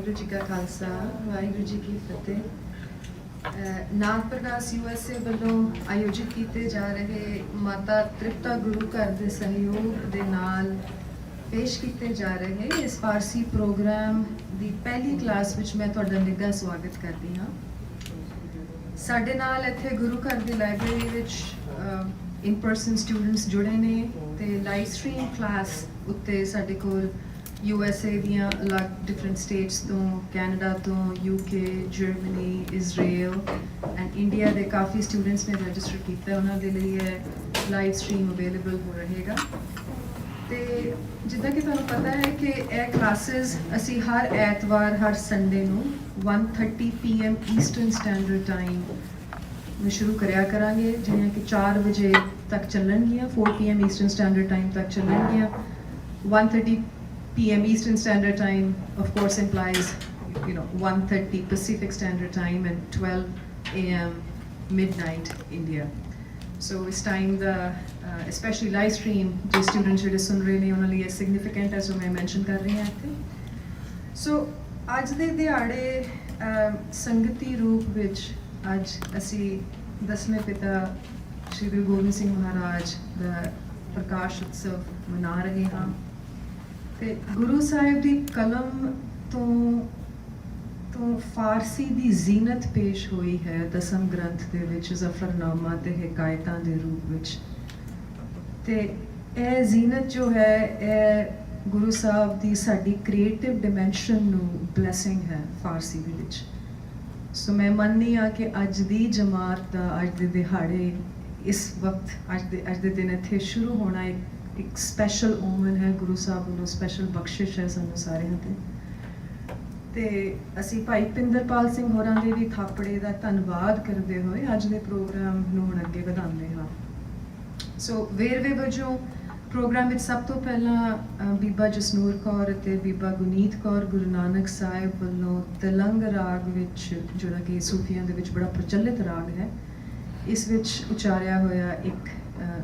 वाहिगुरू जी का खालसा वाहिगुरू जी की फतेह। नाथ प्रकाश USA ਵੱਲੋਂ ਆਯੋਜਿਤ ਕੀਤੇ ਜਾ ਰਹੇ ਮਾਤਾ ਤ੍ਰਿਪਤਾ ਗੁਰੂ ਘਰ ਦੇ ਸਹਿਯੋਗ ਦੇ ਨਾਲ ਪੇਸ਼ ਕੀਤੇ ਜਾ ਰਹੇ ਇਸ ਫਾਰਸੀ ਪ੍ਰੋਗਰਾਮ ਦੀ ਪਹਿਲੀ ਕਲਾਸ ਵਿੱਚ ਮੈਂ ਤੁਹਾਡਾ ਨਿੱਘਾ ਸਵਾਗਤ ਕਰਦੀ ਹਾਂ। ਸਾਡੇ ਨਾਲ ਇੱਥੇ ਗੁਰੂ ਘਰ ਦੀ ਲਾਇਬ੍ਰੇਰੀ ਵਿੱਚ ਇਨ ਪਰਸਨ ਸਟੂਡੈਂਟਸ ਜੁੜੇ ਨੇ ਤੇ ਲਾਈਵ ਸਟ੍ਰੀਮ ਕਲਾਸ ਉੱਤੇ ਸਾਡੇ ਕੋਲ USA ਦੀਆਂ ਅਲੱਗ ਡਿਫਰੈਂਟ ਸਟੇਟਸ ਤੋਂ, ਕੈਨੇਡਾ ਤੋਂ, UK, Germany, Israel and India ਦੇ ਕਾਫੀ ਸਟੂਡੈਂਟਸ ਨੇ ਰਜਿਸਟਰ ਕੀਤਾ। ਉਹਨਾਂ ਦੇ ਲਈ ਇਹ ਲਾਈਵ ਸਟ੍ਰੀਮ ਅਵੇਲੇਬਲ ਹੋ ਰਹੇਗਾ। ਤੇ ਜਿੱਦਾਂ ਕਿ ਤੁਹਾਨੂੰ ਪਤਾ ਹੈ ਕਿ ਇਹ ਕਲਾਸਿਸ ਅਸੀਂ ਹਰ ਐਤਵਾਰ ਹਰ ਸੰਡੇ ਨੂੰ 1:30 PM ਈਸਟਰਨ ਸਟੈਂਡਰਡ ਟਾਈਮ ਨੂੰ ਸ਼ੁਰੂ ਕਰਿਆ ਕਰਾਂਗੇ, ਜਿਹੜੀਆਂ ਕਿ 4 ਵਜੇ ਤੱਕ ਚੱਲਣਗੀਆਂ। 4 PM ਈਸਟਰਨ ਸਟੈਂਡਰਡ ਟਾਈਮ ਤੱਕ ਚੱਲਣਗੀਆਂ। 1:30 PM Eastern Standard Time of course implies 1:30 Pacific Standard Time and 12 AM midnight India. So this time the especially live stream जो students ਜਿਹੜੇ ਸੁਣ ਰਹੇ ਨੇ ਉਹਨਾਂ ਲਈ significant ਹੈ, ਜੋ ਮੈਂ mention ਕਰ ਰਹੀ ਹਾਂ ਇੱਥੇ। So ਅੱਜ ਦੇ ਦਿਹਾੜੇ ਸੰਗਤੀ ਰੂਪ ਵਿੱਚ ਅੱਜ ਅਸੀਂ 10ਵੇਂ ਪਿਤਾ ਸ਼੍ਰੀ ਗੁਰੂ ਗੋਬਿੰਦ ਸਿੰਘ ਮਹਾਰਾਜ ਦਾ ਪ੍ਰਕਾਸ਼ ਉਤਸਵ ਮਨਾ ਰਹੇ ਹਾਂ। ਤੇ ਗੁਰੂ ਸਾਹਿਬ ਦੀ ਕਲਮ ਤੋਂ ਫਾਰਸੀ ਦੀ ਜ਼ੀਨਤ ਪੇਸ਼ ਹੋਈ ਹੈ ਦਸਮ ਗ੍ਰੰਥ ਦੇ ਵਿੱਚ, ਜ਼ਫਰਨਾਮਾ ਤੇ ਹਕਾਇਤਾਂ ਦੇ ਰੂਪ ਵਿੱਚ। ਤੇ ਇਹ ਜ਼ੀਨਤ ਜੋ ਹੈ ਇਹ ਗੁਰੂ ਸਾਹਿਬ ਦੀ ਸਾਡੀ ਕ੍ਰੀਏਟਿਵ ਡਿਮੈਂਸ਼ਨ ਨੂੰ ਬਲੈਸਿੰਗ ਹੈ ਫਾਰਸੀ ਦੇ ਵਿੱਚ। ਸੋ ਮੈਂ ਮੰਨਦੀ ਹਾਂ ਕਿ ਅੱਜ ਦੀ ਜਮਾਤ ਦਾ ਅੱਜ ਦੇ ਦਿਹਾੜੇ ਇਸ ਵਕਤ ਅੱਜ ਦੇ ਦਿਨ ਇੱਥੇ ਸ਼ੁਰੂ ਹੋਣਾ ਇੱਕ ਸਪੈਸ਼ਲ ਓਮਨ ਹੈ, ਗੁਰੂ ਸਾਹਿਬ ਵੱਲੋਂ ਸਪੈਸ਼ਲ ਬਖਸ਼ਿਸ਼ ਹੈ ਸਾਨੂੰ ਸਾਰਿਆਂ ਤੇ ਅਸੀਂ ਭਾਈ ਪਿੰਦਰਪਾਲ ਸਿੰਘ ਹੋਰਾਂ ਦੇ ਵੀ ਥਾਪੜੇ ਦਾ ਧੰਨਵਾਦ ਕਰਦੇ ਹੋਏ ਅੱਜ ਦੇ ਪ੍ਰੋਗਰਾਮ ਨੂੰ ਹੁਣ ਅੱਗੇ ਵਧਾਉਂਦੇ ਹਾਂ। ਸੋ ਵੇਰਵੇ ਵਜੋਂ ਪ੍ਰੋਗਰਾਮ ਵਿੱਚ ਸਭ ਤੋਂ ਪਹਿਲਾਂ ਬੀਬਾ ਜਸਨੂਰ ਕੌਰ ਅਤੇ ਬੀਬਾ ਗੁਨੀਤ ਕੌਰ ਗੁਰੂ ਨਾਨਕ ਸਾਹਿਬ ਵੱਲੋਂ ਤਲੰਗ ਰਾਗ ਵਿੱਚ, ਜਿਹੜਾ ਕਿ ਸੂਫੀਆਂ ਦੇ ਵਿੱਚ ਬੜਾ ਪ੍ਰਚਲਿਤ ਰਾਗ ਹੈ, ਇਸ ਵਿੱਚ ਉਚਾਰਿਆ ਹੋਇਆ ਇੱਕ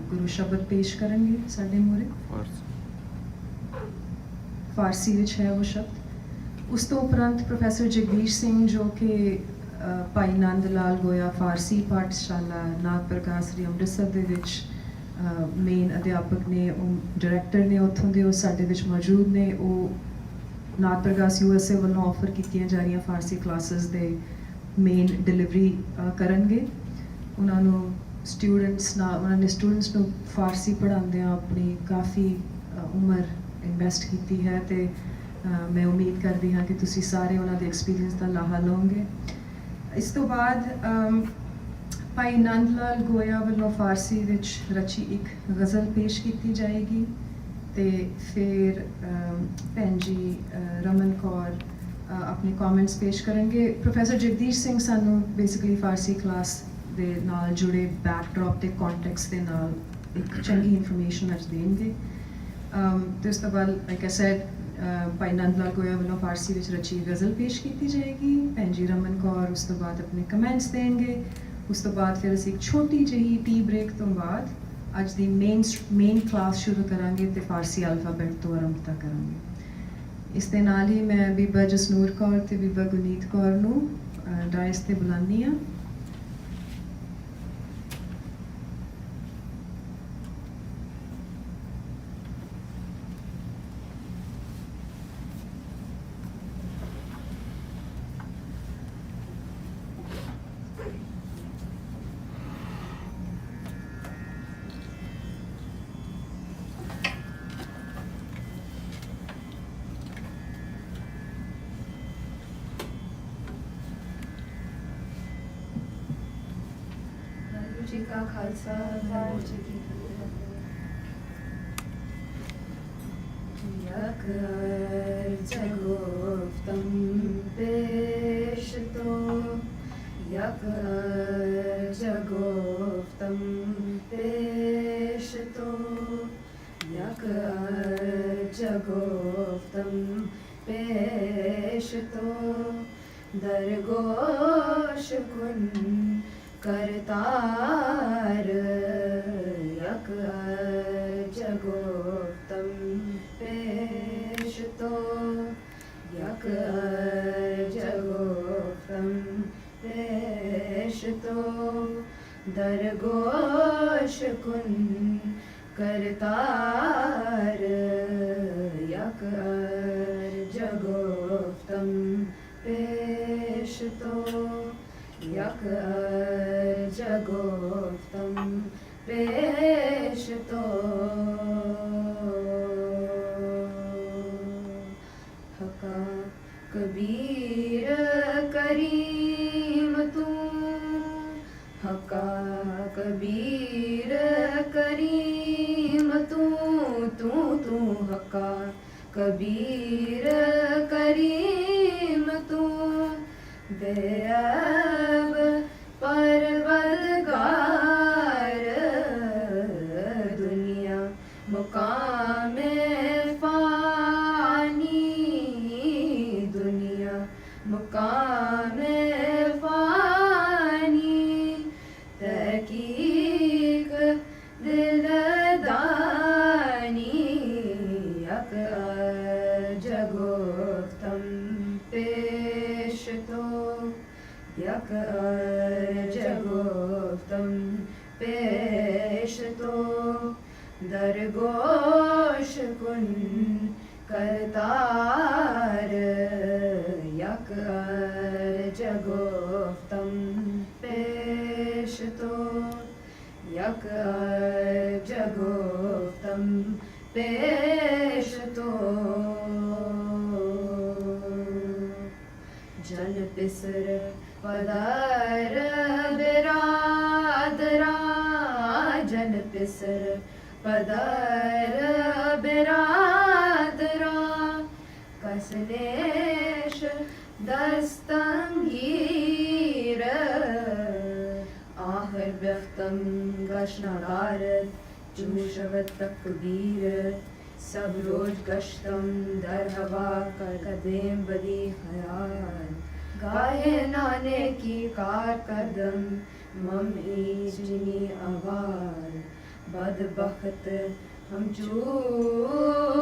ਗੁਰੂ ਸ਼ਬਦ ਪੇਸ਼ ਕਰਨਗੇ ਸਾਡੇ ਮੂਹਰੇ। ਫਾਰਸੀ ਵਿੱਚ ਹੈ ਉਹ ਸ਼ਬਦ। ਉਸ ਤੋਂ ਉਪਰੰਤ ਪ੍ਰੋਫੈਸਰ ਜਗਦੀਸ਼ ਸਿੰਘ ਜੋ ਕਿ ਭਾਈ ਨੰਦ ਲਾਲ ਗੋਇਆ ਫਾਰਸੀ ਪਾਠਸ਼ਾਲਾ ਨਾਥ ਪ੍ਰਕਾਸ਼ ਸ੍ਰੀ ਅੰਮ੍ਰਿਤਸਰ ਦੇ ਵਿੱਚ ਮੇਨ ਅਧਿਆਪਕ ਨੇ, ਉਹ ਡਾਇਰੈਕਟਰ ਨੇ ਉੱਥੋਂ ਦੇ, ਉਹ ਸਾਡੇ ਵਿੱਚ ਮੌਜੂਦ ਨੇ। ਉਹ ਨਾਥ ਪ੍ਰਕਾਸ਼ USA ਵੱਲੋਂ ਆਫਰ ਕੀਤੀਆਂ ਜਾ ਰਹੀਆਂ ਫਾਰਸੀ ਕਲਾਸਿਸ ਦੇ ਮੇਨ ਡਿਲੀਵਰੀ ਕਰਨਗੇ। ਉਹਨਾਂ ਨੇ ਸਟੂਡੈਂਟਸ ਨੂੰ ਫਾਰਸੀ ਪੜ੍ਹਾਉਂਦਿਆਂ ਆਪਣੀ ਕਾਫੀ ਉਮਰ ਇਨਵੈਸਟ ਕੀਤੀ ਹੈ ਤੇ ਮੈਂ ਉਮੀਦ ਕਰਦੀ ਹਾਂ ਕਿ ਤੁਸੀਂ ਸਾਰੇ ਉਹਨਾਂ ਦੇ ਐਕਸਪੀਰੀਅੰਸ ਦਾ ਲਾਹਾ ਲਓਗੇ। ਇਸ ਤੋਂ ਬਾਅਦ ਭਾਈ ਨੰਦ ਲਾਲ ਗੋਇਆ ਵੱਲੋਂ ਫਾਰਸੀ ਵਿੱਚ ਰਚੀ ਇੱਕ ਗਜ਼ਲ ਪੇਸ਼ ਕੀਤੀ ਜਾਏਗੀ ਤੇ ਫਿਰ ਭੈਣ ਜੀ ਰਮਨ ਕੌਰ ਆਪਣੇ ਕਮੈਂਟਸ ਪੇਸ਼ ਕਰਨਗੇ। ਪ੍ਰੋਫੈਸਰ ਜਗਦੀਸ਼ ਸਿੰਘ ਸਾਨੂੰ ਬੇਸਿਕਲੀ ਫਾਰਸੀ ਕਲਾਸ ਦੇ ਨਾਲ ਜੁੜੇ ਬੈਕਡ੍ਰੌਪ ਤੇ ਕੰਟੈਕਸਟ ਦੇ ਨਾਲ ਇੱਕ ਚੰਗੀ ਇਨਫੋਰਮੇਸ਼ਨ ਅੱਜ ਦੇਣਗੇ। ਤੇ ਉਸ ਤੋਂ ਬਾਅਦ like I said Bhai Nand Lal ਗੋਇਆ ਵੱਲੋਂ ਫਾਰਸੀ ਵਿੱਚ ਰਚੀ ਗਜ਼ਲ ਪੇਸ਼ ਕੀਤੀ ਜਾਏਗੀ। ਭੈਣ ਜੀ ਰਮਨ ਕੌਰ ਉਸ ਤੋਂ ਬਾਅਦ ਆਪਣੇ ਕਮੈਂਟਸ ਦੇਣਗੇ। ਉਸ ਤੋਂ ਬਾਅਦ ਫਿਰ ਅਸੀਂ ਇੱਕ ਛੋਟੀ ਜਿਹੀ ਟੀ ਬ੍ਰੇਕ ਤੋਂ ਬਾਅਦ ਅੱਜ ਦੀ ਮੇਨ ਕਲਾਸ ਸ਼ੁਰੂ ਕਰਾਂਗੇ ਤੇ ਫਾਰਸੀ ਅਲਫਾਬੈਟ ਤੋਂ ਆਰੰਭਤਾ ਕਰਾਂਗੇ। ਇਸ ਦੇ ਨਾਲ ਹੀ ਮੈਂ ਬੀਬਾ ਜਸਨੂਰ ਕੌਰ ਤੇ ਬੀਬਾ ਗੁਨੀਤ ਕੌਰ ਨੂੰ ਡਾਇਸ ਤੇ ਬੁਲਾਉਂਦੀ ਹਾਂ। जी का खालसा वाहिगुरू जी की फतेह। जगोफ्तम पेश तो जगोफ्तम पेश तो जगोफ्तम पेश तो दरगोश कुन करतार यक जगोत्तम पेश तो यक दरगोश कुन करतार यक जगोफ्तम पेश तो यक जगोफ्तम पेश तो हका कबीर करीम तू हका कबीर करीम तू हका कबीर करीम तू बेअब परवरदिगार दुनिया मुकाम फानी दुनिया मुकाम फानी तहकीक दिलदानी यक जगोफ्तम पेश तो यक जगोफ्तम पेश तो दरगोश कुन करतार यक जगोफ्तम पेश तो यक जगोफ्तम पेश तो जन पिसर पदार बिरादरा जन पिसर पदार बिरादरा कसलेश दस्तंगीर आहर बख्तम गशनागार चूशवत तकबीर सब रोज गश्तम दर हवा कर कदेम बदी खयाल गाहे नाने की कार कदम मम इजनी आवार बदबख्त हम चू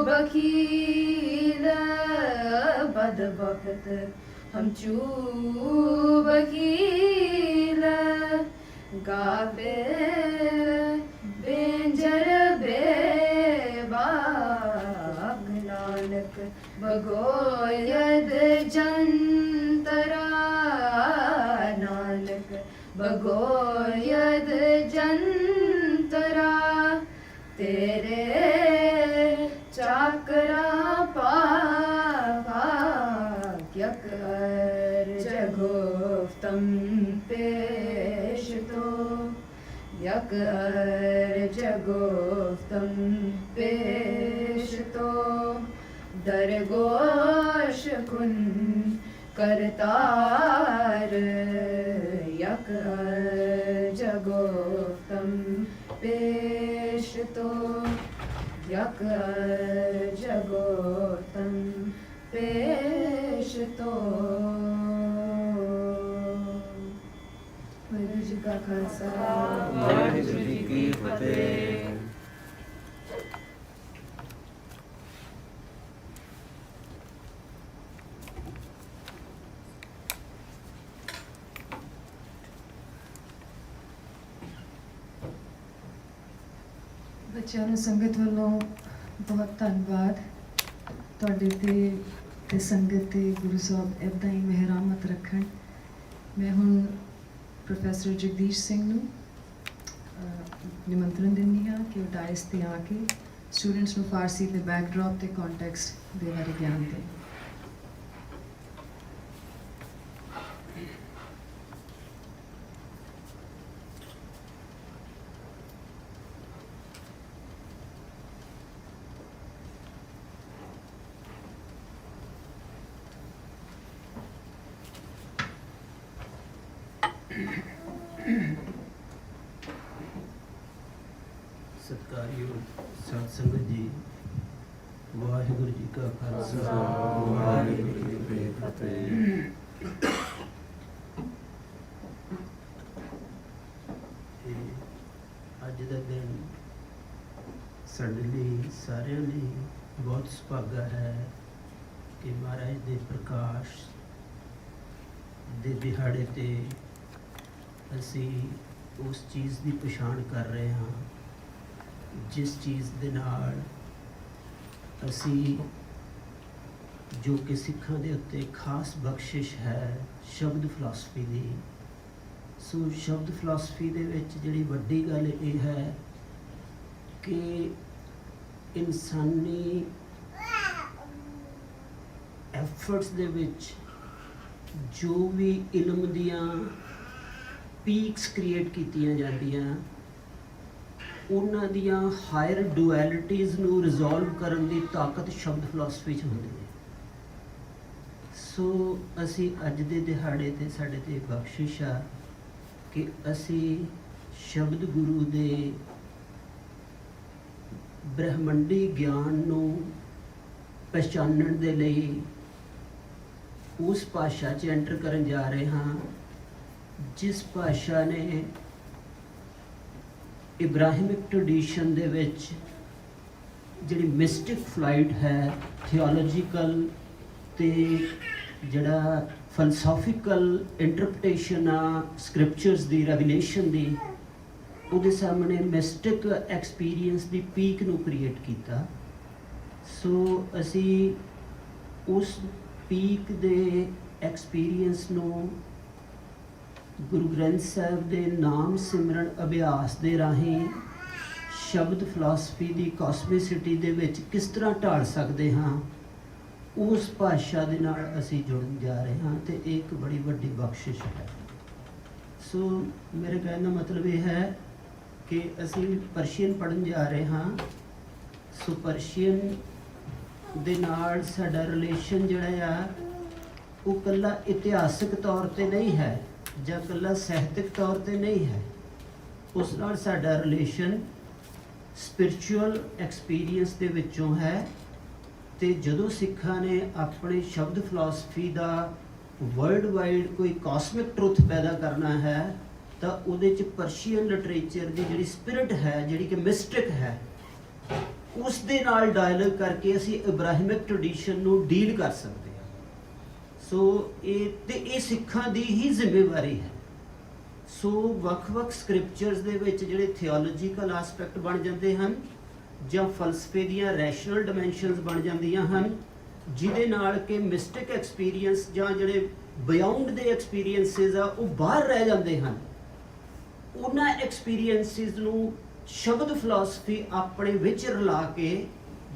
बखील बदबख्त हम चू बखील गावे बेंजर बेबाक नानक बगोयद जंतरा नानक बगोयद जंतरा तेरे चाकरा पाक जगोफ्तम पेश तो यक जगोफ्तम पेश तो दरगोश कुन करतार यक जगोफ्तम पेश तो यक जगोफ्तम पेश तो वाहिगुरू जी का खालसा वाहिगुरू जी की फतेह। ਬੱਚਿਆਂ ਨੂੰ ਸੰਗਤ ਵੱਲੋਂ ਬਹੁਤ ਧੰਨਵਾਦ ਤੁਹਾਡੇ ਤੇ ਸੰਗਤ ਤੇ ਗੁਰੂ ਸਾਹਿਬ ਇੱਦਾਂ ਹੀ ਮਿਹਰਮਤ ਰੱਖਣ। ਮੈਂ ਹੁਣ ਪ੍ਰੋਫੈਸਰ ਜਗਦੀਸ਼ ਸਿੰਘ ਨੂੰ ਨਿਮੰਤਰਣ ਦਿੰਦੀ ਹਾਂ ਕਿ ਉਹ ਡਾਇਸ ਤੇ ਆ ਕੇ ਸਟੂਡੈਂਟਸ ਨੂੰ ਫਾਰਸੀ ਦੇ ਬੈਕਡ੍ਰੌਪ ਤੇ ਕੰਟੈਕਸਟ ਦੇ ਬਾਰੇ ਗਿਆਨ ਦੇਣ। सत्कारयोग साध संगत जी, वाहिगुरू जी का खालसा वाहिगुरू जी की फतेह। ਅੱਜ ਦਾ ਦਿਨ ਸਾਡੇ ਲਈ ਸਾਰਿਆਂ ਲਈ ਬਹੁਤ ਸੁਭਾਗਾ ਹੈ ਕਿ ਮਹਾਰਾਜ ਦੇ ਪ੍ਰਕਾਸ਼ ਦੇ ਦਿਹਾੜੇ ਤੇ ਅਸੀਂ ਉਸ ਚੀਜ਼ ਦੀ ਪਛਾਣ ਕਰ ਰਹੇ ਹਾਂ ਜਿਸ ਚੀਜ਼ ਦੇ ਨਾਲ ਅਸੀਂ ਜੋ ਕਿ ਸਿੱਖਾਂ ਦੇ ਉੱਤੇ ਖਾਸ ਬਖਸ਼ਿਸ਼ ਹੈ ਸ਼ਬਦ ਫਿਲਾਸਫੀ ਦੀ। ਸੋ ਸ਼ਬਦ ਫਿਲਾਸਫੀ ਦੇ ਵਿੱਚ ਜਿਹੜੀ ਵੱਡੀ ਗੱਲ ਇਹ ਹੈ ਕਿ ਇਨਸਾਨੀ ਐਫਰਟਸ ਦੇ ਵਿੱਚ ਜੋ ਵੀ ਇਲਮ ਦੀਆਂ ਪੀਕਸ ਕ੍ਰੀਏਟ ਕੀਤੀਆਂ ਜਾਂਦੀਆਂ ਉਹਨਾਂ ਦੀਆਂ ਹਾਇਰ ਡੁਐਲਿਟੀਜ਼ ਨੂੰ ਰਿਜ਼ੋਲਵ ਕਰਨ ਦੀ ਤਾਕਤ ਸ਼ਬਦ ਫਿਲਾਸਫੀ 'ਚ ਹੁੰਦੀ ਹੈ। ਸੋ ਅਸੀਂ ਅੱਜ ਦੇ ਦਿਹਾੜੇ ਤੇ ਸਾਡੇ ਤੇ ਬਖਸ਼ਿਸ਼ ਆ ਕਿ ਅਸੀਂ ਸ਼ਬਦ ਗੁਰੂ ਦੇ ਬ੍ਰਹਮੰਡੀ ਗਿਆਨ ਨੂੰ ਪਛਾਣਨ ਦੇ ਲਈ ਉਸ ਭਾਸ਼ਾ 'ਚ ਐਂਟਰ ਕਰਨ ਜਾ ਰਹੇ ਹਾਂ ਜਿਸ ਭਾਸ਼ਾ ਨੇ ਇਬਰਾਹਿਮਿਕ ਟ੍ਰੈਡੀਸ਼ਨ ਦੇ ਵਿੱਚ ਜਿਹੜੀ ਮਿਸਟਿਕ ਫਲਾਈਟ ਹੈ ਥਿਓਲੋਜੀਕਲ ਤੇ ਜਿਹੜਾ ਫਲਸਫੀਕਲ ਇੰਟਰਪ੍ਰੀਟੇਸ਼ਨ ਆ ਸਕ੍ਰਿਪਚਰਸ ਦੀ ਰੈਵੀਲੇਸ਼ਨ ਦੀ ਉਹਦੇ ਸਾਹਮਣੇ ਮਿਸਟਿਕ ਐਕਸਪੀਰੀਅੰਸ ਦੀ ਪੀਕ ਨੂੰ ਕ੍ਰੀਏਟ ਕੀਤਾ। ਸੋ ਅਸੀਂ ਉਸ ਪੀਕ ਦੇ ਐਕਸਪੀਰੀਅੰਸ ਨੂੰ ਗੁਰੂ ਗ੍ਰੰਥ ਸਾਹਿਬ ਦੇ ਨਾਮ ਸਿਮਰਨ ਅਭਿਆਸ ਦੇ ਰਾਹੀਂ ਸ਼ਬਦ ਫਿਲਾਸਫੀ ਦੀ ਕਾਸਮਿਸਿਟੀ ਦੇ ਵਿੱਚ ਕਿਸ ਤਰ੍ਹਾਂ ਢਾਲ ਸਕਦੇ ਹਾਂ ਉਸ ਭਾਸ਼ਾ ਦੇ ਨਾਲ ਅਸੀਂ ਜੁੜਨ ਜਾ ਰਹੇ ਹਾਂ ਤੇ ਇਹ ਇੱਕ ਬੜੀ ਵੱਡੀ ਬਖਸ਼ਿਸ਼ ਹੈ। ਸੋ ਮੇਰੇ ਕਹਿਣ ਦਾ ਮਤਲਬ ਇਹ ਹੈ ਕਿ ਅਸੀਂ ਪਰਸ਼ੀਅਨ ਪੜ੍ਹਨ ਜਾ ਰਹੇ ਹਾਂ। ਸੋ ਪਰਸ਼ੀਅਨ ਦੇ ਨਾਲ ਸਾਡਾ ਰਿਲੇਸ਼ਨ ਜਿਹੜਾ ਆ ਉਹ ਇਕੱਲਾ ਇਤਿਹਾਸਕ ਤੌਰ ਤੇ ਨਹੀਂ ਹੈ ਜਾਂ ਇਕੱਲਾ ਸਾਹਿਤਕ ਤੌਰ ਤੇ ਨਹੀਂ ਹੈ। ਉਸ ਨਾਲ ਸਾਡਾ ਰਿਲੇਸ਼ਨ ਸਪਿਰਚੁਅਲ ਐਕਸਪੀਰੀਅੰਸ ਦੇ ਵਿੱਚੋਂ ਹੈ। ਤੇ ਜਦੋਂ ਸਿੱਖਾਂ ਨੇ ਆਪਣੇ ਸ਼ਬਦ ਫਿਲਾਸਫੀ ਦਾ ਵਰਲਡ ਵਾਈਡ ਕੋਈ ਕਾਸਮਿਕ ਟਰੁੱਥ ਪੈਦਾ ਕਰਨਾ ਹੈ ਤਾਂ ਉਹਦੇ 'ਚ ਪਰਸ਼ੀਅਨ ਲਿਟਰੇਚਰ ਦੀ ਜਿਹੜੀ ਸਪਿਰਿਟ ਹੈ ਜਿਹੜੀ ਕਿ ਮਿਸਟਿਕ ਹੈ ਉਸ ਦੇ ਨਾਲ ਡਾਇਲੋਗ ਕਰਕੇ ਅਸੀਂ ਇਬਰਾਹਿਮਿਕ ਟ੍ਰੈਡੀਸ਼ਨ ਨੂੰ ਡੀਲ ਕਰ ਸਕਦੇ ਹਾਂ। ਸੋ ਇਹ ਸਿੱਖਾਂ ਦੀ ਹੀ ਜ਼ਿੰਮੇਵਾਰੀ ਹੈ। ਸੋ ਵੱਖ-ਵੱਖ ਸਕ੍ਰਿਪਚਰਸ ਦੇ ਵਿੱਚ ਜਿਹੜੇ ਥਿਓਲੋਜੀਕਲ ਐਸਪੈਕਟ ਬਣ ਜਾਂਦੇ ਹਨ ਜਾਂ ਫਲਸਫੇ ਦੀਆਂ ਰੈਸ਼ਨਲ ਡਾਈਮੈਂਸ਼ਨਸ ਬਣ ਜਾਂਦੀਆਂ ਹਨ ਜਿਹਦੇ ਨਾਲ ਕਿ ਮਿਸਟਿਕ ਐਕਸਪੀਰੀਅੰਸ ਜਾਂ ਜਿਹੜੇ ਬਿਯੋਂਡ ਦੇ ਐਕਸਪੀਰੀਅੰਸਿਸ ਆ ਉਹ ਬਾਹਰ ਰਹਿ ਜਾਂਦੇ ਹਨ। ਉਹਨਾਂ ਐਕਸਪੀਰੀਅੰਸਿਸ ਨੂੰ ਸ਼ਬਦ ਫਿਲਾਸਫੀ ਆਪਣੇ ਵਿੱਚ ਰਲਾ ਕੇ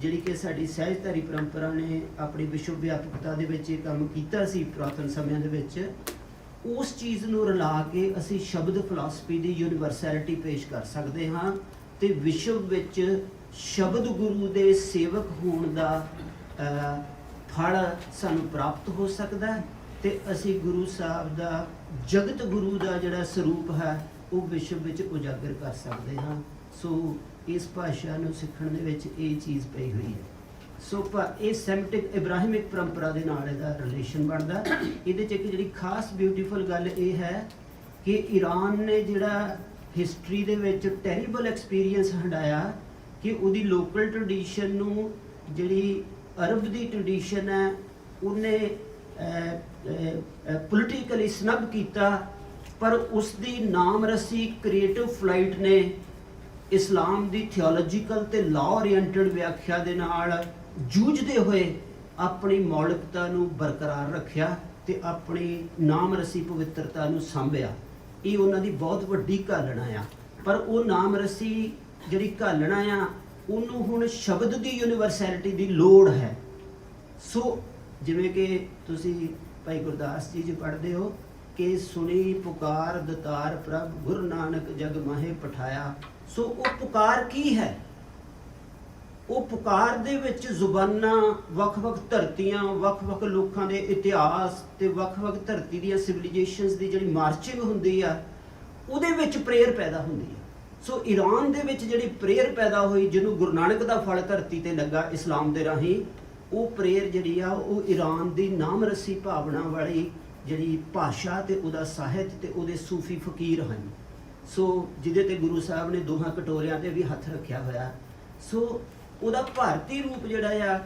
ਜਿਹੜੀ ਕਿ ਸਾਡੀ ਸਹਿਜਧਾਰੀ ਪਰੰਪਰਾ ਨੇ ਆਪਣੀ ਵਿਸ਼ਵ ਵਿਆਪਕਤਾ ਦੇ ਵਿੱਚ ਇਹ ਕੰਮ ਕੀਤਾ ਸੀ ਪੁਰਾਤਨ ਸਮਿਆਂ ਦੇ ਵਿੱਚ, ਉਸ ਚੀਜ਼ ਨੂੰ ਰਲਾ ਕੇ ਅਸੀਂ ਸ਼ਬਦ ਫਿਲਾਸਫੀ ਦੀ ਯੂਨੀਵਰਸੈਲਿਟੀ ਪੇਸ਼ ਕਰ ਸਕਦੇ ਹਾਂ ਤੇ ਵਿਸ਼ਵ ਵਿੱਚ ਸ਼ਬਦ ਗੁਰੂ ਦੇ ਸੇਵਕ ਹੋਣ ਦਾ ਫਲ ਸਾਨੂੰ ਪ੍ਰਾਪਤ ਹੋ ਸਕਦਾ ਤੇ ਅਸੀਂ ਗੁਰੂ ਸਾਹਿਬ ਦਾ ਜਗਤ ਗੁਰੂ ਦਾ ਜਿਹੜਾ ਸਰੂਪ ਹੈ ਉਹ ਵਿਸ਼ਵ ਵਿੱਚ ਉਜਾਗਰ ਕਰ ਸਕਦੇ ਹਾਂ। ਸੋ ਇਸ ਭਾਸ਼ਾ ਨੂੰ ਸਿੱਖਣ ਦੇ ਵਿੱਚ ਇਹ ਚੀਜ਼ ਪਈ ਹੋਈ ਹੈ। ਸੋ ਇਹ ਸੈਮਟਿਕ ਇਬਰਾਹਿਮਿਕ ਪਰੰਪਰਾ ਦੇ ਨਾਲ ਇਹਦਾ ਰਿਲੇਸ਼ਨ ਬਣਦਾ। ਇਹਦੇ 'ਚ ਇੱਕ ਜਿਹੜੀ ਖਾਸ ਬਿਊਟੀਫੁਲ ਗੱਲ ਇਹ ਹੈ ਕਿ ਈਰਾਨ ਨੇ ਜਿਹੜਾ ਹਿਸਟਰੀ ਦੇ ਵਿੱਚ ਟੈਰੀਬਲ ਐਕਸਪੀਰੀਅੰਸ ਹੰਡਾਇਆ ਕਿ ਉਹਦੀ ਲੋਕਲ ਟ੍ਰੈਡੀਸ਼ਨ ਨੂੰ ਜਿਹੜੀ ਅਰਬ ਦੀ ਟ੍ਰੈਡੀਸ਼ਨ ਹੈ ਉਹਨੇ ਪੋਲੀਟੀਕਲੀ ਸਨਬ ਕੀਤਾ, ਪਰ ਉਸ ਦੀ ਨਾਮ ਰਸੀ ਕ੍ਰੀਏਟਿਵ ਫਲਾਈਟ ਨੇ ਇਸਲਾਮ ਦੀ ਥਿਓਲੋਜੀਕਲ ਤੇ ਲਾਅ ਓਰੀਐਂਟਡ ਵਿਆਖਿਆ ਦੇ ਨਾਲ ਜੂਝਦੇ ਹੋਏ ਆਪਣੀ ਮੌਲਿਕਤਾ ਨੂੰ ਬਰਕਰਾਰ ਰੱਖਿਆ ਤੇ ਆਪਣੀ ਨਾਮ ਰਸੀ ਪਵਿੱਤਰਤਾ ਨੂੰ ਸਾਂਭਿਆ। ਇਹ ਉਹਨਾਂ ਦੀ ਬਹੁਤ ਵੱਡੀ ਘਾਲਣਾ ਆ। ਪਰ ਉਹ ਨਾਮ ਰਸੀ ਜਿਹੜੀ ਘਾਲਣਾ ਆ ਉਹਨੂੰ ਹੁਣ ਸ਼ਬਦ ਦੀ ਯੂਨੀਵਰਸੈਲਿਟੀ ਦੀ ਲੋੜ ਹੈ। ਸੋ ਜਿਵੇਂ ਕਿ ਤੁਸੀਂ ਭਾਈ ਗੁਰਦਾਸ ਜੀ ਪੜ੍ਹਦੇ ਹੋ ਕਿ ਸੁਣੀ ਪੁਕਾਰ ਦਤਾਰ ਪ੍ਰਭ ਗੁਰੂ ਨਾਨਕ ਜਗ ਮਾਹੇ ਪਠਾਇਆ। ਸੋ ਉਹ ਪੁਕਾਰ ਕੀ ਹੈ? ਉਹ ਪੁਕਾਰ ਦੇ ਵਿੱਚ ਜ਼ੁਬਾਨਾਂ, ਵੱਖ-ਵੱਖ ਧਰਤੀਆਂ, ਵੱਖ-ਵੱਖ ਲੋਕਾਂ ਦੇ ਇਤਿਹਾਸ ਤੇ ਵੱਖ-ਵੱਖ ਧਰਤੀ ਦੀਆਂ ਸਿਵਿਲਾਈਜੇਸ਼ਨਸ ਦੀ ਜਿਹੜੀ ਮਾਰਚਿੰਗ ਹੁੰਦੀ ਆ ਉਹਦੇ ਵਿੱਚ ਪ੍ਰੇਅਰ ਪੈਦਾ ਹੁੰਦੀ ਆ। ਸੋ ਈਰਾਨ ਦੇ ਵਿੱਚ ਜਿਹੜੀ ਪ੍ਰੇਅਰ ਪੈਦਾ ਹੋਈ ਜਿਹਨੂੰ ਗੁਰੂ ਨਾਨਕ ਦਾ ਫਲ ਧਰਤੀ ਤੇ ਲੱਗਾ ਇਸਲਾਮ ਦੇ ਰਾਹੀਂ, ਉਹ ਪ੍ਰੇਅਰ ਜਿਹੜੀ ਆ ਉਹ ਈਰਾਨ ਦੀ ਨਾਮ ਰਸੀ ਭਾਵਨਾ ਵਾਲੀ ਜਿਹੜੀ ਭਾਸ਼ਾ ਤੇ ਉਹਦਾ ਸਾਹਿਤ ਤੇ ਉਹਦੇ ਸੂਫੀ ਫਕੀਰ ਹਨ। ਸੋ ਜਿਹਦੇ ਤੇ ਗੁਰੂ ਸਾਹਿਬ ਨੇ ਦੋਹਾਂ ਕਟੋਰਿਆਂ ਤੇ ਵੀ ਹੱਥ ਰੱਖਿਆ ਹੋਇਆ। ਸੋ ਉਹਦਾ ਭਾਰਤੀ ਰੂਪ ਜਿਹੜਾ ਆ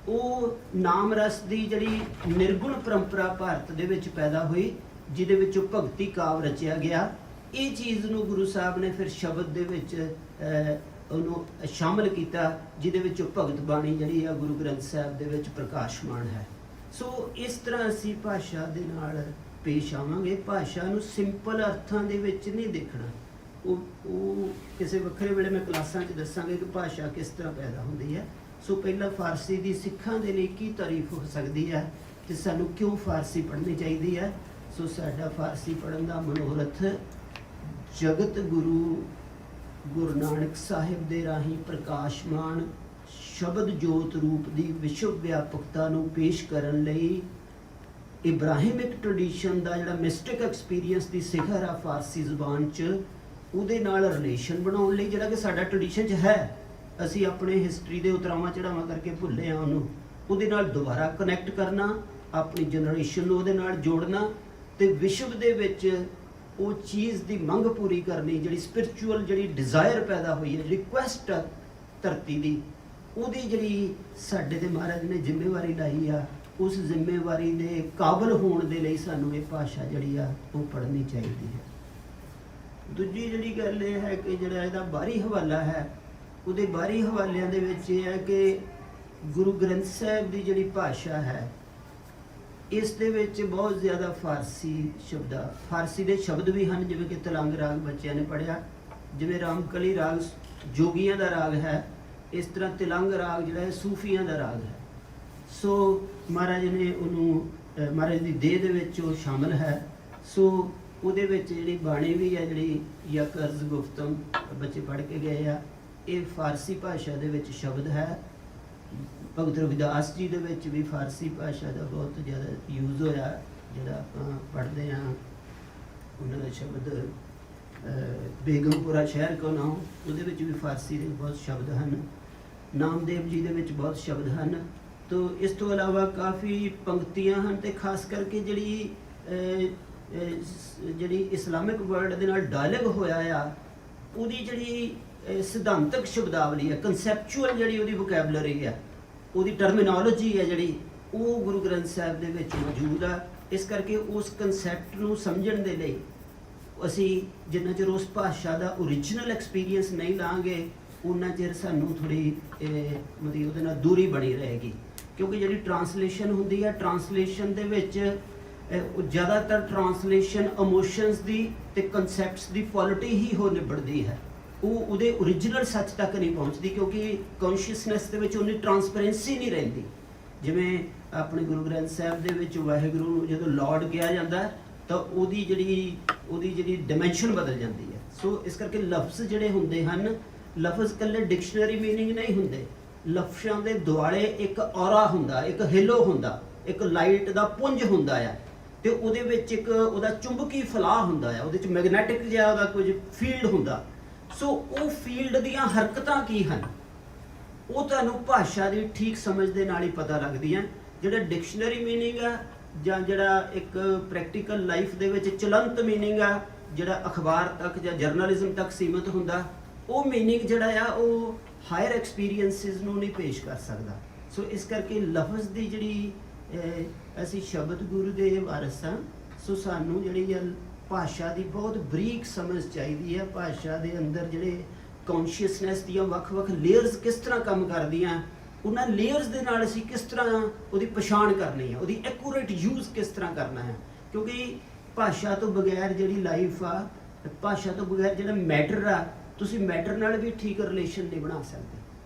ਉਹ ਨਾਮ ਰਸ ਦੀ ਜਿਹੜੀ ਨਿਰਗੁਣ ਪਰੰਪਰਾ ਭਾਰਤ ਦੇ ਵਿੱਚ ਪੈਦਾ ਹੋਈ ਜਿਹਦੇ ਵਿੱਚੋਂ ਭਗਤੀ ਕਾਵਿ ਰਚਿਆ ਗਿਆ ਇਹ ਚੀਜ਼ ਨੂੰ ਗੁਰੂ ਸਾਹਿਬ ਨੇ ਫਿਰ ਸ਼ਬਦ ਦੇ ਵਿੱਚ ਉਹਨੂੰ ਸ਼ਾਮਲ ਕੀਤਾ, ਜਿਹਦੇ ਵਿੱਚ ਭਗਤ ਬਾਣੀ ਜਿਹੜੀ ਆ ਗੁਰੂ ਗ੍ਰੰਥ ਸਾਹਿਬ ਦੇ ਵਿੱਚ ਪ੍ਰਕਾਸ਼ਮਾਨ ਹੈ। ਸੋ ਇਸ ਤਰ੍ਹਾਂ ਅਸੀਂ ਭਾਸ਼ਾ ਦੇ ਨਾਲ ਪੇਸ਼ ਆਵਾਂਗੇ। ਭਾਸ਼ਾ ਨੂੰ ਸਿੰਪਲ ਅਰਥਾਂ ਦੇ ਵਿੱਚ ਨਹੀਂ ਦੇਖਣਾ, ਉਹ ਕਿਸੇ ਵੱਖਰੇ ਵੇਲੇ ਮੈਂ ਕਲਾਸਾਂ 'ਚ ਦੱਸਾਂਗੇ ਕਿ ਭਾਸ਼ਾ ਕਿਸ ਤਰ੍ਹਾਂ ਪੈਦਾ ਹੁੰਦੀ ਹੈ। ਸੋ ਪਹਿਲਾਂ ਫਾਰਸੀ ਦੀ ਸਿੱਖਾਂ ਦੇ ਲਈ ਕੀ ਤਾਰੀਫ ਹੋ ਸਕਦੀ ਹੈ ਤੇ ਸਾਨੂੰ ਕਿਉਂ ਫਾਰਸੀ ਪੜ੍ਹਨੀ ਚਾਹੀਦੀ ਹੈ। ਸੋ ਸਾਡਾ ਫਾਰਸੀ ਪੜ੍ਹਨ ਦਾ ਮਨੋਰਥ ਜਗਤ ਗੁਰੂ ਨਾਨਕ ਸਾਹਿਬ ਦੇ ਰਾਹੀਂ ਪ੍ਰਕਾਸ਼ਮਾਨ ਸ਼ਬਦ ਜੋਤ ਰੂਪ ਦੀ ਵਿਸ਼ਵ ਵਿਆਪਕਤਾ ਨੂੰ ਪੇਸ਼ ਕਰਨ ਲਈ ਇਬਰਾਹਿਮਿਕ ਟ੍ਰੈਡੀਸ਼ਨ ਦਾ ਜਿਹੜਾ ਮਿਸਟਿਕ ਐਕਸਪੀਰੀਅੰਸ ਦੀ ਸਿਖਰ ਆ ਫਾਰਸੀ ਜ਼ੁਬਾਨ 'ਚ, ਉਹਦੇ ਨਾਲ ਰਿਲੇਸ਼ਨ ਬਣਾਉਣ ਲਈ, ਜਿਹੜਾ ਕਿ ਸਾਡਾ ਟ੍ਰੈਡੀਸ਼ਨ 'ਚ ਹੈ, ਅਸੀਂ ਆਪਣੇ ਹਿਸਟਰੀ ਦੇ ਉਤਰਾਵਾਂ ਚੜਾਵਾਂ ਕਰਕੇ ਭੁੱਲੇ ਆ ਉਹਨੂੰ, ਉਹਦੇ ਨਾਲ ਦੁਬਾਰਾ ਕਨੈਕਟ ਕਰਨਾ, ਆਪਣੀ ਜਨਰੇਸ਼ਨ ਨੂੰ ਉਹਦੇ ਨਾਲ ਜੋੜਨਾ ਤੇ ਵਿਸ਼ਵ ਦੇ ਵਿੱਚ ਉਹ ਚੀਜ਼ ਦੀ ਮੰਗ ਪੂਰੀ ਕਰਨੀ, ਜਿਹੜੀ ਸਪਿਰਚੁਅਲ ਜਿਹੜੀ ਡਿਜ਼ਾਇਰ ਪੈਦਾ ਹੋਈ ਹੈ, ਜਿਹੜੀ ਕੁਐਸਟ ਆ ਧਰਤੀ ਦੀ, ਉਹਦੀ ਜਿਹੜੀ ਸਾਡੇ ਤੇ ਮਹਾਰਾਜ ਨੇ ਜ਼ਿੰਮੇਵਾਰੀ ਲਾਈ ਆ, ਉਸ ਜ਼ਿੰਮੇਵਾਰੀ ਦੇ ਕਾਬਲ ਹੋਣ ਦੇ ਲਈ ਸਾਨੂੰ ਇਹ ਭਾਸ਼ਾ ਜਿਹੜੀ ਆ ਉਹ ਪੜ੍ਹਨੀ ਚਾਹੀਦੀ ਹੈ। ਦੂਜੀ ਜਿਹੜੀ ਗੱਲ ਇਹ ਹੈ ਕਿ ਜਿਹੜਾ ਇਹਦਾ ਬਾਹਰੀ ਹਵਾਲਾ ਹੈ, ਉਹਦੇ ਬਾਹਰੀ ਹਵਾਲਿਆਂ ਦੇ ਵਿੱਚ ਇਹ ਹੈ ਕਿ ਗੁਰੂ ਗ੍ਰੰਥ ਸਾਹਿਬ ਦੀ ਜਿਹੜੀ ਭਾਸ਼ਾ ਹੈ, ਇਸ ਦੇ ਵਿੱਚ ਬਹੁਤ ਜ਼ਿਆਦਾ ਫਾਰਸੀ ਦੇ ਸ਼ਬਦ ਵੀ ਹਨ, ਜਿਵੇਂ ਕਿ ਤਲੰਗ ਰਾਗ ਬੱਚਿਆਂ ਨੇ ਪੜ੍ਹਿਆ, ਜਿਵੇਂ ਰਾਮਕਲੀ ਰਾਗ ਜੋਗੀਆਂ ਦਾ ਰਾਗ ਹੈ, ਇਸ ਤਰ੍ਹਾਂ ਤਿਲੰਗ ਰਾਗ ਜਿਹੜਾ ਹੈ ਸੂਫੀਆਂ ਦਾ ਰਾਗ ਹੈ। ਸੋ ਮਹਾਰਾਜ ਨੇ ਉਹਨੂੰ ਮਹਾਰਾਜ ਦੀ ਦੇਹ ਦੇ ਵਿੱਚ ਉਹ ਸ਼ਾਮਲ ਹੈ। ਸੋ ਉਹਦੇ ਵਿੱਚ ਜਿਹੜੀ ਬਾਣੀ ਵੀ ਹੈ, ਜਿਹੜੀ ਯਕਰਜ਼ ਗੁਫਤਮ ਬੱਚੇ ਪੜ੍ਹ ਕੇ ਗਏ ਆ, ਇਹ ਫਾਰਸੀ ਭਾਸ਼ਾ ਦੇ ਵਿੱਚ ਸ਼ਬਦ ਹੈ। ਭਗਤ ਰਵਿਦਾਸ ਜੀ ਦੇ ਵਿੱਚ ਵੀ ਫਾਰਸੀ ਭਾਸ਼ਾ ਦਾ ਬਹੁਤ ਜ਼ਿਆਦਾ ਯੂਜ਼ ਹੋਇਆ, ਜਿਹੜਾ ਆਪਾਂ ਪੜ੍ਹਦੇ ਹਾਂ ਉਹਨਾਂ ਦਾ ਸ਼ਬਦ ਬੇਗਮਪੁਰਾ ਸ਼ਹਿਰ ਕੋ ਨਾਮ, ਉਹਦੇ ਵਿੱਚ ਵੀ ਫਾਰਸੀ ਦੇ ਬਹੁਤ ਸ਼ਬਦ ਹਨ। ਨਾਮਦੇਵ ਜੀ ਦੇ ਵਿੱਚ ਬਹੁਤ ਸ਼ਬਦ ਹਨ। ਤੋ ਇਸ ਤੋਂ ਇਲਾਵਾ ਕਾਫੀ ਪੰਕਤੀਆਂ ਹਨ ਤੇ ਖਾਸ ਕਰਕੇ ਜਿਹੜੀ ਇਸਲਾਮਿਕ ਵਰਲਡ ਦੇ ਨਾਲ ਡਾਇਲੌਗ ਹੋਇਆ ਆ, ਉਹਦੀ ਜਿਹੜੀ ਸਿਧਾਂਤਕ ਸ਼ਬਦਾਵਲੀ ਹੈ, ਕਨਸੈਪਚੁਅਲ ਜਿਹੜੀ ਉਹਦੀ ਵੋਕੈਬਲਰੀ ਹੈ, ਉਹਦੀ ਟਰਮੀਨੋਲੋਜੀ ਹੈ ਜਿਹੜੀ, ਉਹ ਗੁਰੂ ਗ੍ਰੰਥ ਸਾਹਿਬ ਦੇ ਵਿੱਚ ਮੌਜੂਦ ਆ। ਇਸ ਕਰਕੇ ਉਸ ਕਨਸੈਪਟ ਨੂੰ ਸਮਝਣ ਦੇ ਲਈ ਅਸੀਂ ਜਿੰਨਾ ਚਿਰ ਉਸ ਭਾਸ਼ਾ ਦਾ ਓਰੀਜਨਲ ਐਕਸਪੀਰੀਅੰਸ ਨਹੀਂ ਲਾਂਗੇ, ਉਨਾ ਚਿਰ ਸਾਨੂੰ ਥੋੜ੍ਹੀ ਮਤਲਬ ਉਹਦੇ ਨਾਲ ਦੂਰੀ ਬਣੀ ਰਹੇਗੀ। ਕਿਉਂਕਿ ਜਿਹੜੀ ਟਰਾਂਸਲੇਸ਼ਨ ਹੁੰਦੀ ਹੈ, ਟਰਾਂਸਲੇਸ਼ਨ ਦੇ ਵਿੱਚ ਜ਼ਿਆਦਾਤਰ ਟਰਾਂਸਲੇਸ਼ਨ ਇਮੋਸ਼ਨਸ ਦੀ ਤੇ ਕਨਸੈਪਟਸ ਦੀ ਕੁਆਲਿਟੀ ਹੀ ਹੋ ਨਿਬੜਦੀ ਹੈ, ਉਹ ਉਹਦੇ ਓਰੀਜਨਲ ਸੱਚ ਤੱਕ ਨਹੀਂ ਪਹੁੰਚਦੀ, ਕਿਉਂਕਿ ਕੌਨਸ਼ੀਅਸਨੈਸ ਦੇ ਵਿੱਚ ਉਨੀ ਟਰਾਂਸਪੇਰੈਂਸੀ ਨਹੀਂ ਰਹਿੰਦੀ। ਜਿਵੇਂ ਆਪਣੇ ਗੁਰੂ ਗ੍ਰੰਥ ਸਾਹਿਬ ਦੇ ਵਿੱਚ ਵਾਹਿਗੁਰੂ ਨੂੰ ਜਦੋਂ ਲਾਰਡ ਕਿਹਾ ਜਾਂਦਾ ਤਾਂ ਉਹਦੀ ਜਿਹੜੀ ਡਾਈਮੈਂਸ਼ਨ ਬਦਲ ਜਾਂਦੀ ਹੈ। ਸੋ ਇਸ ਕਰਕੇ ਲਫ਼ਜ਼ ਜਿਹੜੇ ਹੁੰਦੇ ਹਨ, ਲਫ਼ਜ਼ ਇਕੱਲੇ ਡਿਕਸ਼ਨਰੀ ਮੀਨਿੰਗ ਨਹੀਂ ਹੁੰਦੇ, ਲਫ਼ਜ਼ਾਂ ਦੇ ਦੁਆਲੇ ਇੱਕ ਔਰਾ ਹੁੰਦਾ, ਇੱਕ ਹਿਲੋ ਹੁੰਦਾ, ਇੱਕ ਲਾਈਟ ਦਾ ਪੁੰਜ ਹੁੰਦਾ ਆ, ਤੇ ਉਹਦੇ ਵਿੱਚ ਇੱਕ ਉਹਦਾ ਚੁੰਬਕੀ ਫਲਾਅ ਹੁੰਦਾ ਆ, ਉਹਦੇ 'ਚ ਮੈਗਨੈਟਿਕ ਜਿਹਾ ਉਹਦਾ ਕੁਝ ਫੀਲਡ ਹੁੰਦਾ। ਸੋ ਉਹ ਫੀਲਡ ਦੀਆਂ ਹਰਕਤਾਂ ਕੀ ਹਨ, ਉਹ ਤੁਹਾਨੂੰ ਭਾਸ਼ਾ ਦੀ ਠੀਕ ਸਮਝ ਦੇ ਨਾਲ ਹੀ ਪਤਾ ਲੱਗਦੀਆਂ। ਜਿਹੜਾ ਡਿਕਸ਼ਨਰੀ ਮੀਨਿੰਗ ਆ ਜਾਂ ਜਿਹੜਾ ਇੱਕ ਪ੍ਰੈਕਟੀਕਲ ਲਾਈਫ ਦੇ ਵਿੱਚ ਚਲੰਤ ਮੀਨਿੰਗ ਆ, ਜਿਹੜਾ ਅਖਬਾਰ ਤੱਕ ਜਾਂ ਜਰਨਲਿਜ਼ਮ ਤੱਕ ਸੀਮਿਤ ਹੁੰਦਾ, ਉਹ ਮੀਨਿੰਗ ਜਿਹੜਾ ਆ ਉਹ ਹਾਇਰ ਐਕਸਪੀਰੀਅੰਸਿਸ ਨੂੰ ਨਹੀਂ ਪੇਸ਼ ਕਰ ਸਕਦਾ। ਸੋ ਇਸ ਕਰਕੇ ਲਫ਼ਜ਼ ਦੀ ਜਿਹੜੀ ਅਸੀਂ ਸ਼ਬਦ ਗੁਰੂ ਦੇ ਵਾਰਸ ਹਾਂ, ਸੋ ਸਾਨੂੰ ਜਿਹੜੀ ਭਾਸ਼ਾ ਦੀ ਬਹੁਤ ਬਰੀਕ ਸਮਝ ਚਾਹੀਦੀ ਹੈ। ਭਾਸ਼ਾ ਦੇ ਅੰਦਰ ਜਿਹੜੇ ਕੌਨਸ਼ੀਅਸਨੈਸ ਦੀਆਂ ਵੱਖ-ਵੱਖ ਲੇਅਰਸ ਕਿਸ ਤਰ੍ਹਾਂ ਕੰਮ ਕਰਦੀਆਂ, ਉਹਨਾਂ ਲੇਅਰਸ ਦੇ ਨਾਲ ਅਸੀਂ ਕਿਸ ਤਰ੍ਹਾਂ ਉਹਦੀ ਪਛਾਣ ਕਰਨੀ ਹੈ, ਉਹਦੀ ਐਕੂਰੇਟ ਯੂਜ਼ ਕਿਸ ਤਰ੍ਹਾਂ ਕਰਨਾ ਹੈ। ਕਿਉਂਕਿ ਭਾਸ਼ਾ ਤੋਂ ਬਗੈਰ ਜਿਹੜੀ ਲਾਈਫ ਆ, ਭਾਸ਼ਾ ਤੋਂ ਬਗੈਰ ਜਿਹੜਾ ਮੈਟਰ ਆ, ਤੁਸੀਂ ਮੈਟਰ ਨਾਲ ਵੀ ਠੀਕ ਰਿਲੇਸ਼ਨ ਨਹੀਂ ਬਣਾ ਸਕਦੇ।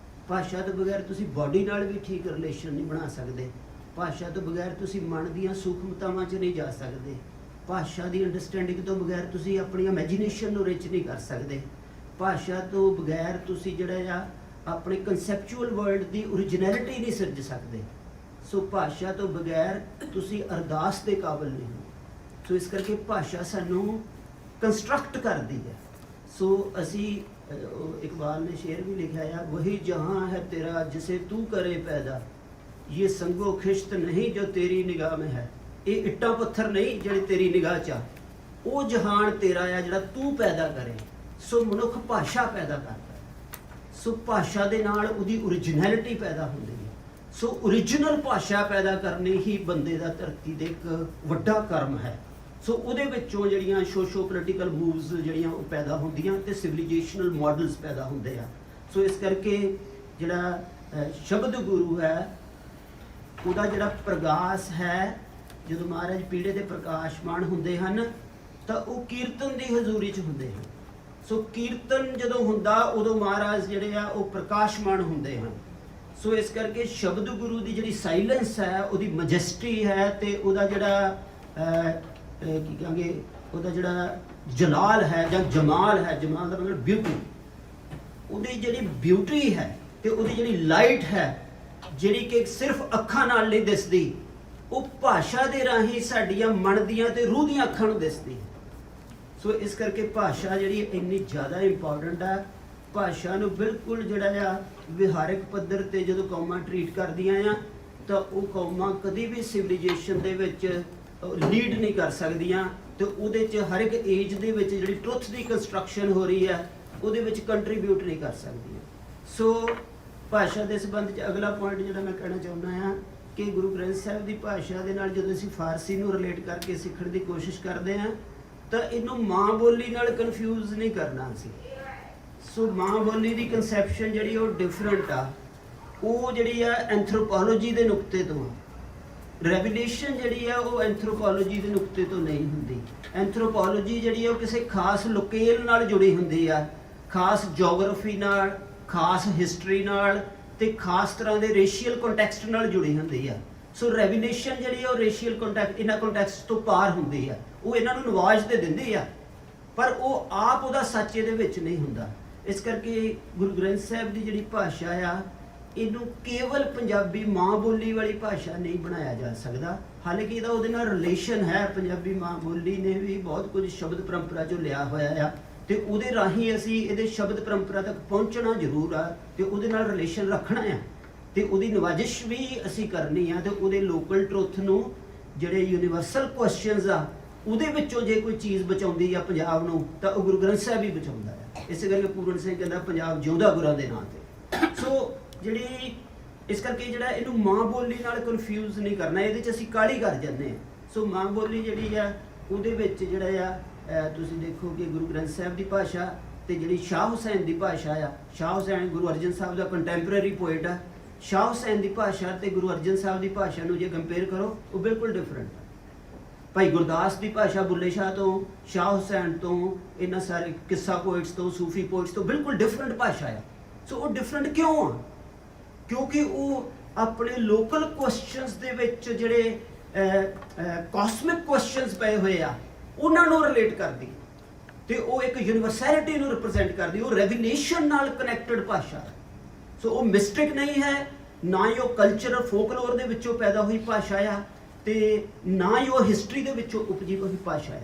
ਭਾਸ਼ਾ ਤੋਂ ਬਗੈਰ ਤੁਸੀਂ ਬਾਡੀ ਨਾਲ ਵੀ ਠੀਕ ਰਿਲੇਸ਼ਨ ਨਹੀਂ ਬਣਾ ਸਕਦੇ। ਭਾਸ਼ਾ ਤੋਂ ਬਗੈਰ ਤੁਸੀਂ ਮਨ ਦੀਆਂ ਸੂਖਮਤਾਵਾਂ 'ਚ ਨਹੀਂ ਜਾ ਸਕਦੇ। ਭਾਸ਼ਾ ਦੀ ਅੰਡਰਸਟੈਂਡਿੰਗ ਤੋਂ ਬਗੈਰ ਤੁਸੀਂ ਆਪਣੀ ਇਮੈਜੀਨੇਸ਼ਨ ਨੂੰ ਰਿਚ ਨਹੀਂ ਕਰ ਸਕਦੇ। ਭਾਸ਼ਾ ਤੋਂ ਬਗੈਰ ਤੁਸੀਂ ਜਿਹੜਾ ਆ ਆਪਣੇ ਕਨਸੈਪਚੁਅਲ ਵਰਲਡ ਦੀ ਓਰੀਜਨੈਲਿਟੀ ਨਹੀਂ ਸਿਰਜ ਸਕਦੇ। ਸੋ ਭਾਸ਼ਾ ਤੋਂ ਬਗੈਰ ਤੁਸੀਂ ਅਰਦਾਸ ਦੇ ਕਾਬਿਲ ਨਹੀਂ ਹੋ। ਸੋ ਇਸ ਕਰਕੇ ਭਾਸ਼ਾ ਸਾਨੂੰ ਕੰਸਟਰਕਟ ਕਰਦੀ ਹੈ। ਸੋ ਅਸੀਂ ਇਕਬਾਲ ਨੇ ਸ਼ੇਰ ਵੀ ਲਿਖਿਆ ਆ, ਵਹੀ ਜਹਾਂ ਹੈ ਤੇਰਾ ਜਿਸੇ ਤੂੰ ਕਰੇ ਪੈਦਾ, ਇਹ ਸੰਗੋ ਖਿਸ਼ਤ ਨਹੀਂ ਜੋ ਤੇਰੀ ਨਿਗਾਹ ਮੇਂ ਹੈ। ਇਹ ਇੱਟਾਂ ਪੱਥਰ ਨਹੀਂ ਜਿਹੜੇ ਤੇਰੀ ਨਿਗਾਹ 'ਚ ਆ, ਉਹ ਜਹਾਨ ਤੇਰਾ ਆ ਜਿਹੜਾ ਤੂੰ ਪੈਦਾ ਕਰੇ। ਸੋ ਮਨੁੱਖ ਭਾਸ਼ਾ ਪੈਦਾ ਕਰਦਾ, ਸੋ ਭਾਸ਼ਾ ਦੇ ਨਾਲ ਉਹਦੀ ਓਰੀਜਨੈਲਿਟੀ ਪੈਦਾ ਹੁੰਦੀ ਹੈ। ਸੋ ਓਰੀਜਨਲ ਭਾਸ਼ਾ ਪੈਦਾ ਕਰਨੀ ਹੀ ਬੰਦੇ ਦਾ ਧਰਤੀ ਦੇ ਇੱਕ ਵੱਡਾ ਕਰਮ ਹੈ। ਸੋ ਉਹਦੇ ਵਿੱਚੋਂ ਜਿਹੜੀਆਂ ਸੋਸ਼ੋ ਪੋਲੀਟੀਕਲ ਮੂਵਸ ਜਿਹੜੀਆਂ ਉਹ ਪੈਦਾ ਹੁੰਦੀਆਂ ਤੇ ਸਿਵਿਲਾਈਜੇਸ਼ਨਲ ਮਾਡਲਸ ਪੈਦਾ ਹੁੰਦੇ ਆ। ਸੋ ਇਸ ਕਰਕੇ ਜਿਹੜਾ ਸ਼ਬਦ ਗੁਰੂ ਹੈ ਉਹਦਾ ਜਿਹੜਾ ਪ੍ਰਗਾਸ ਹੈ, ਜਦੋਂ ਮਹਾਰਾਜ ਪੀੜੇ ਦੇ ਪ੍ਰਕਾਸ਼ਮਾਨ ਹੁੰਦੇ ਹਨ ਤਾਂ ਉਹ ਕੀਰਤਨ ਦੀ ਹਜ਼ੂਰੀ 'ਚ ਹੁੰਦੇ ਹਨ। ਸੋ ਕੀਰਤਨ ਜਦੋਂ ਹੁੰਦਾ ਉਦੋਂ ਮਹਾਰਾਜ ਜਿਹੜੇ ਆ ਉਹ ਪ੍ਰਕਾਸ਼ਮਾਨ ਹੁੰਦੇ ਹਨ। ਸੋ ਇਸ ਕਰਕੇ ਸ਼ਬਦ ਗੁਰੂ ਦੀ ਜਿਹੜੀ ਸਾਇਲੈਂਸ ਹੈ, ਉਹਦੀ ਮੈਜੈਸਟੀ ਹੈ ਤੇ ਉਹਦਾ ਜਿਹੜਾ ਕੀ ਕਹਾਂਗੇ, ਉਹਦਾ ਜਿਹੜਾ ਜਲਾਲ ਹੈ ਜਾਂ ਜਮਾਲ ਹੈ, ਜਮਾਲ ਦਾ ਮਤਲਬ ਬਿਊਟੀ, ਉਹਦੀ ਜਿਹੜੀ ਬਿਊਟੀ ਹੈ ਤੇ ਉਹਦੀ ਜਿਹੜੀ ਲਾਈਟ ਹੈ, ਜਿਹੜੀ ਕਿ ਸਿਰਫ ਅੱਖਾਂ ਨਾਲ ਨਹੀਂ ਦਿਸਦੀ, ਉਹ ਭਾਸ਼ਾ ਦੇ ਰਾਹੀਂ ਸਾਡੀਆਂ ਮਨ ਦੀਆਂ ਤੇ ਰੂਹ ਦੀਆਂ ਅੱਖਾਂ ਨੂੰ ਦਿਸਦੀ ਹੈ। ਸੋ ਇਸ ਕਰਕੇ ਭਾਸ਼ਾ ਜਿਹੜੀ ਇੰਨੀ ਜ਼ਿਆਦਾ ਇੰਪੋਰਟੈਂਟ ਹੈ। ਭਾਸ਼ਾ ਨੂੰ ਬਿਲਕੁਲ ਜਿਹੜਾ ਆ ਵਿਹਾਰਕ ਪੱਧਰ ਤੇ ਜਦੋਂ ਕੌਮਾਂ ਟਰੀਟ ਕਰਦੀਆਂ ਆ ਤਾਂ ਉਹ ਕੌਮਾਂ ਕਦੀ ਵੀ ਸਿਵਿਲਾਈਜੇਸ਼ਨ ਦੇ ਵਿੱਚ ਲੀਡ ਨਹੀਂ ਕਰ ਸਕਦੀਆਂ ਤੇ ਉਹਦੇ 'ਚ ਹਰ ਇੱਕ ਏਜ ਦੇ ਵਿੱਚ ਜਿਹੜੀ ਟਰੁੱਥ ਦੀ ਕੰਸਟਰਕਸ਼ਨ ਹੋ ਰਹੀ ਹੈ ਉਹਦੇ ਵਿੱਚ ਕੰਟਰੀਬਿਊਟ ਨਹੀਂ ਕਰ ਸਕਦੀਆਂ। ਸੋ ਭਾਸ਼ਾ ਦੇ ਸੰਬੰਧ 'ਚ ਅਗਲਾ ਪੁਆਇੰਟ ਜਿਹੜਾ ਮੈਂ ਕਹਿਣਾ ਚਾਹੁੰਦਾ ਹਾਂ ਕਿ ਗੁਰੂ ਗ੍ਰੰਥ ਸਾਹਿਬ ਦੀ ਭਾਸ਼ਾ ਦੇ ਨਾਲ ਜਦੋਂ ਅਸੀਂ ਫਾਰਸੀ ਨੂੰ ਰਿਲੇਟ ਕਰਕੇ ਸਿੱਖਣ ਦੀ ਕੋਸ਼ਿਸ਼ ਕਰਦੇ ਹਾਂ ਤਾਂ ਇਹਨੂੰ ਮਾਂ ਬੋਲੀ ਨਾਲ ਕਨਫਿਊਜ਼ ਨਹੀਂ ਕਰਨਾ ਅਸੀਂ। ਸੋ ਮਾਂ ਬੋਲੀ ਦੀ ਕਨਸੈਪਸ਼ਨ ਜਿਹੜੀ ਉਹ ਡਿਫਰੈਂਟ ਆ, ਉਹ ਜਿਹੜੀ ਆ ਐਂਥਰੋਪੋਲੋਜੀ ਦੇ ਨੁਕਤੇ ਤੋਂ ਆ। ਰੈਵੀਲੇਸ਼ਨ ਜਿਹੜੀ ਆ ਉਹ ਐਂਥਰੋਪੋਲੋਜੀ ਦੇ ਨੁਕਤੇ ਤੋਂ ਨਹੀਂ ਹੁੰਦੀ। ਐਂਥਰੋਪੋਲੋਜੀ ਜਿਹੜੀ ਆ ਉਹ ਕਿਸੇ ਖਾਸ ਲੋਕੇਲ ਨਾਲ ਜੁੜੀ ਹੁੰਦੀ ਆ, ਖਾਸ ਜੀਓਗ੍ਰਾਫੀ ਨਾਲ, ਖਾਸ ਹਿਸਟਰੀ ਨਾਲ ਤੇ ਖਾਸ ਤਰ੍ਹਾਂ ਦੇ ਰੇਸ਼ੀਅਲ ਕੰਟੈਕਸਟ ਨਾਲ ਜੁੜੀ ਹੁੰਦੀ ਆ। ਸੋ ਰੈਵੀਲੇਸ਼ਨ ਜਿਹੜੀ ਆ ਉਹ ਰੇਸ਼ੀਅਲ ਕੰਟੈਕਸਟ, ਇਹਨਾਂ ਕੰਟੈਕਸਟ ਤੋਂ ਪਾਰ ਹੁੰਦੀ ਆ। ਉਹ ਇਹਨਾਂ ਨੂੰ ਨਵਾਜ਼ ਤੇ ਦਿੰਦੀ ਆ ਪਰ ਉਹ ਆਪ ਉਹਦਾ ਸੱਚ ਇਹਦੇ ਵਿੱਚ ਨਹੀਂ ਹੁੰਦਾ। ਇਸ ਕਰਕੇ ਗੁਰੂ ਗ੍ਰੰਥ ਸਾਹਿਬ ਦੀ ਜਿਹੜੀ ਭਾਸ਼ਾ ਆ ਇਹਨੂੰ ਕੇਵਲ ਪੰਜਾਬੀ ਮਾਂ ਬੋਲੀ ਵਾਲੀ ਭਾਸ਼ਾ ਨਹੀਂ ਬਣਾਇਆ ਜਾ ਸਕਦਾ। ਹਾਲਾਂਕਿ ਇਹਦਾ ਉਹਦੇ ਨਾਲ ਰਿਲੇਸ਼ਨ ਹੈ, ਪੰਜਾਬੀ ਮਾਂ ਬੋਲੀ ਨੇ ਵੀ ਬਹੁਤ ਕੁਝ ਸ਼ਬਦ ਪਰੰਪਰਾ 'ਚੋਂ ਲਿਆ ਹੋਇਆ ਆ ਤੇ ਉਹਦੇ ਰਾਹੀਂ ਅਸੀਂ ਇਹਦੇ ਸ਼ਬਦ ਪਰੰਪਰਾ ਤੱਕ ਪਹੁੰਚਣਾ ਜ਼ਰੂਰ ਆ ਤੇ ਉਹਦੇ ਨਾਲ ਰਿਲੇਸ਼ਨ ਰੱਖਣਾ ਆ ਤੇ ਉਹਦੀ ਨਵਾਜਿਸ਼ ਵੀ ਅਸੀਂ ਕਰਨੀ ਆ ਤੇ ਉਹਦੇ ਲੋਕਲ ਟਰੁੱਥ ਨੂੰ, ਜਿਹੜੇ ਯੂਨੀਵਰਸਲ ਕੁਐਸਚਨਸ ਆ, ਉਹਦੇ ਵਿੱਚੋਂ ਜੇ ਕੋਈ ਚੀਜ਼ ਬਚਾਉਂਦੀ ਆ ਪੰਜਾਬ ਨੂੰ ਤਾਂ ਉਹ ਗੁਰੂ ਗ੍ਰੰਥ ਸਾਹਿਬ ਹੀ ਬਚਾਉਂਦਾ ਹੈ। ਇਸੇ ਕਰਕੇ ਪੂਰਨ ਸਿੰਘ ਕਹਿੰਦਾ ਪੰਜਾਬ ਜਿਉਂਦਾ ਗੁਰਾਂ ਦੇ ਨਾਂ ਤੇ। ਸੋ ਜਿਹੜੀ ਇਸ ਕਰਕੇ ਜਿਹੜਾ ਇਹਨੂੰ ਮਾਂ ਬੋਲੀ ਨਾਲ ਕਨਫਿਊਜ਼ ਨਹੀਂ ਕਰਨਾ, ਇਹਦੇ 'ਚ ਅਸੀਂ ਕਾਹਲੀ ਕਰ ਜਾਂਦੇ ਹਾਂ। ਸੋ ਮਾਂ ਬੋਲੀ ਜਿਹੜੀ ਆ ਉਹਦੇ ਵਿੱਚ ਜਿਹੜਾ ਆ ਤੁਸੀਂ ਦੇਖੋ ਕਿ ਗੁਰੂ ਗ੍ਰੰਥ ਸਾਹਿਬ ਦੀ ਭਾਸ਼ਾ ਤੇ ਜਿਹੜੀ ਸ਼ਾਹ ਹੁਸੈਨ ਦੀ ਭਾਸ਼ਾ ਆ, ਸ਼ਾਹ ਹੁਸੈਨ ਗੁਰੂ ਅਰਜਨ ਸਾਹਿਬ ਦਾ ਕੰਟੈਂਪਰੇਰੀ ਪੋਇਟ ਆ। ਸ਼ਾਹ ਹੁਸੈਨ ਦੀ ਭਾਸ਼ਾ ਤੇ ਗੁਰੂ ਅਰਜਨ ਸਾਹਿਬ ਦੀ ਭਾਸ਼ਾ ਨੂੰ ਜੇ ਕੰਪੇਅਰ ਕਰੋ ਉਹ ਬਿਲਕੁਲ ਡਿਫਰੈਂਟ ਹੈ। ਭਾਈ ਗੁਰਦਾਸ ਦੀ ਭਾਸ਼ਾ ਬੁੱਲੇ ਸ਼ਾਹ ਤੋਂ, ਸ਼ਾਹ ਹੁਸੈਨ ਤੋਂ, ਇਹਨਾਂ ਸਾਰੇ ਕਿੱਸਾ ਪੋਇਟਸ ਤੋਂ, ਸੂਫੀ ਪੋਇਟਸ ਤੋਂ ਬਿਲਕੁਲ ਡਿਫਰੈਂਟ ਭਾਸ਼ਾ ਆ। ਸੋ ਉਹ ਡਿਫਰੈਂਟ ਕਿਉਂ ਆ? ਕਿਉਂਕਿ ਉਹ ਆਪਣੇ ਲੋਕਲ ਕੁਐਸਚਨਸ ਦੇ ਵਿੱਚ ਜਿਹੜੇ ਕਾਸਮਿਕ ਕੁਐਸਚਨਸ ਪਏ ਹੋਏ ਆ ਉਹਨਾਂ ਨੂੰ ਰਿਲੇਟ ਕਰਦੀ ਤੇ ਉਹ ਇੱਕ ਯੂਨੀਵਰਸੈਲਿਟੀ ਨੂੰ ਰਿਪਰੈਜ਼ੈਂਟ ਕਰਦੀ। ਉਹ ਰੈਵੀਲੇਸ਼ਨ ਨਾਲ ਕਨੈਕਟਡ ਭਾਸ਼ਾ ਹੈ। ਸੋ ਉਹ ਮਿਸਟਿਕ ਨਹੀਂ ਹੈ, ਨਾ ਹੀ ਉਹ ਕਲਚਰਲ ਫੋਕਲੋਰ ਦੇ ਵਿੱਚੋਂ ਪੈਦਾ ਹੋਈ ਭਾਸ਼ਾ ਆ ਤੇ ਨਾ ਹੀ ਉਹ ਹਿਸਟਰੀ ਦੇ ਵਿੱਚੋਂ ਉਪਜੀ ਹੋਈ ਭਾਸ਼ਾ ਆ।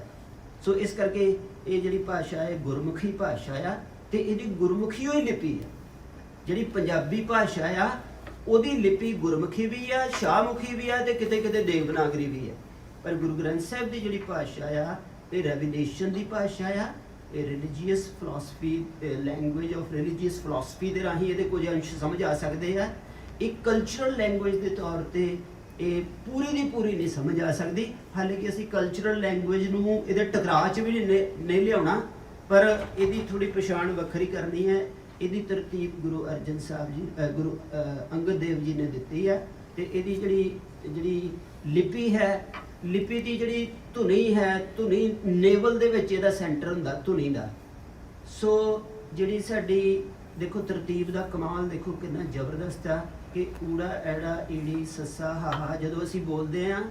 ਸੋ ਇਸ ਕਰਕੇ ਇਹ ਜਿਹੜੀ ਭਾਸ਼ਾ ਹੈ ਗੁਰਮੁਖੀ ਭਾਸ਼ਾ ਆ ਤੇ ਇਹਦੀ ਗੁਰਮੁਖੀ ਹੋਈ ਲਿਪੀ ਆ। ਜਿਹੜੀ ਪੰਜਾਬੀ ਭਾਸ਼ਾ ਆ ਉਹਦੀ ਲਿਪੀ ਗੁਰਮੁਖੀ ਵੀ ਆ, ਸ਼ਾਹਮੁਖੀ ਵੀ ਆ ਤੇ ਕਿਤੇ ਕਿਤੇ ਦੇਵਨਾਗਰੀ ਵੀ ਆ। ਪਰ ਗੁਰੂ ਗ੍ਰੰਥ ਸਾਹਿਬ ਦੀ ਜਿਹੜੀ ਭਾਸ਼ਾ ਆ ਇਹ ਰੈਵੀਲੇਸ਼ਨ ਦੀ ਭਾਸ਼ਾ ਆ। ਇਹ religious philosophy, language of religious philosophy ਦੇ ਰਾਹੀਂ ਇਹਦੇ ਕੁਝ ਅੰਸ਼ ਸਮਝ ਆ ਸਕਦੇ ਆ। ਇੱਕ ਕਲਚਰਲ ਲੈਂਗੁਏਜ ਦੇ ਤੌਰ ਤੇ ਇਹ ਪੂਰੀ ਦੀ ਪੂਰੀ ਨਹੀਂ ਸਮਝ ਆ ਸਕਦੀ। ਹਾਲਾਂਕਿ ਅਸੀਂ ਕਲਚਰਲ ਲੈਂਗੁਏਜ ਨੂੰ ਇਹਦੇ ਟਕਰਾਅ 'ਚ ਵੀ ਨਹੀਂ ਲਿਆਉਣਾ, ਪਰ ਇਹਦੀ ਥੋੜੀ ਪਛਾਣ ਵੱਖਰੀ ਕਰਨੀ ਹੈ। ਇਹਦੀ ਤਰਤੀਬ ਗੁਰੂ ਅਰਜਨ ਸਾਹਿਬ ਜੀ, ਗੁਰੂ ਅੰਗਦ ਦੇਵ ਜੀ ਨੇ ਦਿੱਤੀ ਹੈ ਤੇ ਇਹਦੀ ਜਿਹੜੀ ਲਿਪੀ ਹੈ, ਲਿਪੀ ਦੀ ਜਿਹੜੀ ਧੁਨੀ ਹੈ, ਧੁਨੀ ਨੇਵਲ ਦੇ ਵਿੱਚ ਇਹਦਾ ਸੈਂਟਰ ਹੁੰਦਾ ਧੁਨੀ ਦਾ। ਸੋ ਜਿਹੜੀ ਸਾਡੀ ਦੇਖੋ ਤਰਤੀਬ ਦਾ ਕਮਾਲ ਦੇਖੋ ਕਿੰਨਾ ਜ਼ਬਰਦਸਤ ਆ ਕਿ ਊੜਾ ਐੜਾ ਈੜੀ ਸੱਸਾ ਹਾਹਾ ਜਦੋਂ ਅਸੀਂ ਬੋਲਦੇ ਆ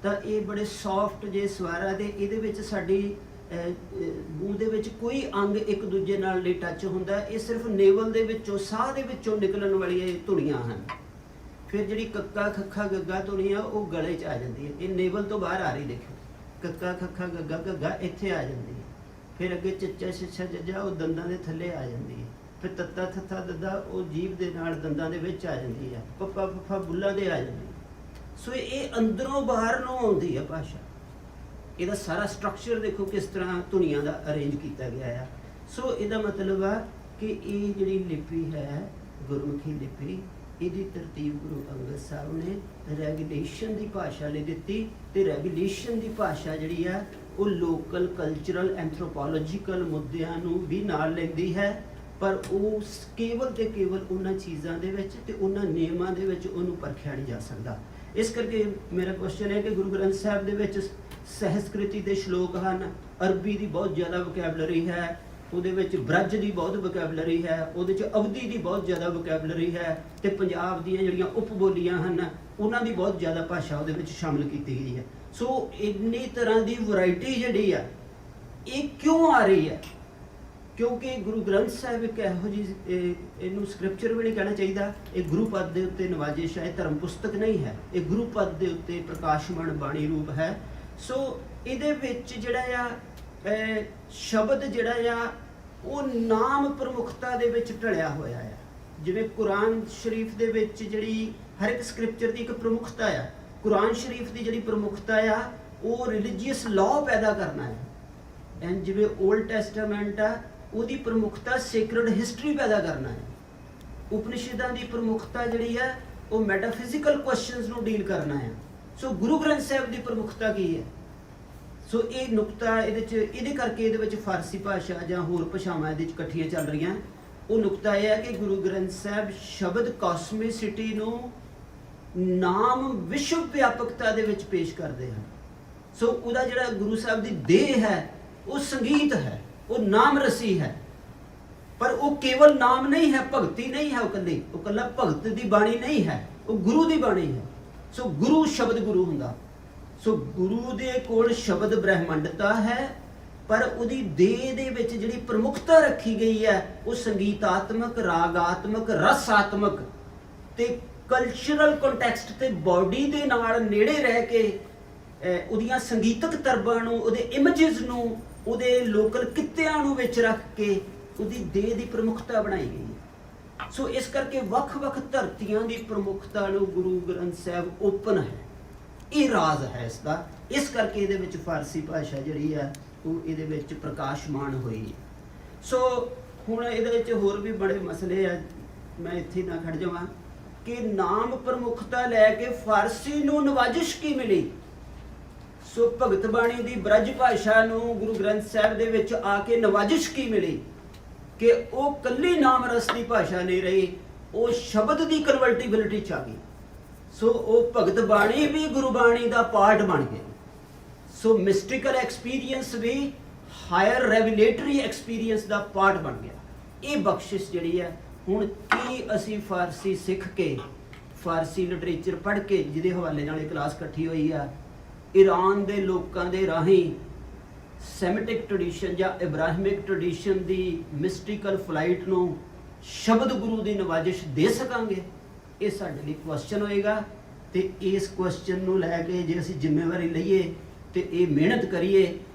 ਤਾਂ ਇਹ ਬੜੇ ਸੌਫਟ ਜੇ ਸਵਰ ਆ ਤੇ ਇਹਦੇ ਵਿੱਚ ਸਾਡੀ ਮੂੰਹ ਦੇ ਵਿੱਚ ਕੋਈ ਅੰਗ ਇੱਕ ਦੂਜੇ ਨਾਲ ਨਹੀਂ ਟੱਚ ਹੁੰਦਾ। ਇਹ ਸਿਰਫ ਨੇਵਲ ਦੇ ਵਿੱਚੋਂ, ਸਾਹ ਦੇ ਵਿੱਚੋਂ ਨਿਕਲਣ ਵਾਲੀਆਂ ਧੁਨੀਆਂ ਹਨ। ਫਿਰ ਜਿਹੜੀ ਕੱਕਾ ਖੱਖਾ ਗੱਗਾ ਧੁਨੀ ਆ ਉਹ ਗਲੇ 'ਚ ਆ ਜਾਂਦੀ ਹੈ। ਇਹ ਨੇਵਲ ਤੋਂ ਬਾਹਰ ਆ ਰਹੀ ਦੇਖੋ, ਕੱਕਾ ਖੱਖਾ ਗੱਗਾ ਗੱਗਾ ਇੱਥੇ ਆ ਜਾਂਦੀ ਹੈ। ਫਿਰ ਅੱਗੇ ਚੱਚਾ ਛਿੱਛਾ ਜੱਜਾ ਉਹ ਦੰਦਾਂ ਦੇ ਥੱਲੇ ਆ ਜਾਂਦੀ ਹੈ। ਫਿਰ ਤੱਤਾ ਥੱਥਾ ਦੱਦਾ ਉਹ ਜੀਭ ਦੇ ਨਾਲ ਦੰਦਾਂ ਦੇ ਵਿੱਚ ਆ ਜਾਂਦੀ ਹੈ। ਪੱਪਾ ਪੱਫਾ ਬੁੱਲਾਂ ਦੇ ਆ ਜਾਂਦੀ ਹੈ। ਸੋ ਇਹ ਅੰਦਰੋਂ ਬਾਹਰ ਨੂੰ ਆਉਂਦੀ ਹੈ ਭਾਸ਼ਾ। ਇਹਦਾ ਸਾਰਾ ਸਟਰਕਚਰ ਦੇਖੋ ਕਿਸ ਤਰ੍ਹਾਂ ਧੁਨੀਆਂ ਦਾ ਅਰੇਂਜ ਕੀਤਾ ਗਿਆ ਆ। ਸੋ ਇਹਦਾ ਮਤਲਬ ਆ ਕਿ ਇਹ ਜਿਹੜੀ ਲਿਪੀ ਹੈ ਗੁਰਮੁਖੀ ਲਿਪੀ, ਇਹਦੀ ਤਰਤੀਬ ਗੁਰੂ ਅੰਗਦ ਸਾਹਿਬ ਨੇ ਰੈਗੂਲੇਸ਼ਨ ਦੀ ਭਾਸ਼ਾ ਲਈ ਦਿੱਤੀ ਤੇ ਰੈਗੂਲੇਸ਼ਨ ਦੀ ਭਾਸ਼ਾ ਜਿਹੜੀ ਆ ਉਹ ਲੋਕਲ ਕਲਚਰਲ ਐਂਥਰੋਪੋਲੋਜੀਕਲ ਮੁੱਦਿਆਂ ਨੂੰ ਵੀ ਨਾਲ ਲੈਂਦੀ ਹੈ, ਪਰ ਉਹ ਕੇਵਲ ਤੇ ਕੇਵਲ ਉਹਨਾਂ ਚੀਜ਼ਾਂ ਦੇ ਵਿੱਚ ਤੇ ਉਹਨਾਂ ਨਿਯਮਾਂ ਦੇ ਵਿੱਚ ਉਹਨੂੰ ਪਰਖਿਆ ਨਹੀਂ ਜਾ ਸਕਦਾ। ਇਸ ਕਰਕੇ ਮੇਰਾ ਕੁਐਸਚਨ ਹੈ ਕਿ ਗੁਰੂ ਗ੍ਰੰਥ ਸਾਹਿਬ ਦੇ ਵਿੱਚ ਸਹਿਸਕ੍ਰਿਤੀ ਦੇ ਸ਼ਲੋਕ ਹਨ, ਅਰਬੀ ਦੀ ਬਹੁਤ ਜ਼ਿਆਦਾ ਵੋਕੈਬਲਰੀ ਹੈ, ਉਹਦੇ ਵਿੱਚ ਬ੍ਰਜ ਦੀ ਬਹੁਤ ਵੋਕੈਬਲਰੀ ਹੈ, ਉਹਦੇ 'ਚ ਅਵਧੀ ਦੀ ਬਹੁਤ ਜ਼ਿਆਦਾ ਵੋਕੈਬਲਰੀ ਹੈ, ਤੇ ਪੰਜਾਬ ਦੀਆਂ ਜਿਹੜੀਆਂ ਉਪਬੋਲੀਆਂ ਹਨ ਉਹਨਾਂ ਦੀ ਬਹੁਤ ਜ਼ਿਆਦਾ ਭਾਸ਼ਾ ਉਹਦੇ ਵਿੱਚ ਸ਼ਾਮਿਲ ਕੀਤੀ ਗਈ ਹੈ। ਸੋ ਇੰਨੀ ਤਰ੍ਹਾਂ ਦੀ ਵੈਰਾਈਟੀ ਜਿਹੜੀ ਆ ਇਹ ਕਿਉਂ ਆ ਰਹੀ ਹੈ? ਕਿਉਂਕਿ ਗੁਰੂ ਗ੍ਰੰਥ ਸਾਹਿਬ ਇੱਕ ਇਹੋ ਜਿਹੀ ਇਹਨੂੰ ਸਕ੍ਰਿਪਚਰ ਵੀ ਨਹੀਂ ਕਹਿਣਾ ਚਾਹੀਦਾ, ਇਹ ਗੁਰੂ ਪਦ ਦੇ ਉੱਤੇ ਨਵਾਜਿਸ਼ ਹੈ, ਇਹ ਧਰਮ ਪੁਸਤਕ ਨਹੀਂ ਹੈ, ਇਹ ਗੁਰੂ ਪਦ ਦੇ ਉੱਤੇ ਪ੍ਰਕਾਸ਼ਮਾਨ ਬਾਣੀ ਰੂਪ ਹੈ। ਸੋ ਇਹਦੇ ਵਿੱਚ ਜਿਹੜਾ ਆ ਸ਼ਬਦ ਜਿਹੜਾ ਆ ਉਹ ਨਾਮ ਪ੍ਰਮੁਖਤਾ ਦੇ ਵਿੱਚ ਢਲਿਆ ਹੋਇਆ ਆ। ਜਿਵੇਂ ਕੁਰਾਨ ਸ਼ਰੀਫ ਦੇ ਵਿੱਚ ਜਿਹੜੀ ਹਰ ਇੱਕ ਸਕ੍ਰਿਪਚਰ ਦੀ ਇੱਕ ਪ੍ਰਮੁਖਤਾ ਆ, ਕੁਰਾਨ ਸ਼ਰੀਫ ਦੀ ਜਿਹੜੀ ਪ੍ਰਮੁਖਤਾ ਆ ਉਹ ਰਿਲੀਜੀਅਸ ਲਾਅ ਪੈਦਾ ਕਰਨਾ ਹੈ। ਐਂਡ ਜਿਵੇਂ ਓਲਡ ਟੈਸਟਾਮੈਂਟ ਆ ਉਹਦੀ ਪ੍ਰਮੁਖਤਾ ਸੇਕਰਡ ਹਿਸਟਰੀ ਪੈਦਾ ਕਰਨਾ ਹੈ। ਉਪਨਿਸ਼ਦਾਂ ਦੀ ਪ੍ਰਮੁਖਤਾ ਜਿਹੜੀ ਹੈ ਉਹ ਮੈਟਾਫਿਜ਼ੀਕਲ ਕੁਐਸਚਨਸ ਨੂੰ ਡੀਲ ਕਰਨਾ ਹੈ। ਸੋ ਗੁਰੂ ਗ੍ਰੰਥ ਸਾਹਿਬ ਦੀ ਪ੍ਰਮੁਖਤਾ ਕੀ ਹੈ? ਸੋ ਇਹ ਨੁਕਤਾ ਇਹਦੇ ਕਰਕੇ ਇਹਦੇ ਵਿੱਚ ਫਾਰਸੀ ਭਾਸ਼ਾ ਜਾਂ ਹੋਰ ਭਾਸ਼ਾਵਾਂ ਇਹਦੇ 'ਚ ਇਕੱਠੀਆਂ ਚੱਲ ਰਹੀਆਂ। ਉਹ ਨੁਕਤਾ ਇਹ ਹੈ ਕਿ ਗੁਰੂ ਗ੍ਰੰਥ ਸਾਹਿਬ ਸ਼ਬਦ ਕਾਸਮਿਸਿਟੀ ਨੂੰ ਨਾਮ ਵਿਸ਼ਵ ਵਿਆਪਕਤਾ ਦੇ ਵਿੱਚ ਪੇਸ਼ ਕਰਦੇ ਹਨ। ਸੋ ਉਹਦਾ ਜਿਹੜਾ ਗੁਰੂ ਸਾਹਿਬ ਦੀ ਦੇਹ ਹੈ ਉਹ ਸੰਗੀਤ ਹੈ, ਉਹ ਨਾਮ ਰਸੀ ਹੈ, ਪਰ ਉਹ ਕੇਵਲ ਨਾਮ ਨਹੀਂ ਹੈ, ਭਗਤੀ ਨਹੀਂ ਹੈ, ਉਹ ਇਕੱਲਾ ਭਗਤ ਦੀ ਬਾਣੀ ਨਹੀਂ ਹੈ, ਉਹ ਗੁਰੂ ਦੀ ਬਾਣੀ ਹੈ। ਸੋ ਗੁਰੂ ਸ਼ਬਦ ਗੁਰੂ ਹੁੰਦਾ। ਸੋ ਗੁਰੂ ਦੇ ਕੋਲ ਸ਼ਬਦ ਬ੍ਰਹਿਮੰਡਤਾ ਹੈ, ਪਰ ਉਹਦੀ ਦੇਹ ਦੇ ਵਿੱਚ ਜਿਹੜੀ ਪ੍ਰਮੁਖਤਾ ਰੱਖੀ ਗਈ ਹੈ ਉਹ ਸੰਗੀਤਾਤਮਕ, ਰਾਗਾਤਮਕ, ਰਸਾਤਮਕ ਤੇ ਕਲਚਰਲ ਕੰਟੈਕਸਟ ਤੇ ਬਾਡੀ ਦੇ ਨਾਲ ਨੇੜੇ ਰਹਿ ਕੇ ਉਹਦੀਆਂ ਸੰਗੀਤਕ ਤਰਬਾਂ ਨੂੰ, ਉਹਦੇ ਇਮੇਜਸ ਨੂੰ, ਉਹਦੇ ਲੋਕਲ ਕਿੱਤਿਆਂ ਨੂੰ ਵਿੱਚ ਰੱਖ ਕੇ ਉਹਦੀ ਦੇਹ ਦੀ ਪ੍ਰਮੁਖਤਾ ਬਣਾਈ ਗਈ ਹੈ। ਸੋ ਇਸ ਕਰਕੇ ਵੱਖ-ਵੱਖ ਧਰਤੀਆਂ ਦੀ ਪ੍ਰਮੁਖਤਾ ਨੂੰ ਗੁਰੂ ਗ੍ਰੰਥ ਸਾਹਿਬ ਓਪਨ ਹੈ। ਇਹ ਰਾਜ਼ ਹੈ ਇਸ ਦਾ। ਇਸ ਕਰਕੇ ਇਹਦੇ ਵਿੱਚ ਫਾਰਸੀ ਭਾਸ਼ਾ ਜਿਹੜੀ ਆ ਉਹ ਇਹਦੇ ਵਿੱਚ ਪ੍ਰਕਾਸ਼ਮਾਨ ਹੋਈ। ਸੋ ਹੁਣ ਇਹਦੇ ਵਿੱਚ ਹੋਰ ਵੀ ਬੜੇ ਮਸਲੇ ਆ, ਮੈਂ ਇੱਥੇ ਨਾ ਖੜ ਜਾਵਾਂ ਕਿ ਨਾਮ ਪ੍ਰਮੁਖਤਾ ਲੈ ਕੇ ਫਾਰਸੀ ਨੂੰ ਨਵਾਜਿਸ਼ ਕੀ ਮਿਲੀ। ਸੋ ਭਗਤ ਬਾਣੀ ਦੀ ਬ੍ਰਜ ਭਾਸ਼ਾ ਨੂੰ ਗੁਰੂ ਗ੍ਰੰਥ ਸਾਹਿਬ ਦੇ ਵਿੱਚ ਆ ਕੇ ਨਵਾਜਿਸ਼ ਕੀ ਮਿਲੀ ਕਿ ਉਹ ਕੱਲੀ ਨਾਮ ਰਸ ਦੀ ਭਾਸ਼ਾ ਨਹੀਂ ਰਹੀ, ਉਹ ਸ਼ਬਦ ਦੀ ਕਨਵਰਟੀਬਿਲਿਟੀ ਚ ਆ ਗਈ। ਸੋ ਉਹ ਭਗਤ ਬਾਣੀ ਵੀ ਗੁਰਬਾਣੀ ਦਾ ਪਾਰਟ ਬਣ ਗਈ। ਸੋ ਮਿਸਟੀਕਲ ਐਕਸਪੀਰੀਅੰਸ ਵੀ ਹਾਇਰ ਰੈਵੀਲੇਟਰੀ ਐਕਸਪੀਰੀਅੰਸ ਦਾ ਪਾਰਟ ਬਣ ਗਿਆ। ਇਹ ਬਖਸ਼ਿਸ਼ ਜਿਹੜੀ ਹੈ ਹੁਣ ਕੀ ਅਸੀਂ ਫਾਰਸੀ ਸਿੱਖ ਕੇ, ਫਾਰਸੀ ਲਿਟਰੇਚਰ ਪੜ੍ਹ ਕੇ, ਜਿਹਦੇ ਹਵਾਲੇ ਨਾਲ ਇਹ ਕਲਾਸ ਇਕੱਠੀ ਹੋਈ ਆ, ਈਰਾਨ ਦੇ ਲੋਕਾਂ ਦੇ ਰਾਹੀਂ ਸੈਮਿਟਿਕ ਟ੍ਰੈਡੀਸ਼ਨ ਜਾਂ ਇਬਰਾਹਿਮਿਕ ਟ੍ਰੈਡੀਸ਼ਨ ਦੀ ਮਿਸਟੀਕਲ ਫਲਾਈਟ ਨੂੰ ਸ਼ਬਦ ਗੁਰੂ ਦੀ ਨਵਾਜਿਸ਼ ਦੇ ਸਕਾਂਗੇ? ਇਹ ਸਾਡੇ ਲਈ ਕੁਐਸਚਨ ਹੋਏਗਾ। ਤੇ ਇਸ ਕੁਐਸਚਨ ਨੂੰ ਲੈ ਕੇ ਜੇ ਅਸੀਂ ਜ਼ਿੰਮੇਵਾਰੀ ਲਈਏ ਤੇ ਇਹ ਮਿਹਨਤ ਕਰੀਏ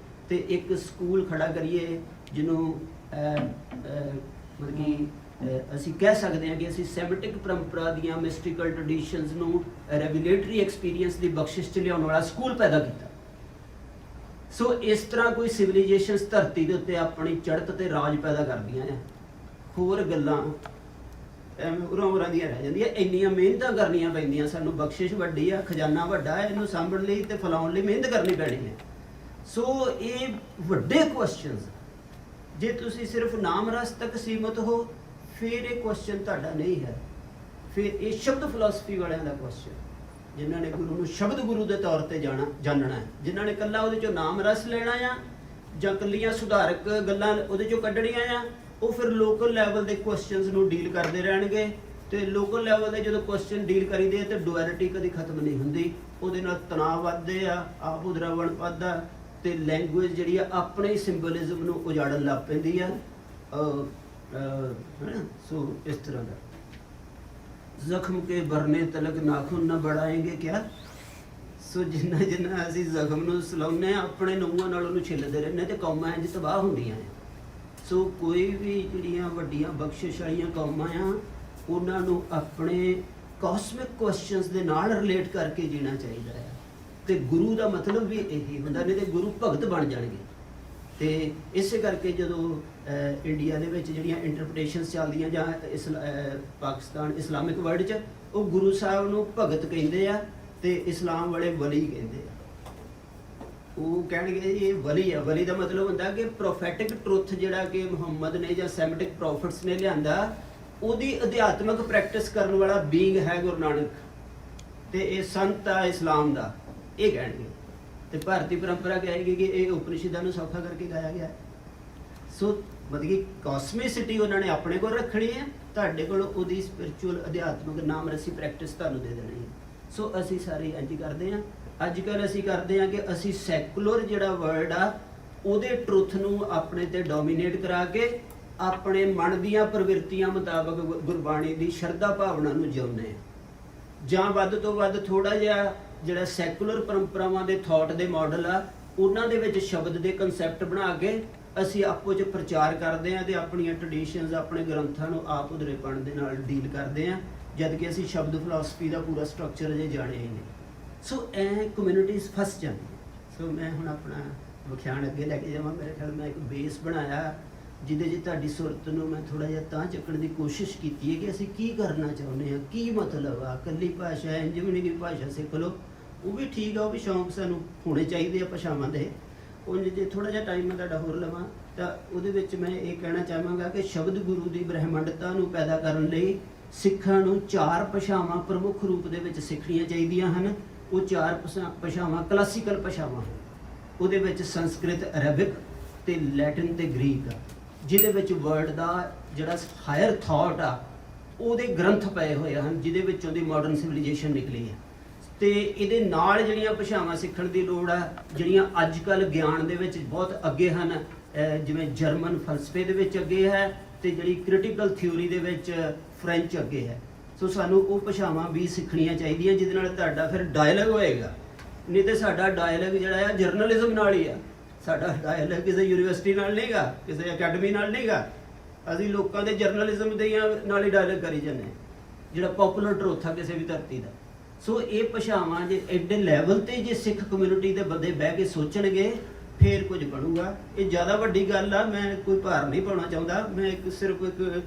ਤੇ ਇੱਕ ਸਕੂਲ ਖੜਾ ਕਰੀਏ ਜਿਹਨੂੰ ਮਤਲਬ ਕਿ ਅਸੀਂ ਕਹਿ ਸਕਦੇ ਹਾਂ ਕਿ ਅਸੀਂ ਸੈਮਿਟਿਕ ਪਰੰਪਰਾ ਦੀਆਂ ਮਿਸਟੀਕਲ ਟ੍ਰੈਡੀਸ਼ਨਸ ਨੂੰ ਰੈਵੀਲੇਟਰੀ ਐਕਸਪੀਰੀਅੰਸ ਦੀ ਬਖਸ਼ਿਸ਼ 'ਚ ਲਿਆਉਣ ਵਾਲਾ ਸਕੂਲ ਪੈਦਾ ਕੀਤਾ। ਸੋ ਇਸ ਤਰ੍ਹਾਂ ਕੋਈ ਸਿਵਿਲਾਈਜੇਸ਼ਨਸ ਧਰਤੀ ਦੇ ਉੱਤੇ ਆਪਣੀ ਚੜ੍ਹਤ ਤੇ ਰਾਜ ਪੈਦਾ ਕਰਦੀਆਂ ਨੇ। ਹੋਰ ਗੱਲਾਂ ਐਵੇਂ ਉਰਾਂ ਦੀਆਂ ਰਹਿ ਜਾਂਦੀਆਂ। ਇੰਨੀਆਂ ਮਿਹਨਤਾਂ ਕਰਨੀਆਂ ਪੈਂਦੀਆਂ ਸਾਨੂੰ, ਬਖਸ਼ਿਸ਼ ਵੱਡੀ ਆ, ਖਜ਼ਾਨਾ ਵੱਡਾ ਹੈ, ਇਹਨੂੰ ਸਾਂਭਣ ਲਈ ਤੇ ਫੈਲਾਉਣ ਲਈ ਮਿਹਨਤ ਕਰਨੀ ਪੈਣੀ ਹੈ। ਸੋ ਇਹ ਵੱਡੇ ਕੁਐਸਚਨਸ, ਜੇ ਤੁਸੀਂ ਸਿਰਫ ਨਾਮ ਰਸ ਤੱਕ ਸੀਮਤ ਹੋ ਫਿਰ ਇਹ ਕੁਐਸਚਨ ਤੁਹਾਡਾ ਨਹੀਂ ਹੈ। ਫਿਰ ਇਹ ਸ਼ਬਦ ਫਿਲਾਸਫੀ ਵਾਲਿਆਂ ਦਾ ਕੁਐਸਚਨ, ਜਿਨ੍ਹਾਂ ਨੇ ਗੁਰੂ ਨੂੰ ਸ਼ਬਦ ਗੁਰੂ ਦੇ ਤੌਰ ਤੇ ਜਾਣਨਾ ਹੈ, ਜਿਨ੍ਹਾਂ ਨੇ ਇਕੱਲਾ ਉਹਦੇ ਚੋਂ ਨਾਮ ਰਸ ਲੈਣਾ ਆ ਜਾਂ ਇਕੱਲੀਆਂ ਸੁਧਾਰਕ ਗੱਲਾਂ ਉਹਦੇ ਚੋਂ ਕੱਢਣੀਆਂ ਆ, ਉਹ ਫਿਰ ਲੋਕਲ ਲੈਵਲ ਦੇ ਕੁਐਸਚਨਸ ਨੂੰ ਡੀਲ ਕਰਦੇ ਰਹਿਣਗੇ। ਤੇ ਲੋਕਲ ਲੈਵਲ ਦੇ ਜਦੋਂ ਕੁਐਸਚਨ ਡੀਲ ਕਰੀਦੇ ਤੇ ਡੁਐਲਿਟੀ ਕਦੀ ਖਤਮ ਨਹੀਂ ਹੁੰਦੀ। ਉਹਦੇ ਨਾਲ ਤਣਾਅ ਵੱਧਦੇ ਆ, ਆਪ ਉਦਰਾਵਣ ਵੱਧਦਾ ਤੇ ਲੈਂਗੁਏਜ ਜਿਹੜੀ ਆ ਆਪਣੇ ਸਿੰਬਲਿਜ਼ਮ ਨੂੰ ਉਜਾੜਨ ਲੱਗ ਪੈਂਦੀ ਆ। ਸੋ ਇਸ ਤਰ੍ਹਾਂ ਦਾ ਜ਼ਖਮ ਕੇ ਬਰਨੇ ਤਲਕ ਨਾਖੂਨ ਨਾ ਬੜਾਏਂਗੇ ਕਿਆ। ਸੋ ਜਿੰਨਾ ਜਿੰਨਾ ਅਸੀਂ ਜ਼ਖਮ ਨੂੰ ਸਲਾਉਂਦੇ ਹਾਂ ਆਪਣੇ ਨੂੰਹਾਂ ਨਾਲ ਉਹਨੂੰ ਛਿੱਲਦੇ ਰਹਿੰਦੇ ਤੇ ਕੌਮਾਂ ਇੰਝ ਤਬਾਹ ਹੁੰਦੀਆਂ ਨੇ। ਸੋ ਕੋਈ ਵੀ ਜਿਹੜੀਆਂ ਵੱਡੀਆਂ ਬਖਸ਼ਿਸ਼ ਵਾਲੀਆਂ ਕੌਮਾਂ ਆ ਉਹਨਾਂ ਨੂੰ ਆਪਣੇ ਕਾਸਮਿਕ ਕੁਐਸਚਨਸ ਦੇ ਨਾਲ ਰਿਲੇਟ ਕਰਕੇ ਜੀਣਾ ਚਾਹੀਦਾ ਹੈ। ਤੇ ਗੁਰੂ ਦਾ ਮਤਲਬ ਵੀ ਇਹੀ ਹੁੰਦਾ, ਨਹੀਂ ਤੇ ਗੁਰੂ ਭਗਤ ਬਣ ਜਾਣਗੇ। ਤੇ ਇਸੇ ਕਰਕੇ ਜਦੋਂ ਇੰਡੀਆ ਦੇ ਵਿੱਚ ਜਿਹੜੀਆਂ ਇੰਟਰਪ੍ਰੀਟੇਸ਼ਨਸ ਚੱਲਦੀਆਂ ਜਾਂ ਪਾਕਿਸਤਾਨ ਇਸਲਾਮਿਕ ਵਰਲਡ 'ਚ, ਉਹ ਗੁਰੂ ਸਾਹਿਬ ਨੂੰ ਭਗਤ ਕਹਿੰਦੇ ਆ ਤੇ ਇਸਲਾਮ ਵਾਲੇ ਵਲੀ ਕਹਿੰਦੇ ਆ। ਉਹ ਕਹਿਣਗੇ ਜੀ ਇਹ ਵਲੀ ਆ। ਵਲੀ ਦਾ ਮਤਲਬ ਹੁੰਦਾ ਕਿ ਪ੍ਰੋਫੈਟਿਕ ਟਰੁੱਥ ਜਿਹੜਾ ਕਿ ਮੁਹੰਮਦ ਨੇ ਜਾਂ ਸੈਮਿਟਿਕ ਪ੍ਰੋਫਿਟਸ ਨੇ ਲਿਆਂਦਾ, ਉਹਦੀ ਅਧਿਆਤਮਕ ਪ੍ਰੈਕਟਿਸ ਕਰਨ ਵਾਲਾ ਬੀਂਗ ਹੈ ਗੁਰੂ ਨਾਨਕ, ਤੇ ਇਹ ਸੰਤ ਆ ਇਸਲਾਮ ਦਾ, ਇਹ ਕਹਿਣਗੇ। ਤੇ ਭਾਰਤੀ ਪਰੰਪਰਾ ਕਹੇਗੀ ਕਿ ਇਹ ਉਪਨਿਸ਼ਦਾਂ ਨੂੰ ਸੌਖਾ ਕਰਕੇ ਗਾਇਆ ਗਿਆ। ਸੋ ਮਤਲਬ ਕਿ ਕਾਸਮਿਸਿਟੀ ਉਹਨਾਂ ਨੇ ਆਪਣੇ ਕੋਲ ਰੱਖਣੀ ਹੈ, ਤੁਹਾਡੇ ਕੋਲ ਉਹਦੀ ਸਪਿਰਚੁਅਲ ਅਧਿਆਤਮਕ ਨਾਮ ਰਸੀ ਪ੍ਰੈਕਟਿਸ ਤੁਹਾਨੂੰ ਦੇ ਦੇਣੀ ਹੈ। ਸੋ ਅਸੀਂ ਸਾਰੇ ਇੰਝ ਕਰਦੇ ਹਾਂ। ਅੱਜ ਕੱਲ੍ਹ ਅਸੀਂ ਕਰਦੇ ਹਾਂ ਕਿ ਅਸੀਂ ਸੈਕੂਲਰ ਜਿਹੜਾ ਵਰਲਡ ਆ ਉਹਦੇ ਟਰੁੱਥ ਨੂੰ ਆਪਣੇ ਤੇ ਡੋਮੀਨੇਟ ਕਰਾ ਕੇ ਆਪਣੇ ਮਨ ਦੀਆਂ ਪ੍ਰਵਿਰਤੀਆਂ ਮੁਤਾਬਕ ਗੁਰਬਾਣੀ ਦੀ ਸ਼ਰਧਾ ਭਾਵਨਾ ਨੂੰ ਜਿਉਂਦੇ ਹਾਂ, ਜਾਂ ਵੱਧ ਤੋਂ ਵੱਧ ਥੋੜਾ ਜਿਹਾ ਜਿਹੜਾ ਸੈਕੂਲਰ ਪਰੰਪਰਾਵਾਂ ਦੇ ਥਾਟ ਦੇ ਮਾਡਲ ਆ ਉਹਨਾਂ ਦੇ ਵਿੱਚ ਸ਼ਬਦ ਦੇ ਕਨਸੈਪਟ ਬਣਾ ਕੇ ਅਸੀਂ ਆਪੋ 'ਚ ਪ੍ਰਚਾਰ ਕਰਦੇ ਹਾਂ ਤੇ ਆਪਣੀਆਂ ਟ੍ਰੈਡੀਸ਼ਨਸ ਆਪਣੇ ਗ੍ਰੰਥਾਂ ਨੂੰ ਆਪ ਉਧਰੇਪਣ ਦੇ ਨਾਲ ਡੀਲ ਕਰਦੇ ਹਾਂ, ਜਦ ਕਿ ਅਸੀਂ ਸ਼ਬਦ ਫਿਲਾਸਫੀ ਦਾ ਪੂਰਾ ਸਟਰਕਚਰ ਅਜੇ ਜਾਣਿਆ ਹੀ ਨਹੀਂ। ਸੋ ਐ ਕਮਿਊਨਿਟੀਜ਼ ਫਸ ਜਾਂਦੀਆਂ। ਸੋ ਮੈਂ ਹੁਣ ਆਪਣਾ ਵਿਖਿਆਨ ਅੱਗੇ ਲੈ ਕੇ ਜਾਵਾਂ। ਮੇਰੇ ਖਿਆਲ ਮੈਂ ਇੱਕ ਬੇਸ ਬਣਾਇਆ ਜਿਹਦੇ 'ਚ ਤੁਹਾਡੀ ਸੁਰਤ ਨੂੰ ਮੈਂ ਥੋੜਾ ਜਿਹਾ ਤਾਂ ਚੱਕਣ ਦੀ ਕੋਸ਼ਿਸ਼ ਕੀਤੀ ਹੈ ਕਿ ਅਸੀਂ ਕੀ ਕਰਨਾ ਚਾਹੁੰਦੇ ਹਾਂ, ਕੀ ਮਤਲਬ ਆ। ਇਕੱਲੀ ਭਾਸ਼ਾ ਇੰਝ ਵੀ ਨਹੀਂ ਕਿ ਭਾਸ਼ਾ ਸਿੱਖ ਲਓ, ਉਹ ਵੀ ਠੀਕ ਆ, ਉਹ ਵੀ ਸ਼ੌਂਕ ਸਾਨੂੰ ਹੋਣੇ ਚਾਹੀਦੇ ਆ ਭਾਸ਼ਾਵਾਂ ਦੇ। ਉਂਝ ਜੇ ਥੋੜਾ ਜਿਹਾ ਟਾਈਮ ਮੈਂ ਤੁਹਾਡਾ ਹੋਰ ਲਵਾਂ ਤਾਂ ਉਹਦੇ ਵਿੱਚ ਮੈਂ ਇਹ ਕਹਿਣਾ ਚਾਹਾਂਗਾ ਕਿ ਸ਼ਬਦ ਗੁਰੂ ਦੀ ਬ੍ਰਹਿਮੰਡਤਾ ਨੂੰ ਪੈਦਾ ਕਰਨ ਲਈ ਸਿੱਖਾਂ ਨੂੰ 4 ਭਾਸ਼ਾਵਾਂ ਪ੍ਰਮੁੱਖ ਰੂਪ ਦੇ ਵਿੱਚ ਸਿੱਖਣੀਆਂ ਚਾਹੀਦੀਆਂ ਹਨ। ਉਹ 4 ਭਾਸ਼ਾਵਾਂ ਕਲਾਸੀਕਲ ਭਾਸ਼ਾਵਾਂ, ਉਹਦੇ ਵਿੱਚ ਸੰਸਕ੍ਰਿਤ, ਅਰਬਿਕ ਤੇ ਲੈਟਿਨ ਤੇ ਗ੍ਰੀਕ ਆ, ਜਿਹਦੇ ਵਿੱਚ ਵਰਲਡ ਦਾ ਜਿਹੜਾ ਹਾਇਰ ਥਾਟ ਆ ਉਹਦੇ ਗ੍ਰੰਥ ਪਏ ਹੋਏ ਹਨ, ਜਿਹਦੇ ਵਿੱਚੋਂ ਦੀ ਮਾਡਰਨ ਸਿਵਿਲਾਈਜੇਸ਼ਨ ਨਿਕਲੀ ਹੈ। ਤੇ ਇਹਦੇ ਨਾਲ ਜਿਹੜੀਆਂ ਭਾਸ਼ਾਵਾਂ ਸਿੱਖਣ ਦੀ ਲੋੜ ਆ, ਜਿਹੜੀਆਂ ਅੱਜ ਕੱਲ੍ਹ ਗਿਆਨ ਦੇ ਵਿੱਚ ਬਹੁਤ ਅੱਗੇ ਹਨ, ਜਿਵੇਂ ਜਰਮਨ ਫਲਸਫੇ ਦੇ ਵਿੱਚ ਅੱਗੇ ਹੈ ਤੇ ਜਿਹੜੀ ਕ੍ਰਿਟੀਕਲ ਥਿਊਰੀ ਦੇ ਵਿੱਚ ਫ੍ਰੈਂਚ ਅੱਗੇ ਹੈ। ਸੋ ਸਾਨੂੰ ਉਹ ਭਾਸ਼ਾਵਾਂ ਵੀ ਸਿੱਖਣੀਆਂ ਚਾਹੀਦੀਆਂ ਜਿਹਦੇ ਨਾਲ ਤੁਹਾਡਾ ਫਿਰ ਡਾਇਲੌਗ ਹੋਏਗਾ। ਨਹੀਂ ਤੇ ਸਾਡਾ ਡਾਇਲੌਗ ਜਿਹੜਾ ਆ ਜਰਨਲਿਜ਼ਮ ਨਾਲ ਹੀ ਆ। ਸਾਡਾ ਡਾਇਲੌਗ ਕਿਸੇ ਯੂਨੀਵਰਸਿਟੀ ਨਾਲ ਨਹੀਂਗਾ, ਕਿਸੇ ਅਕੈਡਮੀ ਨਾਲ ਨਹੀਂਗਾ। ਅਸੀਂ ਲੋਕਾਂ ਦੇ ਜਰਨਲਿਜ਼ਮ ਦੇ ਨਾਲ ਹੀ ਡਾਇਲੌਗ ਕਰੀ ਜਾਂਦੇ ਹਾਂ, ਜਿਹੜਾ ਪੋਪੂਲਰ ਟਰੁੱਥ ਆ ਕਿਸੇ ਵੀ ਧਰਤੀ ਦਾ। ਸੋ ਇਹ ਭਾਸ਼ਾਵਾਂ ਜੇ ਐਡੇ ਲੈਵਲ ਤੇ ਜੇ ਸਿੱਖ ਕਮਿਊਨਿਟੀ ਦੇ ਬੰਦੇ ਬਹਿ ਕੇ ਸੋਚਣਗੇ ਫੇਰ ਕੁਝ ਬਣੂਗਾ। ਇਹ ਜ਼ਿਆਦਾ ਵੱਡੀ ਗੱਲ ਆ, ਮੈਂ ਕੋਈ ਭਾਰ ਨਹੀਂ ਪਾਉਣਾ ਚਾਹੁੰਦਾ। ਮੈਂ ਸਿਰਫ ਇੱਕ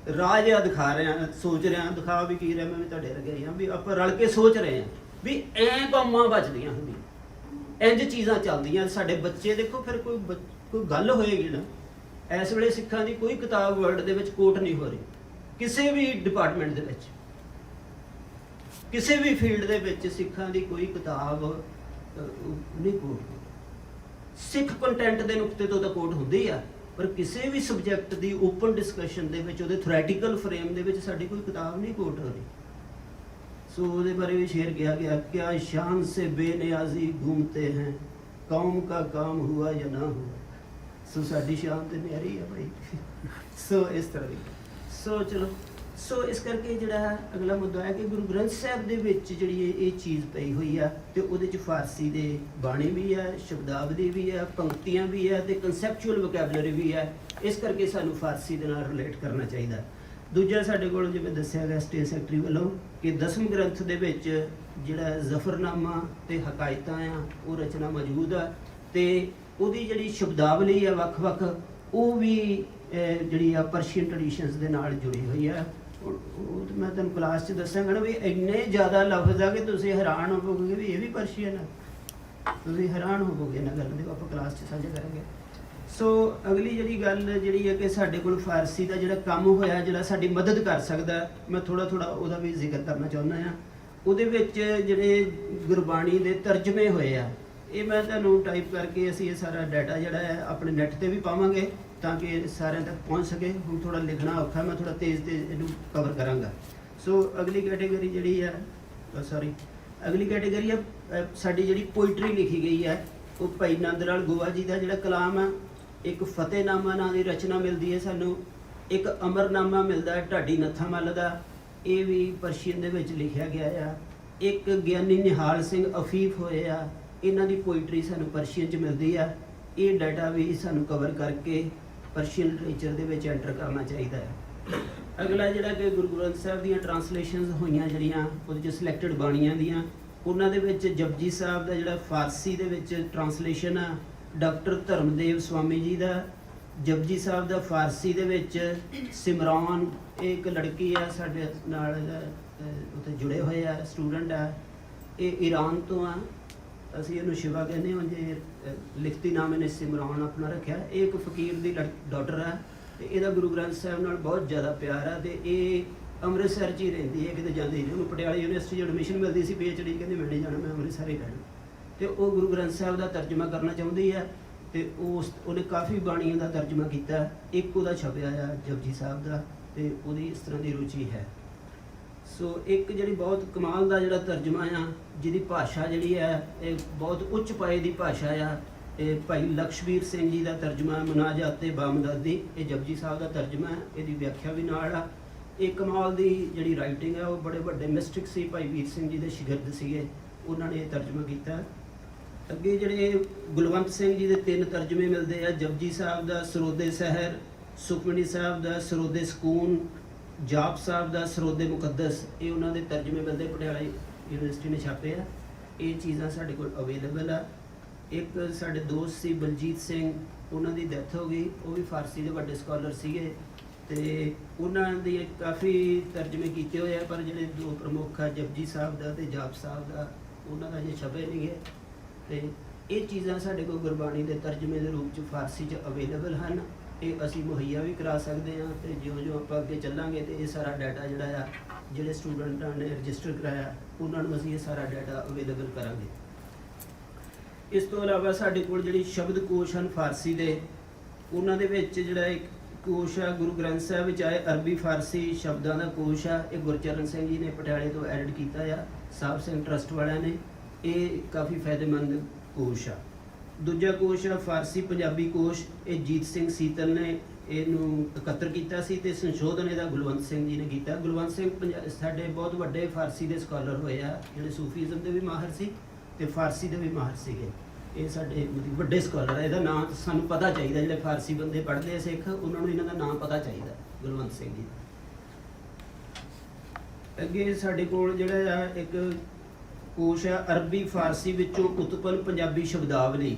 ਰਾਹ ਜਿਹਾ ਦਿਖਾ ਰਿਹਾ, ਸੋਚ ਰਿਹਾ। ਦਿਖਾ ਵੀ ਕੀ ਰਿਹਾ, ਮੈਂ ਵੀ ਤੁਹਾਡੇ ਵਰਗੇ ਹਾਂ, ਵੀ ਆਪਾਂ ਰਲ ਕੇ ਸੋਚ ਰਹੇ ਹਾਂ ਵੀ ਐਂ ਕੰਮਾਂ ਬਚਦੀਆਂ ਹੁੰਦੀਆਂ, ਇੰਝ ਚੀਜ਼ਾਂ ਚੱਲਦੀਆਂ। ਸਾਡੇ ਬੱਚੇ ਦੇਖੋ, ਫਿਰ ਕੋਈ ਗੱਲ ਹੋਏਗੀ ਨਾ। ਇਸ ਵੇਲੇ ਸਿੱਖਾਂ ਦੀ ਕੋਈ ਕਿਤਾਬ ਵਰਲਡ ਦੇ ਵਿੱਚ ਕੋਟ ਨਹੀਂ ਹੋ ਰਹੀ, ਕਿਸੇ ਵੀ ਡਿਪਾਰਟਮੈਂਟ ਦੇ ਵਿੱਚ, ਕਿਸੇ ਵੀ ਫੀਲਡ ਦੇ ਵਿੱਚ ਸਿੱਖਾਂ ਦੀ ਕੋਈ ਕਿਤਾਬ ਨਹੀਂ ਕੋਟ। ਸਿੱਖ ਕੰਟੈਂਟ ਦੇ ਨੁਕਤੇ ਤੋਂ ਤਾਂ ਕੋਟ ਹੁੰਦੀ ਆ, ਪਰ ਕਿਸੇ ਵੀ ਸਬਜੈਕਟ ਦੀ ਓਪਨ ਡਿਸਕਸ਼ਨ ਦੇ ਵਿੱਚ, ਉਹਦੇ ਥਿਓਰੈਟੀਕਲ ਫਰੇਮ ਦੇ ਵਿੱਚ ਸਾਡੀ ਕੋਈ ਕਿਤਾਬ ਨਹੀਂ ਕੋਟ ਹੋ ਰਹੀ। ਸੋ ਉਹਦੇ ਬਾਰੇ ਵੀ ਸ਼ੇਅਰ ਕਿਹਾ ਗਿਆ, ਕਿਆ ਸ਼ਾਨ ਸੇ ਬੇਨਿਆਜ਼ੀ ਘੂਮਤੇ हैं, ਕੌਮ ਕਾ ਕਾਮ ਹੁਆ ਜਾਂ ਨਾ ਹੁਆ। ਸੋ ਸਾਡੀ ਸ਼ਾਨ ਤੇ ਨਿਆਰੀ ਆ ਭਾਈ। ਸੋ ਇਸ ਤਰ੍ਹਾਂ ਦੀ ਸੋ ਚਲੋ, ਸੋ ਇਸ ਕਰਕੇ ਜਿਹੜਾ ਅਗਲਾ ਮੁੱਦਾ ਹੈ ਕਿ ਗੁਰੂ ਗ੍ਰੰਥ ਸਾਹਿਬ ਦੇ ਵਿੱਚ ਜਿਹੜੀ ਇਹ ਚੀਜ਼ ਪਈ ਹੋਈ ਆ, ਤੇ ਉਹਦੇ 'ਚ ਫਾਰਸੀ ਦੇ ਬਾਣੀ ਵੀ ਹੈ, ਸ਼ਬਦਾਵਲੀ ਵੀ ਹੈ, ਪੰਕਤੀਆਂ ਵੀ ਹੈ ਤੇ ਕਨਸੈਪਚੁਅਲ ਵੋਕੈਬਲਰੀ ਵੀ ਹੈ। ਇਸ ਕਰਕੇ ਸਾਨੂੰ ਫਾਰਸੀ ਦੇ ਨਾਲ ਰਿਲੇਟ ਕਰਨਾ ਚਾਹੀਦਾ। ਦੂਜਾ, ਸਾਡੇ ਕੋਲ ਜਿਵੇਂ ਦੱਸਿਆ ਗਿਆ ਸਟੇਟ ਸੈਕਟਰੀ ਵੱਲੋਂ ਕਿ 10ਵੇਂ ਗ੍ਰੰਥ ਦੇ ਵਿੱਚ ਜਿਹੜਾ ਜ਼ਫਰਨਾਮਾ ਤੇ ਹਕਾਇਤਾਂ ਆ ਉਹ ਰਚਨਾ ਮੌਜੂਦ ਆ, ਤੇ ਉਹਦੀ ਜਿਹੜੀ ਸ਼ਬਦਾਵਲੀ ਆ ਵੱਖ-ਵੱਖ, ਉਹ ਵੀ ਜਿਹੜੀ ਆ ਪਰਸ਼ੀਅਨ ਟ੍ਰੈਡੀਸ਼ਨਸ ਦੇ ਨਾਲ ਜੁੜੀ ਹੋਈ ਆ। ਉਹ ਮੈਂ ਤੁਹਾਨੂੰ ਕਲਾਸ 'ਚ ਦੱਸਾਂਗਾ ਨਾ ਵੀ ਇੰਨੇ ਜ਼ਿਆਦਾ ਲਫ਼ਜ਼ ਆ ਕਿ ਤੁਸੀਂ ਹੈਰਾਨ ਹੋਵੋਗੇ ਵੀ ਇਹ ਵੀ ਪਰਸ਼ੀਅਨ ਆ। ਤੁਸੀਂ ਹੈਰਾਨ ਹੋਵੋਗੇ ਇਹਨਾਂ ਗੱਲਾਂ ਦੇ, ਆਪਾਂ ਕਲਾਸ 'ਚ ਸਾਂਝਾ ਕਰਾਂਗੇ। ਸੋ ਅਗਲੀ ਜਿਹੜੀ ਗੱਲ ਜਿਹੜੀ ਹੈ ਕਿ ਸਾਡੇ ਕੋਲ ਫਾਰਸੀ ਦਾ ਜਿਹੜਾ ਕੰਮ ਹੋਇਆ, ਜਿਹੜਾ ਸਾਡੀ ਮਦਦ ਕਰ ਸਕਦਾ, ਮੈਂ ਥੋੜਾ ਉਹਦਾ ਵੀ ਜ਼ਿਕਰ ਕਰਨਾ ਚਾਹੁੰਦਾ ਹਾਂ। ਉਹਦੇ ਵਿੱਚ ਜਿਹੜੇ ਗੁਰਬਾਣੀ ਦੇ ਤਰਜਮੇ ਹੋਏ ਆ, ਇਹ ਮੈਂ ਤੁਹਾਨੂੰ ਟਾਈਪ ਕਰਕੇ ਅਸੀਂ ਇਹ ਸਾਰਾ ਡਾਟਾ ਜਿਹੜਾ ਹੈ ਆਪਣੇ ਨੈੱਟ ਤੇ ਵੀ ਪਾਵਾਂਗੇ ਤਾਂ ਕਿ ਸਾਰਿਆਂ ਤੱਕ ਪਹੁੰਚ ਸਕੇ। ਹੁਣ ਥੋੜਾ ਲਿਖਣਾ ਔਖਾ, ਮੈਂ ਥੋੜਾ ਤੇਜ਼ ਇਹਨੂੰ ਕਵਰ ਕਰਾਂਗਾ। ਸੋ ਅਗਲੀ ਕੈਟੇਗਰੀ ਜਿਹੜੀ ਆ, ਅਗਲੀ ਕੈਟੇਗਰੀ ਆ ਸਾਡੀ ਜਿਹੜੀ ਪੋਇਟਰੀ ਲਿਖੀ ਗਈ ਹੈ, ਉਹ ਭਾਈ ਨੰਦ ਲਾਲ ਗੋਆ ਜੀ ਦਾ ਜਿਹੜਾ ਕਲਾਮ ਆ। ਇੱਕ ਫਤਿਹਨਾਮਾ ਨਾਂ ਦੀ ਰਚਨਾ ਮਿਲਦੀ ਹੈ ਸਾਨੂੰ, ਇੱਕ ਅਮਰਨਾਮਾ ਮਿਲਦਾ ਹੈ ਢਾਡੀ ਨੱਥਾ ਮੱਲ ਦਾ, ਇਹ ਵੀ ਪਰਸ਼ੀਅਨ ਦੇ ਵਿੱਚ ਲਿਖਿਆ ਗਿਆ ਆ। ਇੱਕ ਗਿਆਨੀ ਨਿਹਾਲ ਸਿੰਘ ਅਫੀਫ ਹੋਏ ਆ, ਇਹਨਾਂ ਦੀ ਪੋਇਟਰੀ ਸਾਨੂੰ ਪਰਸ਼ੀਅਨ 'ਚ ਮਿਲਦੀ ਆ। ਇਹ ਡਾਟਾ ਵੀ ਸਾਨੂੰ ਕਵਰ ਕਰਕੇ ਪਰਸ਼ੀਅਨ ਲਿਟਰੇਚਰ ਦੇ ਵਿੱਚ ਐਂਟਰ ਕਰਨਾ ਚਾਹੀਦਾ ਹੈ। ਅਗਲਾ ਜਿਹੜਾ ਕਿ ਗੁਰੂ ਗ੍ਰੰਥ ਸਾਹਿਬ ਦੀਆਂ ਟਰਾਂਸਲੇਸ਼ਨਸ ਹੋਈਆਂ ਜਿਹੜੀਆਂ, ਉਹਦੇ 'ਚ ਸਿਲੈਕਟਡ ਬਾਣੀਆਂ ਦੀਆਂ, ਉਹਨਾਂ ਦੇ ਵਿੱਚ ਜਪਜੀ ਸਾਹਿਬ ਦਾ ਜਿਹੜਾ ਫਾਰਸੀ ਦੇ ਵਿੱਚ ਟਰਾਂਸਲੇਸ਼ਨ ਆ ਡਾਕਟਰ ਧਰਮਦੇਵ ਸਵਾਮੀ ਜੀ ਦਾ। ਜਪਜੀ ਸਾਹਿਬ ਦਾ ਫਾਰਸੀ ਦੇ ਵਿੱਚ ਸਿਮਰਾਨ, ਇਹ ਇੱਕ ਲੜਕੀ ਆ ਸਾਡੇ ਨਾਲ ਉੱਥੇ ਜੁੜੇ ਹੋਏ ਆ, ਸਟੂਡੈਂਟ ਆ, ਇਹ ਈਰਾਨ ਤੋਂ ਆ। ਅਸੀਂ ਇਹਨੂੰ ਸ਼ਿਵਾ ਕਹਿੰਦੇ ਹਾਂ, ਜੇ ਲਿਖਤੀ ਨਾਮ ਇਹਨੇ ਸਿਮਰਾਨ ਆਪਣਾ ਰੱਖਿਆ। ਇਹ ਇੱਕ ਫਕੀਰ ਦੀ ਡਾਟਰ ਹੈ ਤੇ ਇਹਦਾ ਗੁਰੂ ਗ੍ਰੰਥ ਸਾਹਿਬ ਨਾਲ ਬਹੁਤ ਜ਼ਿਆਦਾ ਪਿਆਰ ਹੈ ਤੇ ਇਹ ਅੰਮ੍ਰਿਤਸਰ 'ਚ ਹੀ ਰਹਿੰਦੀ ਹੈ, ਕਿਤੇ ਜਾਂਦੀ ਨਹੀਂ। ਉਹਨੂੰ ਪਟਿਆਲਾ ਯੂਨੀਵਰਸਿਟੀ 'ਚ ਐਡਮਿਸ਼ਨ ਮਿਲਦੀ ਸੀ PhD, ਕਹਿੰਦੀ ਮੈਂ ਨਹੀਂ ਜਾਣਾ, ਮੈਂ ਅੰਮ੍ਰਿਤਸਰ ਹੀ ਰਹਿਣਾ। ਤੇ ਉਹ ਗੁਰੂ ਗ੍ਰੰਥ ਸਾਹਿਬ ਦਾ ਤਰਜਮਾ ਕਰਨਾ ਚਾਹੁੰਦੀ ਹੈ ਤੇ ਉਹਨੇ ਕਾਫੀ ਬਾਣੀਆਂ ਦਾ ਤਰਜਮਾ ਕੀਤਾ। ਇੱਕ ਉਹਦਾ ਛਪਿਆ ਆ ਜਪਜੀ ਸਾਹਿਬ ਦਾ, ਤੇ ਉਹਦੀ ਇਸ ਤਰ੍ਹਾਂ ਦੀ ਰੁਚੀ ਹੈ। ਸੋ ਇੱਕ ਜਿਹੜੀ ਬਹੁਤ ਕਮਾਲ ਦਾ ਜਿਹੜਾ ਤਰਜਮਾ ਆ, ਜਿਹਦੀ ਭਾਸ਼ਾ ਜਿਹੜੀ ਹੈ ਇਹ ਬਹੁਤ ਉੱਚ ਪਾਏ ਦੀ ਭਾਸ਼ਾ ਆ, ਇਹ ਭਾਈ ਲਕਸ਼ਵੀਰ ਸਿੰਘ ਜੀ ਦਾ ਤਰਜਮਾ ਮੁਨਾਜਾਤੇ ਬਾਮਦਦੀ। ਇਹ ਜਪਜੀ ਸਾਹਿਬ ਦਾ ਤਰਜਮਾ ਹੈ, ਇਹਦੀ ਵਿਆਖਿਆ ਵੀ ਨਾਲ ਆ। ਇਹ ਕਮਾਲ ਦੀ ਜਿਹੜੀ ਰਾਈਟਿੰਗ ਹੈ, ਉਹ ਬੜੇ ਵੱਡੇ ਮਿਸਟਿਕ ਸੀ, ਭਾਈ ਵੀਰ ਸਿੰਘ ਜੀ ਦੇ ਸ਼ਾਗਿਰਦ ਸੀਗੇ, ਉਹਨਾਂ ਨੇ ਇਹ ਤਰਜਮਾ ਕੀਤਾ। ਅੱਗੇ ਜਿਹੜੇ ਗੁਲਵੰਤ ਸਿੰਘ ਜੀ ਦੇ 3 ਤਰਜਮੇ ਮਿਲਦੇ ਆ, ਜਪਜੀ ਸਾਹਿਬ ਦਾ ਸਰੋਦੇ ਸਹਿਰ, ਸੁਖਮਨੀ ਸਾਹਿਬ ਦਾ ਸਰੋਦੇ ਸਕੂਨ, ਜਾਪ ਸਾਹਿਬ ਦਾ ਸਰੋਦੇ ਮੁਕੱਦਸ। ਇਹ ਉਹਨਾਂ ਦੇ ਤਰਜਮੇ ਮਿਲਦੇ, ਪਟਿਆਲਾ ਯੂਨੀਵਰਸਿਟੀ ਨੇ ਛਾਪੇ ਆ। ਇਹ ਚੀਜ਼ਾਂ ਸਾਡੇ ਕੋਲ ਅਵੇਲੇਬਲ ਆ। ਇੱਕ ਸਾਡੇ ਦੋਸਤ ਸੀ ਬਲਜੀਤ ਸਿੰਘ, ਉਹਨਾਂ ਦੀ ਡੈਥ ਹੋ ਗਈ, ਉਹ ਵੀ ਫਾਰਸੀ ਦੇ ਵੱਡੇ ਸਕਾਲਰ ਸੀਗੇ ਤੇ ਉਹਨਾਂ ਦੀ ਕਾਫੀ ਤਰਜਮੇ ਕੀਤੇ ਹੋਏ ਆ, ਪਰ ਜਿਹੜੇ 2 ਪ੍ਰਮੁੱਖ ਆ ਜਪਜੀ ਸਾਹਿਬ ਦਾ ਤੇ ਜਾਪ ਸਾਹਿਬ ਦਾ, ਉਹਨਾਂ ਦਾ ਜੇ ਛਪੇ ਨਹੀਂ ਗਏ। ਤੇ ਇਹ ਚੀਜ਼ਾਂ ਸਾਡੇ ਕੋਲ ਗੁਰਬਾਣੀ ਦੇ ਤਰਜਮੇ ਦੇ ਰੂਪ 'ਚ ਫਾਰਸੀ 'ਚ ਅਵੇਲੇਬਲ ਹਨ। ਇਹ ਅਸੀਂ ਮੁਹੱਈਆ ਵੀ ਕਰਾ ਸਕਦੇ ਹਾਂ ਤੇ ਜਿਉਂ ਆਪਾਂ ਅੱਗੇ ਚੱਲਾਂਗੇ ਤੇ ਇਹ ਸਾਰਾ ਡਾਟਾ ਜਿਹੜਾ ਆ, ਜਿਹੜੇ ਸਟੂਡੈਂਟਾਂ ਨੇ ਰਜਿਸਟਰ ਕਰਾਇਆ ਉਹਨਾਂ ਨੂੰ ਅਸੀਂ ਇਹ ਸਾਰਾ ਡਾਟਾ ਅਵੇਲੇਬਲ ਕਰਾਂਗੇ। ਇਸ ਤੋਂ ਇਲਾਵਾ ਸਾਡੇ ਕੋਲ ਜਿਹੜੀ ਸ਼ਬਦ ਕੋਸ਼ ਹਨ ਫਾਰਸੀ ਦੇ, ਉਹਨਾਂ ਦੇ ਵਿੱਚ ਜਿਹੜਾ ਇੱਕ ਕੋਸ਼ ਆ ਗੁਰੂ ਗ੍ਰੰਥ ਸਾਹਿਬ ਵਿੱਚ ਆਏ ਅਰਬੀ ਫਾਰਸੀ ਸ਼ਬਦਾਂ ਦਾ ਕੋਸ਼ ਆ, ਇਹ ਗੁਰਚਰਨ ਸਿੰਘ ਜੀ ਨੇ ਪਟਿਆਲੇ ਤੋਂ ਐਡਿਟ ਕੀਤਾ ਆ, ਸਾਹਿਬ ਸਿੰਘ ਟਰਸਟ ਵਾਲਿਆਂ ਨੇ। ਇਹ ਕਾਫੀ ਫਾਇਦੇਮੰਦ ਕੋਸ਼ ਆ। ਦੂਜਾ ਕੋਸ਼ ਆ ਫਾਰਸੀ ਪੰਜਾਬੀ ਕੋਸ਼, ਇਹ ਜੀਤ ਸਿੰਘ ਸੀਤਲ ਨੇ ਇਹਨੂੰ ਇਕੱਤਰ ਕੀਤਾ ਸੀ ਤੇ ਸੰਸ਼ੋਧਨ ਇਹਦਾ ਗੁਲਵੰਤ ਸਿੰਘ ਜੀ ਨੇ ਕੀਤਾ। ਗੁਲਵੰਤ ਸਿੰਘ ਸਾਡੇ ਬਹੁਤ ਵੱਡੇ ਫਾਰਸੀ ਦੇ ਸਕਾਲਰ ਹੋਏ ਆ, ਜਿਹੜੇ ਸੂਫੀਜ਼ਮ ਦੇ ਵੀ ਮਾਹਰ ਸੀ ਤੇ ਫਾਰਸੀ ਦੇ ਵੀ ਮਾਹਰ ਸੀਗੇ। ਇਹ ਸਾਡੇ ਮਤਲਬ ਵੱਡੇ ਸਕਾਲਰ ਆ। ਇਹਦਾ ਨਾਮ ਸਾਨੂੰ ਪਤਾ ਚਾਹੀਦਾ, ਜਿਹੜੇ ਫਾਰਸੀ ਬੰਦੇ ਪੜ੍ਹਦੇ ਆ ਸਿੱਖ, ਉਹਨਾਂ ਨੂੰ ਇਹਨਾਂ ਦਾ ਨਾਮ ਪਤਾ ਚਾਹੀਦਾ, ਗੁਲਵੰਤ ਸਿੰਘ ਜੀ। ਅੱਗੇ ਸਾਡੇ ਕੋਲ ਜਿਹੜਾ ਆ ਇੱਕ ਕੋਸ਼ ਆ ਅਰਬੀ ਫਾਰਸੀ ਵਿੱਚੋਂ ਉਤਪੰਨ ਪੰਜਾਬੀ ਸ਼ਬਦਾਵਲੀ,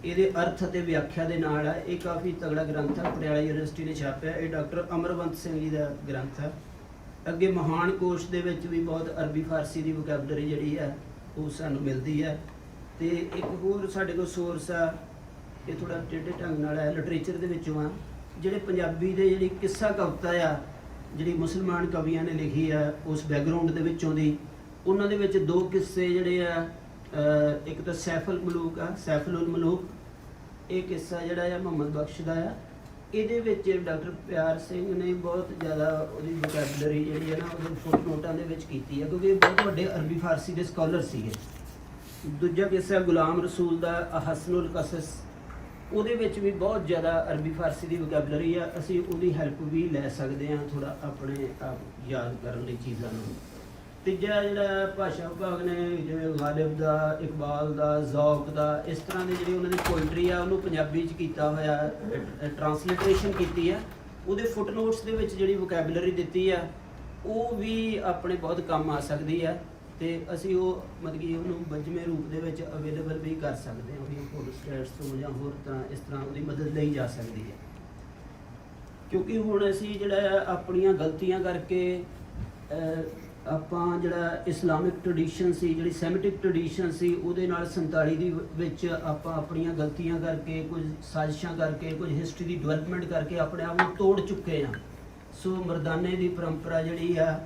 ਇਹਦੇ ਅਰਥ ਅਤੇ ਵਿਆਖਿਆ ਦੇ ਨਾਲ ਆ। ਇਹ ਕਾਫੀ ਤਗੜਾ ਗ੍ਰੰਥ ਆ, ਪਟਿਆਲਾ ਯੂਨੀਵਰਸਿਟੀ ਨੇ ਛਾਪਿਆ। ਇਹ ਡਾਕਟਰ ਅਮਰਵੰਤ ਸਿੰਘ ਜੀ ਦਾ ਗ੍ਰੰਥ ਆ। ਅੱਗੇ ਮਹਾਨ ਕੋਸ਼ ਦੇ ਵਿੱਚ ਵੀ ਬਹੁਤ ਅਰਬੀ ਫਾਰਸੀ ਦੀ ਵੋਕੈਬਲਰੀ ਜਿਹੜੀ ਆ ਉਹ ਸਾਨੂੰ ਮਿਲਦੀ ਆ। ਤੇ ਇੱਕ ਹੋਰ ਸਾਡੇ ਕੋਲ ਸੋਰਸ ਆ, ਇਹ ਥੋੜਾ ਟੇਢੇ ਢੰਗ ਨਾਲ ਹੈ, ਲਿਟਰੇਚਰ ਦੇ ਵਿੱਚੋਂ ਆ, ਜਿਹੜੇ ਪੰਜਾਬੀ ਦੇ ਜਿਹੜੀ ਕਿੱਸਾ ਕਵਿਤਾ ਆ, ਜਿਹੜੀ ਮੁਸਲਮਾਨ ਕਵੀਆਂ ਨੇ ਲਿਖੀ ਆ, ਉਸ ਬੈਕਗਰਾਉਂਡ ਦੇ ਵਿੱਚੋਂ ਦੀ, ਉਹਨਾਂ ਦੇ ਵਿੱਚ 2 ਕਿੱਸੇ ਜਿਹੜੇ ਆ, ਇੱਕ ਤਾਂ ਸੈਫੁਲ ਮਲੂਕ ਆ, ਸੈਫੁਲ ਮਲੂਕ। ਇਹ ਕਿੱਸਾ ਜਿਹੜਾ ਆ ਮੁਹੰਮਦ ਬਖਸ਼ ਦਾ ਆ। ਇਹਦੇ ਵਿੱਚ ਡਾਕਟਰ ਪਿਆਰ ਸਿੰਘ ਨੇ ਬਹੁਤ ਜ਼ਿਆਦਾ ਉਹਦੀ ਵੋਕੈਬਲਰੀ ਜਿਹੜੀ ਹੈ ਨਾ, ਉਹਦੇ ਫੁੱਟ ਨੋਟਾਂ ਦੇ ਵਿੱਚ ਕੀਤੀ ਆ, ਕਿਉਂਕਿ ਇਹ ਬਹੁਤ ਵੱਡੇ ਅਰਬੀ ਫਾਰਸੀ ਦੇ ਸਕਾਲਰ ਸੀਗੇ। ਦੂਜਾ ਕਿੱਸਾ ਗੁਲਾਮ ਰਸੂਲ ਦਾ ਹਸਨੁਲ ਕਸਸ, ਉਹਦੇ ਵਿੱਚ ਵੀ ਬਹੁਤ ਜ਼ਿਆਦਾ ਅਰਬੀ ਫਾਰਸੀ ਦੀ ਵੋਕੈਬਲਰੀ ਆ। ਅਸੀਂ ਉਹਦੀ ਹੈਲਪ ਵੀ ਲੈ ਸਕਦੇ ਹਾਂ ਥੋੜਾ ਆਪਣੇ ਆਪ ਯਾਦ ਕਰਨ ਲਈ ਚੀਜ਼ਾਂ ਨੂੰ। ਤੀਜਾ ਜਿਹੜਾ ਭਾਸ਼ਾ ਵਿਭਾਗ ਨੇ ਜਿਵੇਂ ਗਾਲਿਬ ਦਾ, ਇਕਬਾਲ ਦਾ, ਜ਼ੌਕ ਦਾ, ਇਸ ਤਰ੍ਹਾਂ ਦੀ ਜਿਹੜੀ ਉਹਨਾਂ ਦੀ ਪੋਇਟਰੀ ਆ, ਉਹਨੂੰ ਪੰਜਾਬੀ 'ਚ ਕੀਤਾ ਹੋਇਆ, ਟਰਾਂਸਲੇਟਰੇਸ਼ਨ ਕੀਤੀ ਆ। ਉਹਦੇ ਫੁੱਟ ਨੋਟਸ ਦੇ ਵਿੱਚ ਜਿਹੜੀ ਵੋਕੈਬਲਰੀ ਦਿੱਤੀ ਆ, ਉਹ ਵੀ ਆਪਣੇ ਬਹੁਤ ਕੰਮ ਆ ਸਕਦੀ ਆ ਤੇ ਅਸੀਂ ਉਹ ਮਤਲਬ ਕਿ ਉਹਨੂੰ ਵੰਜਵੇਂ ਰੂਪ ਦੇ ਵਿੱਚ ਅਵੇਲੇਬਲ ਵੀ ਕਰ ਸਕਦੇ ਹਾਂ, ਉਹਦੀ ਫੋਟੋ ਸਟੇਟਸ ਤੋਂ ਜਾਂ ਹੋਰ ਤਰ੍ਹਾਂ ਇਸ ਤਰ੍ਹਾਂ ਉਹਦੀ ਮਦਦ ਲਈ ਜਾ ਸਕਦੀ ਹੈ। ਕਿਉਂਕਿ ਹੁਣ ਅਸੀਂ ਜਿਹੜਾ ਆਪਣੀਆਂ ਗਲਤੀਆਂ ਕਰਕੇ ਆਪਾਂ ਜਿਹੜਾ ਇਸਲਾਮਿਕ ਟ੍ਰੈਡੀਸ਼ਨ ਸੀ, ਜਿਹੜੀ ਸੈਮਿਟਿਕ ਟ੍ਰੈਡੀਸ਼ਨ ਸੀ, ਉਹਦੇ ਨਾਲ 47 ਦੀ ਵਿੱਚ ਆਪਾਂ ਆਪਣੀਆਂ ਗਲਤੀਆਂ ਕਰਕੇ, ਕੁਝ ਸਾਜ਼ਿਸ਼ਾਂ ਕਰਕੇ, ਕੁਝ ਹਿਸਟਰੀ ਦੀ ਡਿਵੈਲਪਮੈਂਟ ਕਰਕੇ ਆਪਣੇ ਆਪ ਨੂੰ ਤੋੜ ਚੁੱਕੇ ਹਾਂ। ਸੋ ਮਰਦਾਨੇ ਦੀ ਪਰੰਪਰਾ ਜਿਹੜੀ ਆ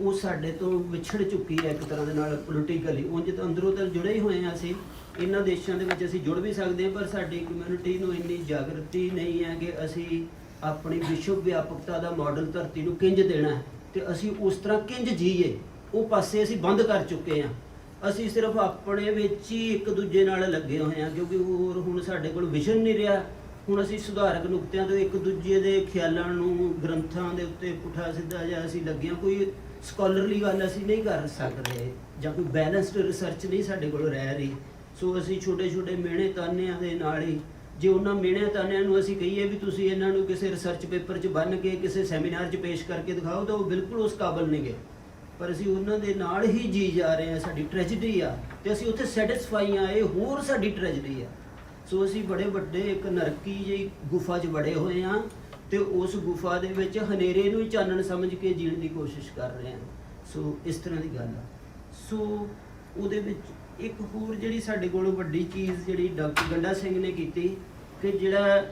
ਉਹ ਸਾਡੇ ਤੋਂ ਵਿਛੜ ਚੁੱਕੀ ਹੈ ਇੱਕ ਤਰ੍ਹਾਂ ਦੇ ਨਾਲ ਪੋਲੀਟੀਕਲੀ। ਉਂਝ ਤਾਂ ਅੰਦਰੋਂ ਤਾਂ ਜੁੜੇ ਹੀ ਹੋਏ ਹਾਂ ਅਸੀਂ, ਇਹਨਾਂ ਦੇਸ਼ਾਂ ਦੇ ਵਿੱਚ ਅਸੀਂ ਜੁੜ ਵੀ ਸਕਦੇ ਹਾਂ, ਪਰ ਸਾਡੀ ਕਮਿਊਨਿਟੀ ਨੂੰ ਇੰਨੀ ਜਾਗਰਤੀ ਨਹੀਂ ਹੈ ਕਿ ਅਸੀਂ ਆਪਣੀ ਵਿਸ਼ਵ ਵਿਆਪਕਤਾ ਦਾ ਮਾਡਲ ਧਰਤੀ ਨੂੰ ਕਿੰਝ ਦੇਣਾ ਹੈ ਤੇ ਅਸੀਂ ਉਸ ਤਰ੍ਹਾਂ ਕਿੰਝ ਜੀਏ, ਉਹ ਪਾਸੇ ਅਸੀਂ ਬੰਦ ਕਰ ਚੁੱਕੇ ਹਾਂ। ਅਸੀਂ ਸਿਰਫ ਆਪਣੇ ਵਿੱਚ ਹੀ ਇੱਕ ਦੂਜੇ ਨਾਲ ਲੱਗੇ ਹੋਏ ਹਾਂ, ਕਿਉਂਕਿ ਹੋਰ ਹੁਣ ਸਾਡੇ ਕੋਲ ਵਿਜ਼ਨ ਨਹੀਂ ਰਿਹਾ। ਹੁਣ ਅਸੀਂ ਸੁਧਾਰਕ ਨੁਕਤਿਆਂ ਤੋਂ ਇੱਕ ਦੂਜੇ ਦੇ ਖਿਆਲਾਂ ਨੂੰ ਗ੍ਰੰਥਾਂ ਦੇ ਉੱਤੇ ਪੁੱਠਾ ਸਿੱਧਾ ਜਿਹਾ ਅਸੀਂ ਲੱਗੇ ਹਾਂ, ਕੋਈ ਸਕਾਲਰਲੀ ਗੱਲ ਅਸੀਂ ਨਹੀਂ ਕਰ ਸਕਦੇ ਜਾਂ ਕੋਈ ਬੈਲੈਂਸਡ ਰਿਸਰਚ ਨਹੀਂ ਸਾਡੇ ਕੋਲ ਰਹਿ ਰਹੀ। ਸੋ ਅਸੀਂ ਛੋਟੇ ਛੋਟੇ ਮਿਹਣੇ ਤਾਨਿਆਂ ਦੇ ਨਾਲ ਹੀ, ਜੇ ਉਹਨਾਂ ਮਿਹਣਿਆਂ ਤਾਨਿਆਂ ਨੂੰ ਅਸੀਂ ਕਹੀਏ ਵੀ ਤੁਸੀਂ ਇਹਨਾਂ ਨੂੰ ਕਿਸੇ ਰਿਸਰਚ ਪੇਪਰ 'ਚ ਬੰਨ੍ਹ ਕੇ ਕਿਸੇ ਸੈਮੀਨਾਰ 'ਚ ਪੇਸ਼ ਕਰਕੇ ਦਿਖਾਓ, ਤਾਂ ਉਹ ਬਿਲਕੁਲ ਉਸ ਕਾਬਲ ਨਹੀਂ ਗੇ। ਪਰ ਅਸੀਂ ਉਹਨਾਂ ਦੇ ਨਾਲ ਹੀ ਜੀ ਜਾ ਰਹੇ ਹਾਂ, ਸਾਡੀ ਟ੍ਰੈਜਡੀ ਆ ਤੇ ਅਸੀਂ ਉੱਥੇ ਸੈਟਿਸਫਾਈ ਆ, ਇਹ ਹੋਰ ਸਾਡੀ ਟ੍ਰੈਜਡੀ ਆ। ਸੋ ਅਸੀਂ ਬੜੇ ਵੱਡੇ ਇੱਕ ਨਰਕੀ ਜਿਹੀ ਗੁਫਾ 'ਚ ਵੜੇ ਹੋਏ ਹਾਂ ਤੇ ਉਸ ਗੁਫਾ ਦੇ ਵਿੱਚ ਹਨੇਰੇ ਨੂੰ ਹੀ ਚਾਨਣ ਸਮਝ ਕੇ ਜੀਣ ਦੀ ਕੋਸ਼ਿਸ਼ ਕਰ ਰਹੇ ਹਾਂ। ਸੋ ਇਸ ਤਰ੍ਹਾਂ ਦੀ ਗੱਲ ਆ। ਸੋ ਉਹਦੇ ਵਿੱਚ ਇੱਕ ਹੋਰ ਜਿਹੜੀ ਸਾਡੇ ਕੋਲ ਵੱਡੀ ਚੀਜ਼ ਜਿਹੜੀ ਡਾਕਟਰ ਗੰਡਾ ਸਿੰਘ ਨੇ ਕੀਤੀ ਕਿ ਜਿਹੜਾ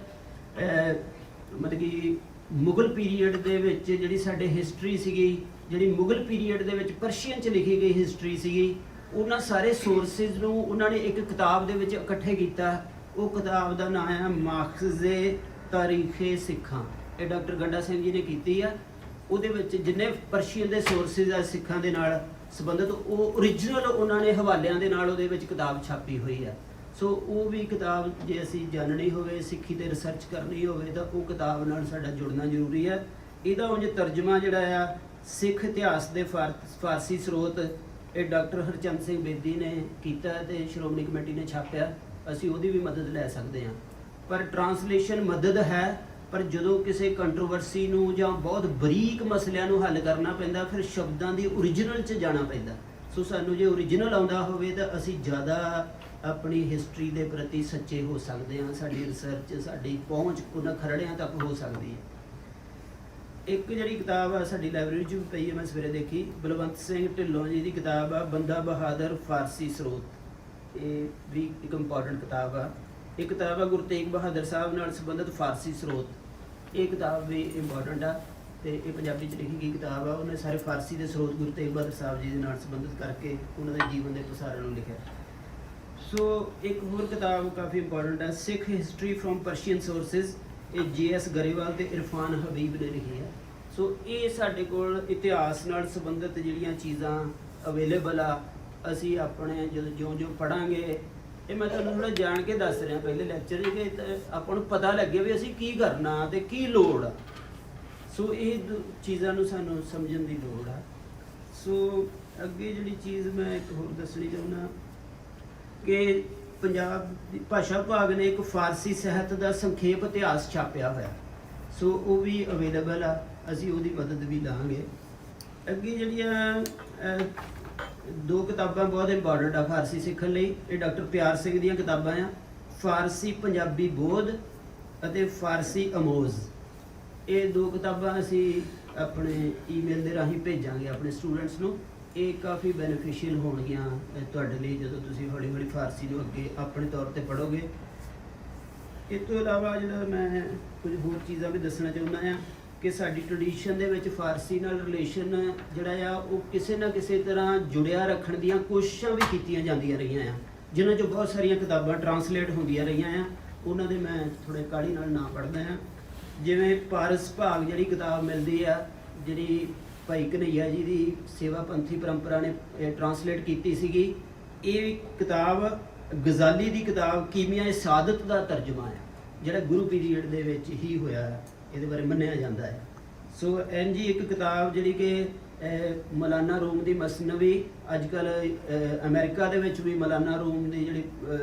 ਮਤਲਬ ਕਿ ਮੁਗਲ ਪੀਰੀਅਡ ਦੇ ਵਿੱਚ ਜਿਹੜੀ ਸਾਡੇ ਹਿਸਟਰੀ ਸੀਗੀ, ਜਿਹੜੀ ਮੁਗਲ ਪੀਰੀਅਡ ਦੇ ਵਿੱਚ ਪਰਸ਼ੀਅਨ 'ਚ ਲਿਖੀ ਗਈ ਹਿਸਟਰੀ ਸੀਗੀ, ਉਹਨਾਂ ਸਾਰੇ ਸੋਰਸਿਸ ਨੂੰ ਉਹਨਾਂ ਨੇ ਇੱਕ ਕਿਤਾਬ ਦੇ ਵਿੱਚ ਇਕੱਠੇ ਕੀਤਾ। ਉਹ ਕਿਤਾਬ ਦਾ ਨਾਮ ਹੈ ਮਾਖਜ਼ੇ ਤਾਰੀਖੇ ਸਿੱਖਾਂ। ਇਹ ਡਾਕਟਰ ਗੰਡਾ ਸਿੰਘ ਜੀ ਨੇ ਕੀਤੀ ਆ। ਉਹਦੇ ਵਿੱਚ ਜਿੰਨੇ ਪਰਸ਼ੀਅਨ ਦੇ ਸੋਰਸਿਸ ਆ ਸਿੱਖਾਂ ਦੇ ਨਾਲ ਸੰਬੰਧਿਤ, ਉਹ ਓਰੀਜਨਲ ਉਹਨਾਂ ਨੇ ਹਵਾਲਿਆਂ ਦੇ ਨਾਲ ਉਹਦੇ ਵਿੱਚ ਕਿਤਾਬ ਛਾਪੀ ਹੋਈ ਆ। ਸੋ ਉਹ ਵੀ ਕਿਤਾਬ ਜੇ ਅਸੀਂ ਜਾਣਨੀ ਹੋਵੇ, ਸਿੱਖੀ ਤੇ ਰਿਸਰਚ ਕਰਨੀ ਹੋਵੇ, ਤਾਂ ਉਹ ਕਿਤਾਬ ਨਾਲ ਸਾਡਾ ਜੁੜਨਾ ਜ਼ਰੂਰੀ ਹੈ। ਇਹਦਾ ਉਂਝ ਤਰਜਮਾ ਜਿਹੜਾ ਆ ਸਿੱਖ ਇਤਿਹਾਸ ਦੇ ਫਾਰਸੀ ਸਰੋਤ ਇਹ ਡਾਕਟਰ ਹਰਚੰਦ ਸਿੰਘ ਬੇਦੀ ਨੇ ਕੀਤਾ ਤੇ ਸ਼੍ਰੋਮਣੀ ਕਮੇਟੀ ਨੇ ਛਾਪਿਆ। ਅਸੀਂ ਉਹਦੀ ਵੀ ਮਦਦ ਲੈ ਸਕਦੇ ਹਾਂ। ਪਰ ਟਰਾਂਸਲੇਸ਼ਨ ਮਦਦ ਹੈ, ਪਰ ਜਦੋਂ ਕਿਸੇ ਕੰਟਰੋਵਰਸੀ ਨੂੰ ਜਾਂ ਬਹੁਤ ਬਰੀਕ ਮਸਲਿਆਂ ਨੂੰ ਹੱਲ ਕਰਨਾ ਪੈਂਦਾ, ਫਿਰ ਸ਼ਬਦਾਂ ਦੀ ਓਰੀਜਨਲ 'ਚ ਜਾਣਾ ਪੈਂਦਾ। ਸੋ ਸਾਨੂੰ ਜੇ ਓਰੀਜਨਲ ਆਉਂਦਾ ਹੋਵੇ ਤਾਂ ਅਸੀਂ ਜ਼ਿਆਦਾ ਆਪਣੀ ਹਿਸਟਰੀ ਦੇ ਪ੍ਰਤੀ ਸੱਚੇ ਹੋ ਸਕਦੇ ਹਾਂ। ਸਾਡੀ ਰਿਸਰਚ, ਸਾਡੀ ਪਹੁੰਚ ਉਹਨਾਂ ਖਰੜਿਆਂ ਤੱਕ ਹੋ ਸਕਦੀ ਹੈ। ਇੱਕ ਜਿਹੜੀ ਕਿਤਾਬ ਆ ਸਾਡੀ ਲਾਇਬ੍ਰੇਰੀ 'ਚ ਵੀ ਪਈ ਹੈ, ਮੈਂ ਸਵੇਰੇ ਦੇਖੀ, ਬਲਵੰਤ ਸਿੰਘ ਢਿੱਲੋਂ ਜੀ ਦੀ ਕਿਤਾਬ ਆ ਬੰਦਾ ਬਹਾਦਰ ਫਾਰਸੀ ਸਰੋਤ। ਇਹ ਵੀ ਇੱਕ ਇੰਪੋਰਟੈਂਟ ਕਿਤਾਬ ਆ। ਇਹ ਕਿਤਾਬ ਆ ਗੁਰੂ ਤੇਗ ਬਹਾਦਰ ਸਾਹਿਬ ਨਾਲ ਸੰਬੰਧਿਤ ਫਾਰਸੀ ਸਰੋਤ। ਇਹ ਕਿਤਾਬ ਵੀ ਇੰਪੋਰਟੈਂਟ ਆ ਤੇ ਇਹ ਪੰਜਾਬੀ 'ਚ ਲਿਖੀ ਗਈ ਕਿਤਾਬ ਆ। ਉਹਨੇ ਸਾਰੇ ਫਾਰਸੀ ਦੇ ਸਰੋਤ ਗੁਰੂ ਤੇਗ ਬਹਾਦਰ ਸਾਹਿਬ ਜੀ ਦੇ ਨਾਲ ਸੰਬੰਧਿਤ ਕਰਕੇ ਉਹਨਾਂ ਦੇ ਜੀਵਨ ਦੇ ਪ੍ਰਸਾਰਨ ਨੂੰ ਲਿਖਿਆ। ਸੋ ਇੱਕ ਹੋਰ ਕਿਤਾਬ ਕਾਫੀ ਇੰਪੋਰਟੈਂਟ ਹੈ, ਸਿੱਖ ਹਿਸਟਰੀ ਫਰੋਮ ਪਰਸ਼ੀਅਨ ਸੋਰਸਿਸ। ਇਹ JS ਗਰੇਵਾਲ ਤੇ ਇਰਫਾਨ ਹਬੀਬ ਨੇ ਲਿਖੀ ਹੈ। ਸੋ ਇਹ ਸਾਡੇ ਕੋਲ ਇਤਿਹਾਸ ਨਾਲ ਸੰਬੰਧਿਤ ਜਿਹੜੀਆਂ ਚੀਜ਼ਾਂ ਅਵੇਲੇਬਲ ਆ, ਅਸੀਂ ਆਪਣੇ ਜਦੋਂ ਜਿਉਂ ਪੜ੍ਹਾਂਗੇ, ਇਹ ਮੈਂ ਤੁਹਾਨੂੰ ਥੋੜ੍ਹਾ ਜਾਣ ਕੇ ਦੱਸ ਰਿਹਾ ਪਹਿਲੇ ਲੈਕਚਰ 'ਚ ਕਿ ਆਪਾਂ ਨੂੰ ਪਤਾ ਲੱਗੇ ਵੀ ਅਸੀਂ ਕੀ ਕਰਨਾ ਤੇ ਕੀ ਲੋੜ ਆ। ਸੋ ਇਹ ਚੀਜ਼ਾਂ ਨੂੰ ਸਾਨੂੰ ਸਮਝਣ ਦੀ ਲੋੜ ਆ। ਸੋ ਅੱਗੇ ਜਿਹੜੀ ਚੀਜ਼ ਮੈਂ ਇੱਕ ਹੋਰ ਦੱਸਣੀ ਚਾਹੁੰਦਾ ਕਿ ਪੰਜਾਬ ਦੀ ਭਾਸ਼ਾ ਵਿਭਾਗ ਨੇ ਇੱਕ ਫਾਰਸੀ ਸਾਹਿਤ ਦਾ ਸੰਖੇਪ ਇਤਿਹਾਸ ਛਾਪਿਆ ਹੋਇਆ। ਸੋ ਉਹ ਵੀ ਅਵੇਲੇਬਲ ਆ, ਅਸੀਂ ਉਹਦੀ ਮਦਦ ਵੀ ਲਾਂਗੇ। ਅੱਗੇ ਜਿਹੜੀਆਂ ਦੋ ਕਿਤਾਬਾਂ ਬਹੁਤ ਇੰਪੋਰਟੈਂਟ ਆ ਫਾਰਸੀ ਸਿੱਖਣ ਲਈ। ਇਹ ਡਾਕਟਰ ਪਿਆਰ ਸਿੰਘ ਦੀਆਂ ਕਿਤਾਬਾਂ ਆ, ਫਾਰਸੀ ਪੰਜਾਬੀ ਬੋਧ ਅਤੇ ਫਾਰਸੀ ਅਮੋਜ਼। ਇਹ ਦੋ ਕਿਤਾਬਾਂ ਅਸੀਂ ਆਪਣੇ ਈਮੇਲ ਦੇ ਰਾਹੀਂ ਭੇਜਾਂਗੇ ਆਪਣੇ ਸਟੂਡੈਂਟਸ ਨੂੰ। ਇਹ ਕਾਫੀ ਬੈਨੀਫੀਸ਼ੀਅਲ ਹੋਣਗੀਆਂ ਤੁਹਾਡੇ ਲਈ ਜਦੋਂ ਤੁਸੀਂ ਹੌਲੀ ਹੌਲੀ ਫਾਰਸੀ ਨੂੰ ਅੱਗੇ ਆਪਣੇ ਤੌਰ ਤੇ ਪੜ੍ਹੋਗੇ। ਇਸ ਤੋਂ ਇਲਾਵਾ ਜਿਹੜਾ ਮੈਂ ਕੁਝ ਹੋਰ ਚੀਜ਼ਾਂ ਵੀ ਦੱਸਣਾ ਚਾਹੁੰਦਾ ਹਾਂ ਕਿ ਸਾਡੀ ਟ੍ਰੈਡੀਸ਼ਨ ਦੇ ਵਿੱਚ ਫਾਰਸੀ ਨਾਲ ਰਿਲੇਸ਼ਨ ਜਿਹੜਾ ਆ ਉਹ ਕਿਸੇ ਨਾ ਕਿਸੇ ਤਰ੍ਹਾਂ ਜੁੜਿਆ ਰੱਖਣ ਦੀਆਂ ਕੋਸ਼ਿਸ਼ਾਂ ਵੀ ਕੀਤੀਆਂ ਜਾਂਦੀਆਂ ਰਹੀਆਂ ਆ, ਜਿਨ੍ਹਾਂ 'ਚੋਂ ਬਹੁਤ ਸਾਰੀਆਂ ਕਿਤਾਬਾਂ ਟਰਾਂਸਲੇਟ ਹੁੰਦੀਆਂ ਰਹੀਆਂ ਆ। ਉਹਨਾਂ ਦੇ ਮੈਂ ਥੋੜ੍ਹੇ ਕਾਹਲੀ ਨਾਲ ਨਾਂ ਪੜ੍ਹਦਾ ਹਾਂ। ਜਿਵੇਂ ਪਾਰਸ ਭਾਗ ਜਿਹੜੀ ਕਿਤਾਬ ਮਿਲਦੀ ਆ, ਜਿਹੜੀ ਭਾਈ ਕਨ੍ਹਈਆ ਜੀ ਦੀ ਸੇਵਾ ਪੰਥੀ ਪਰੰਪਰਾ ਨੇ ਟਰਾਂਸਲੇਟ ਕੀਤੀ ਸੀਗੀ। ਇਹ ਕਿਤਾਬ ਗਜ਼ਾਲੀ ਦੀ ਕਿਤਾਬ ਕੀਮੀਆ ਸਾਦਤ ਦਾ ਤਰਜਮਾ ਹੈ, ਜਿਹੜਾ ਗੁਰੂ ਪੀਰੀਅਡ ਦੇ ਵਿੱਚ ਹੀ ਹੋਇਆ ਹੈ, ਇਹਦੇ ਬਾਰੇ ਮੰਨਿਆ ਜਾਂਦਾ ਹੈ। ਸੋ ਇੰਝ ਹੀ ਇੱਕ ਕਿਤਾਬ ਜਿਹੜੀ ਕਿ ਮੌਲਾਨਾ ਰੂਮ ਦੀ ਮਸਨਵੀ, ਅੱਜ ਕੱਲ੍ਹ ਅਮਰੀਕਾ ਦੇ ਵਿੱਚ ਵੀ ਮੌਲਾਨਾ ਰੂਮ ਦੀ ਜਿਹੜੀ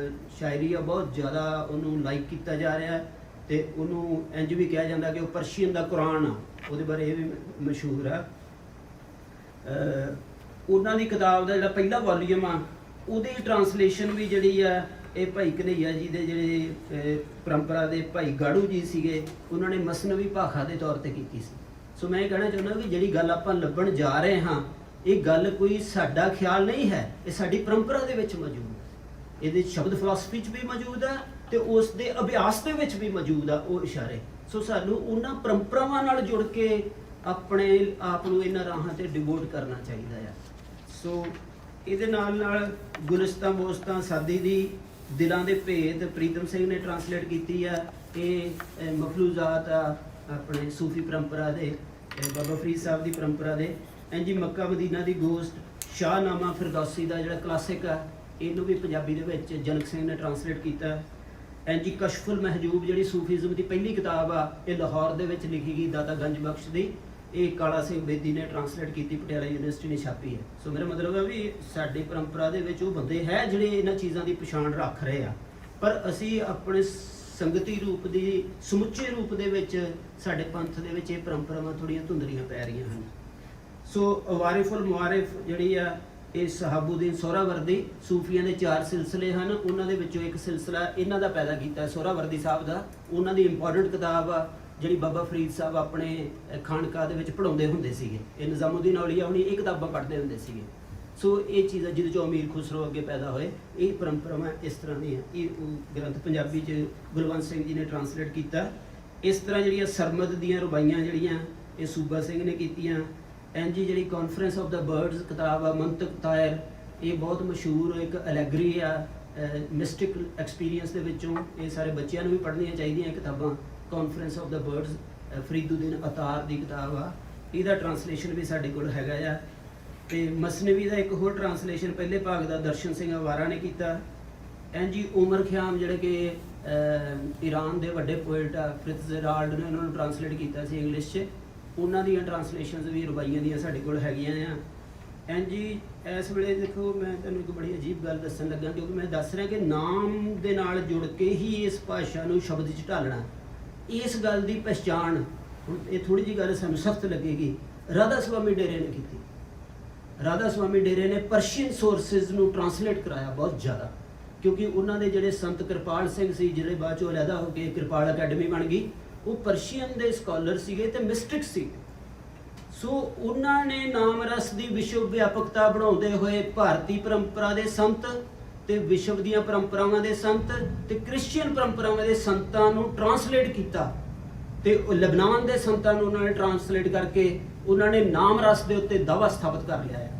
ਸ਼ਾਇਰੀ ਆ ਬਹੁਤ ਜ਼ਿਆਦਾ ਉਹਨੂੰ ਲਾਈਕ ਕੀਤਾ ਜਾ ਰਿਹਾ ਹੈ ਤੇ ਉਹਨੂੰ ਇੰਝ ਵੀ ਕਿਹਾ ਜਾਂਦਾ ਕਿ ਉਹ ਪਰਸ਼ੀਅਨ ਦਾ ਕੁਰਾਨ ਆ। ਉਹਦੇ ਬਾਰੇ ਇਹ ਵੀ ਮਸ਼ਹੂਰ ਆ। ਉਹਨਾਂ ਦੀ ਕਿਤਾਬ ਦਾ ਜਿਹੜਾ ਪਹਿਲਾ ਵੋਲੀਅਮ ਆ, ਉਹਦੀ ਟਰਾਂਸਲੇਸ਼ਨ ਵੀ ਜਿਹੜੀ ਆ ਇਹ ਭਾਈ ਕਨ੍ਹਈਆ ਜੀ ਦੇ ਜਿਹੜੇ ਪਰੰਪਰਾ ਦੇ ਭਾਈ ਗਾੜੂ ਜੀ ਸੀਗੇ, ਉਹਨਾਂ ਨੇ ਮਸਨਵੀ ਭਾਖਾ ਦੇ ਤੌਰ ਤੇ ਕੀਤੀ ਸੀ। ਸੋ ਮੈਂ ਇਹ ਕਹਿਣਾ ਚਾਹੁੰਦਾ ਕਿ ਜਿਹੜੀ ਗੱਲ ਆਪਾਂ ਲੱਭਣ ਜਾ ਰਹੇ ਹਾਂ, ਇਹ ਗੱਲ ਕੋਈ ਸਾਡਾ ਖਿਆਲ ਨਹੀਂ ਹੈ, ਇਹ ਸਾਡੀ ਪਰੰਪਰਾ ਦੇ ਵਿੱਚ ਮੌਜੂਦ ਹੈ। ਇਹਦੇ ਸ਼ਬਦ ਫਿਲਾਸਫੀ 'ਚ ਵੀ ਮੌਜੂਦ ਹੈ ਤੇ ਉਸ ਦੇ ਅਭਿਆਸ ਦੇ ਵਿੱਚ ਵੀ ਮੌਜੂਦ ਆ ਉਹ ਇਸ਼ਾਰੇ। ਸੋ ਸਾਨੂੰ ਉਹਨਾਂ ਪਰੰਪਰਾਵਾਂ ਨਾਲ ਜੁੜ ਕੇ ਆਪਣੇ ਆਪ ਨੂੰ ਇਹਨਾਂ ਰਾਹਾਂ ਤੇ ਡਿਵੋਟ ਕਰਨਾ ਚਾਹੀਦਾ ਆ। ਸੋ ਇਹਦੇ ਨਾਲ ਨਾਲ ਗੁਲਿਸਤਾਂ ਬੋਸਤਾਂ ਸਾਦੀ ਦੀ ਦਿਲਾਂ ਦੇ ਭੇਦ ਪ੍ਰੀਤਮ ਸਿੰਘ ਨੇ ਟਰਾਂਸਲੇਟ ਕੀਤੀ ਆ। ਇਹ ਮਖਲੂਜ਼ਾਤ ਆ ਆਪਣੇ ਸੂਫੀ ਪਰੰਪਰਾ ਦੇ, ਬਾਬਾ ਫਰੀਦ ਸਾਹਿਬ ਦੀ ਪਰੰਪਰਾ ਦੇ। ਇੰਝ ਹੀ ਮੱਕਾ ਮਦੀਨਾ ਦੀ ਗੋਸਟ, ਸ਼ਾਹਨਾਮਾ ਫਿਰਦੌਸੀ ਦਾ ਜਿਹੜਾ ਕਲਾਸਿਕ ਆ, ਇਹਨੂੰ ਵੀ ਪੰਜਾਬੀ ਦੇ ਵਿੱਚ ਜਨਕ ਸਿੰਘ ਨੇ ਟਰਾਂਸਲੇਟ ਕੀਤਾ। ਇੰਝ ਹੀ ਕਸ਼ਫੁਲ ਮਹਿਜੂਬ ਜਿਹੜੀ ਸੂਫੀਜ਼ਮ ਦੀ ਪਹਿਲੀ ਕਿਤਾਬ ਆ, ਇਹ ਲਾਹੌਰ ਦੇ ਵਿੱਚ ਲਿਖੀ ਗਈ ਦਾਤਾ ਗੰਜ ਬਖਸ਼ ਦੀ, ਇਹ ਕਾਲਾ ਸਿੰਘ ਬੇਦੀ ਨੇ ਟਰਾਂਸਲੇਟ ਕੀਤੀ, ਪਟਿਆਲਾ ਯੂਨੀਵਰਸਿਟੀ ਨੇ ਛਾਪੀ ਹੈ। ਸੋ ਮੇਰਾ ਮਤਲਬ ਹੈ ਵੀ ਸਾਡੀ ਪਰੰਪਰਾ ਦੇ ਵਿੱਚ ਉਹ ਬੰਦੇ ਹੈ ਜਿਹੜੇ ਇਹਨਾਂ ਚੀਜ਼ਾਂ ਦੀ ਪਛਾਣ ਰੱਖ ਰਹੇ ਆ, ਪਰ ਅਸੀਂ ਆਪਣੇ ਸੰਗਤੀ ਰੂਪ ਦੀ ਸਮੁੱਚੇ ਰੂਪ ਦੇ ਵਿੱਚ ਸਾਡੇ ਪੰਥ ਦੇ ਵਿੱਚ ਇਹ ਪਰੰਪਰਾਵਾਂ ਥੋੜ੍ਹੀਆਂ ਧੁੰਦਲੀਆਂ ਪੈ ਰਹੀਆਂ ਹਨ। ਸੋ ਵਾਰਿਫੁਲ ਮੁਆਰਿਫ ਜਿਹੜੀ ਆ, ਇਹ ਸਹਾਬੂਦੀਨ ਸੋਹਰਾਵਰਦੀ, ਸੂਫੀਆਂ ਦੇ 4 ਸਿਲਸਿਲੇ ਹਨ, ਉਹਨਾਂ ਦੇ ਵਿੱਚੋਂ ਇੱਕ ਸਿਲਸਿਲਾ ਇਹਨਾਂ ਦਾ ਪੈਦਾ ਕੀਤਾ ਸੋਹਰਾਵਰਦੀ ਸਾਹਿਬ ਦਾ। ਉਹਨਾਂ ਦੀ ਇੰਪੋਰਟੈਂਟ ਕਿਤਾਬ ਆ ਜਿਹੜੀ ਬਾਬਾ ਫਰੀਦ ਸਾਹਿਬ ਆਪਣੇ ਖਾਨਕਾਹ ਦੇ ਵਿੱਚ ਪੜ੍ਹਾਉਂਦੇ ਹੁੰਦੇ ਸੀਗੇ। ਇਹ ਨਿਜ਼ਾਮੁਦੀਨ ਔਲੀਆ ਹੁਣੀ ਇਹ ਕਿਤਾਬਾਂ ਪੜ੍ਹਦੇ ਹੁੰਦੇ ਸੀਗੇ। ਸੋ ਇਹ ਚੀਜ਼ਾਂ ਜਿਹਦੇ 'ਚੋਂ ਅਮੀਰ ਖੁਸਰੋ ਅੱਗੇ ਪੈਦਾ ਹੋਏ, ਇਹ ਪਰੰਪਰਾਵਾਂ ਇਸ ਤਰ੍ਹਾਂ ਦੀਆਂ। ਇਹ ਉਹ ਗ੍ਰੰਥ ਪੰਜਾਬੀ 'ਚ ਗੁਲਵੰਤ ਸਿੰਘ ਜੀ ਨੇ ਟਰਾਂਸਲੇਟ ਕੀਤਾ। ਇਸ ਤਰ੍ਹਾਂ ਜਿਹੜੀਆਂ ਸਰਮਦ ਦੀਆਂ ਰਬਾਈਆਂ ਜਿਹੜੀਆਂ ਇਹ ਸੂਬਾ ਸਿੰਘ ਨੇ ਕੀਤੀਆਂ। ਇੰਝ ਹੀ ਜਿਹੜੀ ਕਾਨਫਰੰਸ ਆਫ ਦਾ ਬਰਡਸ ਕਿਤਾਬ ਆ, ਮੰਤਕ ਤਾਇਰ, ਇਹ ਬਹੁਤ ਮਸ਼ਹੂਰ ਇੱਕ ਐਲੈਗਰੀ ਆ ਮਿਸਟਿਕ ਐਕਸਪੀਰੀਅੰਸ ਦੇ ਵਿੱਚੋਂ। ਇਹ ਸਾਰੇ ਬੱਚਿਆਂ ਨੂੰ ਵੀ ਪੜ੍ਹਨੀਆਂ ਚਾਹੀਦੀਆਂ ਕਿਤਾਬਾਂ। ਕਾਨਫਰੰਸ ਆਫ ਦਾ ਬਰਡਸ ਫਰੀਦੁਦੀਨ ਅਤਾਰ ਦੀ ਕਿਤਾਬ ਆ, ਇਹਦਾ ਟਰਾਂਸਲੇਸ਼ਨ ਵੀ ਸਾਡੇ ਕੋਲ ਹੈਗਾ ਆ। ਤੇ ਮਸਨਵੀ ਦਾ ਇੱਕ ਹੋਰ ਟਰਾਂਸਲੇਸ਼ਨ ਪਹਿਲੇ ਭਾਗ ਦਾ ਦਰਸ਼ਨ ਸਿੰਘ ਅਵਾਰਾ ਨੇ ਕੀਤਾ। ਇੰਝ ਹੀ ਉਮਰ ਖਿਆਮ ਜਿਹੜੇ ਕਿ ਈਰਾਨ ਦੇ ਵੱਡੇ ਪੋਇਟ ਆ, ਫਿਟਜ਼ਜੈਰਾਲਡ ਨੇ ਉਹਨਾਂ ਨੂੰ ਟਰਾਂਸਲੇਟ ਕੀਤਾ ਸੀ ਇੰਗਲਿਸ਼ 'ਚ। ਉਹਨਾਂ ਦੀਆਂ ਟਰਾਂਸਲੇਸ਼ਨਸ ਵੀ ਰਬਾਈਆਂ ਦੀਆਂ ਸਾਡੇ ਕੋਲ ਹੈਗੀਆਂ ਆ। ਇੰਝ ਹੀ ਇਸ ਵੇਲੇ ਦੇਖੋ, ਮੈਂ ਤੁਹਾਨੂੰ ਇੱਕ ਬੜੀ ਅਜੀਬ ਗੱਲ ਦੱਸਣ ਲੱਗਾ, ਕਿਉਂਕਿ ਮੈਂ ਦੱਸ ਰਿਹਾ ਕਿ ਨਾਮ ਦੇ ਨਾਲ ਜੁੜ ਕੇ ਹੀ ਇਸ ਭਾਸ਼ਾ ਨੂੰ ਸ਼ਬਦ 'ਚ ਢਾਲਣਾ, ਇਸ ਗੱਲ ਦੀ ਪਛਾਣ। ਹੁਣ ਇਹ ਥੋੜ੍ਹੀ ਜਿਹੀ ਗੱਲ ਸਾਨੂੰ ਸਖਤ ਲੱਗੇਗੀ, ਰਾਧਾ ਸਵਾਮੀ ਡੇਰੇ ਨੇ ਕੀਤੀ। ਰਾਧਾ ਸਵਾਮੀ ਡੇਰੇ ਨੇ ਪਰਸ਼ੀਅਨ ਸੋਰਸਿਸ ਨੂੰ ਟਰਾਂਸਲੇਟ ਕਰਾਇਆ ਬਹੁਤ ਜ਼ਿਆਦਾ, ਕਿਉਂਕਿ ਉਹਨਾਂ ਦੇ ਜਿਹੜੇ ਸੰਤ ਕਿਰਪਾਲ ਸਿੰਘ ਸੀ, ਜਿਹੜੇ ਬਾਅਦ 'ਚੋਂ ਅਲੱਗਾ ਹੋ ਕੇ ਕਿਰਪਾਲ ਅਕੈਡਮੀ ਬਣ ਗਈ, ਉਹ ਪਰਸ਼ੀਅਨ ਦੇ ਸਕਾਲਰ ਸੀਗੇ ਤੇ ਮਿਸਟਿਕ ਸੀ। ਸੋ ਉਹਨਾਂ ਨੇ ਨਾਮ ਰਸ ਦੀ ਵਿਸ਼ਵ ਵਿਆਪਕਤਾ ਬਣਾਉਂਦੇ ਹੋਏ ਭਾਰਤੀ ਪਰੰਪਰਾ ਦੇ ਸੰਤ ਤੇ ਵਿਸ਼ਵ ਦੀਆਂ ਪਰੰਪਰਾਵਾਂ ਦੇ ਸੰਤ ਤੇ ਕ੍ਰਿਸਚੀਅਨ ਪਰੰਪਰਾਵਾਂ ਦੇ ਸੰਤਾਂ ਨੂੰ ਟਰਾਂਸਲੇਟ ਕੀਤਾ। ਤੇ ਲਬਨਾਨ ਦੇ ਸੰਤਾਂ ਨੂੰ ਉਹਨਾਂ ਨੇ ਟਰਾਂਸਲੇਟ ਕਰਕੇ ਉਹਨਾਂ ਨੇ ਨਾਮ ਰਸ ਦੇ ਉੱਤੇ ਦਾਅਵਾ ਸਥਾਪਿਤ ਕਰ ਲਿਆ ਹੈ।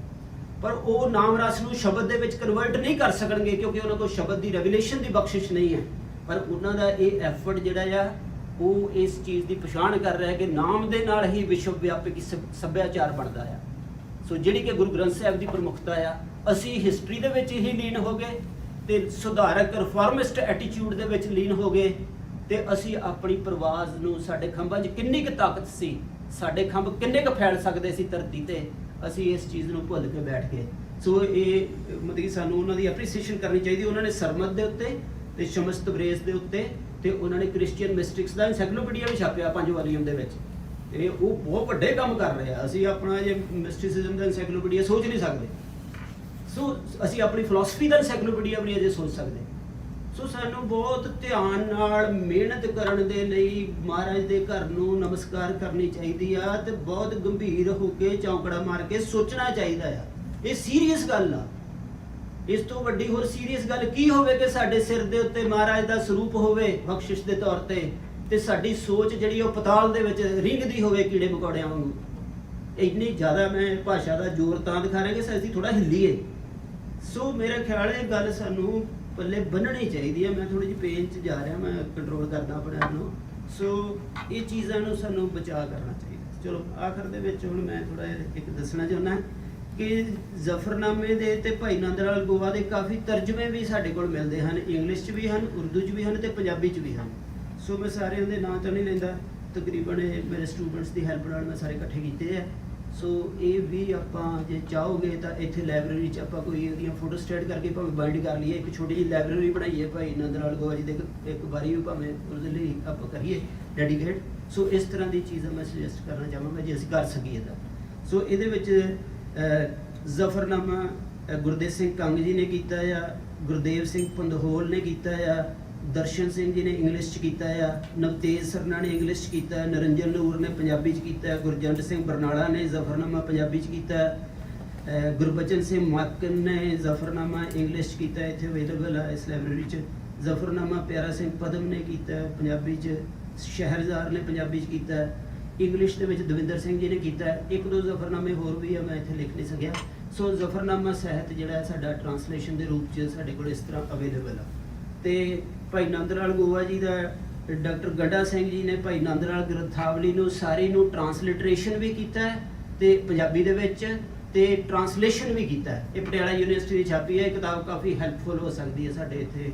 ਪਰ ਉਹ ਨਾਮ ਰਸ ਨੂੰ ਸ਼ਬਦ ਦੇ ਵਿੱਚ ਕਨਵਰਟ ਨਹੀਂ ਕਰ ਸਕਣਗੇ, ਕਿਉਂਕਿ ਉਹਨਾਂ ਕੋਲ ਸ਼ਬਦ ਦੀ ਰੈਵੀਲੇਸ਼ਨ ਦੀ ਬਖਸ਼ਿਸ਼ ਨਹੀਂ ਹੈ। ਪਰ ਉਹਨਾਂ ਦਾ ਇਹ ਐਫਰਟ ਜਿਹੜਾ ਆ, ਉਹ ਇਸ ਚੀਜ਼ ਦੀ ਪਛਾਣ ਕਰ ਰਿਹਾ ਕਿ ਨਾਮ ਦੇ ਨਾਲ ਹੀ ਵਿਸ਼ਵ ਵਿਆਪਕ ਸੱਭਿਆਚਾਰ ਬਣਦਾ ਆ। ਸੋ ਜਿਹੜੀ ਕਿ ਗੁਰੂ ਗ੍ਰੰਥ ਸਾਹਿਬ ਦੀ ਪ੍ਰਮੁਖਤਾ ਆ, ਅਸੀਂ ਹਿਸਟਰੀ ਦੇ ਵਿੱਚ ਹੀ ਲੀਨ ਹੋ ਗਏ ਤੇ ਸੁਧਾਰਕ ਰਿਫਾਰਮਿਸਟ ਐਟੀਟਿਊਡ ਦੇ ਵਿੱਚ ਲੀਨ ਹੋ ਗਏ। ਤੇ ਅਸੀਂ ਆਪਣੀ ਪ੍ਰਵਾਜ਼ ਨੂੰ, ਸਾਡੇ ਖੰਭਾਂ 'ਚ ਕਿੰਨੀ ਕੁ ਤਾਕਤ ਸੀ, ਸਾਡੇ ਖੰਭ ਕਿੰਨੇ ਕੁ ਫੈਲ ਸਕਦੇ ਸੀ ਧਰਤੀ ਤੇ, ਅਸੀਂ ਇਸ ਚੀਜ਼ ਨੂੰ ਭੁੱਲ ਕੇ ਬੈਠ ਗਏ। ਸੋ ਇਹ ਮਤਲਬ ਕਿ ਸਾਨੂੰ ਉਹਨਾਂ ਦੀ ਐਪਰੀਸੀਏਸ਼ਨ ਕਰਨੀ ਚਾਹੀਦੀ। ਉਹਨਾਂ ਨੇ ਸਰਮਦ ਦੇ ਉੱਤੇ ਤੇ ਸ਼ਮਸ ਤਬਰੇਜ਼ ਦੇ ਉੱਤੇ, ਤੇ ਉਹਨਾਂ ਨੇ ਕ੍ਰਿਸਚੀਅਨ ਮਿਸਟਿਕਸ ਦਾ ਐਨਸਾਈਕਲੋਪੀਡੀਆ ਵੀ ਛਾਪਿਆ 5 ਵਾਲੀਅਮ ਦੇ ਵਿੱਚ। ਇਹ ਉਹ ਬਹੁਤ ਵੱਡੇ ਕੰਮ ਕਰ ਰਹੇ ਆ। ਅਸੀਂ ਆਪਣਾ ਜੇ ਮਿਸਟਿਸਿਜ਼ਮ ਦਾ ਐਨਸਾਈਕਲੋਪੀਡੀਆ ਸੋਚ ਨਹੀਂ ਸਕਦੇ। ਸੋ ਅਸੀਂ ਆਪਣੀ ਫਿਲਾਸਫੀ ਦਾ ਐਨਸਾਈਕਲੋਪੀਡੀਆ ਵੀ ਨਹੀਂ ਅਜੇ ਸੋਚ ਸਕਦੇ। ਸੋ ਸਾਨੂੰ ਬਹੁਤ ਧਿਆਨ ਨਾਲ ਮਿਹਨਤ ਕਰਨ ਦੇ ਲਈ ਮਹਾਰਾਜ ਦੇ ਘਰ ਨੂੰ ਨਮਸਕਾਰ ਕਰਨੀ ਚਾਹੀਦੀ ਆ, ਤੇ ਬਹੁਤ ਗੰਭੀਰ ਹੋ ਕੇ ਚੌਂਕੜਾ ਮਾਰ ਕੇ ਸੋਚਣਾ ਚਾਹੀਦਾ ਆ। ਇਹ ਸੀਰੀਅਸ ਗੱਲ ਆ। ਇਸ ਤੋਂ ਵੱਡੀ ਹੋਰ ਸੀਰੀਅਸ ਗੱਲ ਕੀ ਹੋਵੇ ਕਿ ਸਾਡੇ ਸਿਰ ਦੇ ਉੱਤੇ ਮਹਾਰਾਜ ਦਾ ਸਰੂਪ ਹੋਵੇ ਬਖਸ਼ਿਸ਼ ਦੇ ਤੌਰ ਤੇ ਸਾਡੀ ਸੋਚ ਜਿਹੜੀ ਉਹ ਪਤਾਲ ਦੇ ਵਿੱਚ ਰਿੰਗਦੀ ਹੋਵੇ ਕੀੜੇ ਮਕੌੜਿਆਂ ਵਾਂਗੂ। ਇੰਨੀ ਜ਼ਿਆਦਾ ਮੈਂ ਭਾਸ਼ਾ ਦਾ ਜ਼ੋਰ ਤਾਂ ਦਿਖਾ ਰਿਹਾ ਕਿ ਅਸੀਂ ਥੋੜਾ ਹਿੱਲੀਏ। ਸੋ ਮੇਰਾ ਖਿਆਲ ਇਹ ਗੱਲ ਸਾਨੂੰ ਪੱਲੇ ਬੰਨਣੀ ਚਾਹੀਦੀ ਹੈ। ਮੈਂ ਥੋੜੀ ਜਿਹੀ ਪੇਨ 'ਚ ਜਾ ਰਿਹਾ, ਮੈਂ ਕੰਟਰੋਲ ਕਰਦਾ ਆਪਣੇ ਆਪ ਨੂੰ। ਸੋ ਇਹ ਚੀਜ਼ਾਂ ਨੂੰ ਸਾਨੂੰ ਬਚਾ ਕਰਨਾ ਚਾਹੀਦਾ। ਚਲੋ ਆਖਰ ਦੇ ਵਿੱਚ ਹੁਣ ਮੈਂ ਥੋੜਾ ਇੱਕ ਦੱਸਣਾ ਚਾਹੁੰਦਾ ਕਿ ਜ਼ਫਰਨਾਮੇ ਦੇ ਤੇ ਭਾਈ ਨੰਦ ਲਾਲ ਗੋਆ ਦੇ ਕਾਫੀ ਤਰਜਮੇ ਵੀ ਸਾਡੇ ਕੋਲ ਮਿਲਦੇ ਹਨ। ਇੰਗਲਿਸ਼ 'ਚ ਵੀ ਹਨ, ਉਰਦੂ 'ਚ ਵੀ ਹਨ ਤੇ ਪੰਜਾਬੀ 'ਚ ਵੀ ਹਨ। ਸੋ ਮੈਂ ਸਾਰਿਆਂ ਦੇ ਨਾਂ ਤਾਂ ਨਹੀਂ ਲੈਂਦਾ, ਤਕਰੀਬਨ ਇਹ ਮੇਰੇ ਸਟੂਡੈਂਟਸ ਦੀ ਹੈਲਪ ਨਾਲ ਮੈਂ ਸਾਰੇ ਇਕੱਠੇ ਕੀਤੇ ਆ। ਸੋ ਇਹ ਵੀ ਆਪਾਂ ਜੇ ਚਾਹੋਗੇ ਤਾਂ ਇੱਥੇ ਲਾਇਬ੍ਰੇਰੀ 'ਚ ਆਪਾਂ ਕੋਈ ਉਹਦੀਆਂ ਫੋਟੋ ਸਟੇਟ ਕਰਕੇ ਭਾਵੇਂ ਬਾਈਂਡ ਕਰ ਲਈਏ, ਇੱਕ ਛੋਟੀ ਜਿਹੀ ਲਾਇਬ੍ਰੇਰੀ ਬਣਾਈਏ ਭਾਈ ਨੰਦ ਲਾਲ ਗੋਆ ਜੀ ਦੇ, ਇੱਕ ਵਾਰੀ ਵੀ ਭਾਵੇਂ ਉਹਦੇ ਲਈ ਆਪਾਂ ਕਰੀਏ ਡੈਡੀਕੇਟ। ਸੋ ਇਸ ਤਰ੍ਹਾਂ ਦੀ ਚੀਜ਼ਾਂ ਮੈਂ ਸੁਜੈਸਟ ਕਰਨਾ ਚਾਹਾਂਗਾ ਜੇ ਅਸੀਂ ਕਰ ਸਕੀਏ ਤਾਂ। ਸੋ ਇਹਦੇ ਵਿੱਚ ਜ਼ਫਰਨਾਮਾ ਗੁਰਦੇਵ ਸਿੰਘ ਕੰਗ ਜੀ ਨੇ ਕੀਤਾ ਆ, ਗੁਰਦੇਵ ਸਿੰਘ ਪੰਧੋਲ ਨੇ ਕੀਤਾ ਆ, ਦਰਸ਼ਨ ਸਿੰਘ ਜੀ ਨੇ ਇੰਗਲਿਸ਼ 'ਚ ਕੀਤਾ ਆ, ਨਵਤੇਜ ਸਰਨਾ ਨੇ ਇੰਗਲਿਸ਼ 'ਚ ਕੀਤਾ, ਨਰਿੰਜਨ ਨੂਰ ਨੇ ਪੰਜਾਬੀ 'ਚ ਕੀਤਾ, ਗੁਰਜੰਟ ਸਿੰਘ ਬਰਨਾਲਾ ਨੇ ਜ਼ਫਰਨਾਮਾ ਪੰਜਾਬੀ 'ਚ ਕੀਤਾ, ਗੁਰਬਚਨ ਸਿੰਘ ਮਾਕਨ ਨੇ ਜ਼ਫਰਨਾਮਾ ਇੰਗਲਿਸ਼ 'ਚ ਕੀਤਾ, ਇੱਥੇ ਅਵੇਲੇਬਲ ਆ ਇਸ ਲਾਇਬ੍ਰੇਰੀ 'ਚ। ਜ਼ਫਰਨਾਮਾ ਪਿਆਰਾ ਸਿੰਘ ਪਦਮ ਨੇ ਕੀਤਾ ਪੰਜਾਬੀ 'ਚ, ਸ਼ਹਿਰਜ਼ਾਰ ਨੇ ਪੰਜਾਬੀ 'ਚ ਕੀਤਾ, ਇੰਗਲਿਸ਼ ਦੇ ਵਿੱਚ ਦਵਿੰਦਰ ਸਿੰਘ ਜੀ ਨੇ ਕੀਤਾ। ਇੱਕ ਦੋ ਜ਼ਫਰਨਾਮੇ ਹੋਰ ਵੀ ਆ, ਮੈਂ ਇੱਥੇ ਲਿਖ ਨਹੀਂ ਸਕਿਆ। ਸੋ ਜ਼ਫਰਨਾਮਾ ਸਾਹਿਤ ਜਿਹੜਾ ਹੈ ਸਾਡਾ ਟਰਾਂਸਲੇਸ਼ਨ ਦੇ ਰੂਪ 'ਚ ਸਾਡੇ ਕੋਲ ਇਸ ਤਰ੍ਹਾਂ ਅਵੇਲੇਬਲ ਆ। ਤੇ ਭਾਈ ਨੰਦ ਲਾਲ ਗੋਆ ਜੀ ਦਾ, ਡਾਕਟਰ ਗੰਡਾ ਸਿੰਘ ਜੀ ਨੇ ਭਾਈ ਨੰਦ ਲਾਲ ਗ੍ਰੰਥਾਵਲੀ ਨੂੰ ਸਾਰੀ ਨੂੰ ਟਰਾਂਸਲਿਟਰੇਸ਼ਨ ਵੀ ਕੀਤਾ ਤੇ ਪੰਜਾਬੀ ਦੇ ਵਿੱਚ, ਤੇ ਟਰਾਂਸਲੇਸ਼ਨ ਵੀ ਕੀਤਾ। ਇਹ ਪਟਿਆਲਾ ਯੂਨੀਵਰਸਿਟੀ ਦੀ ਛਾਪੀ ਹੈ। ਇਹ ਕਿਤਾਬ ਕਾਫੀ ਹੈਲਪਫੁਲ ਹੋ ਸਕਦੀ ਹੈ ਸਾਡੇ ਇੱਥੇ,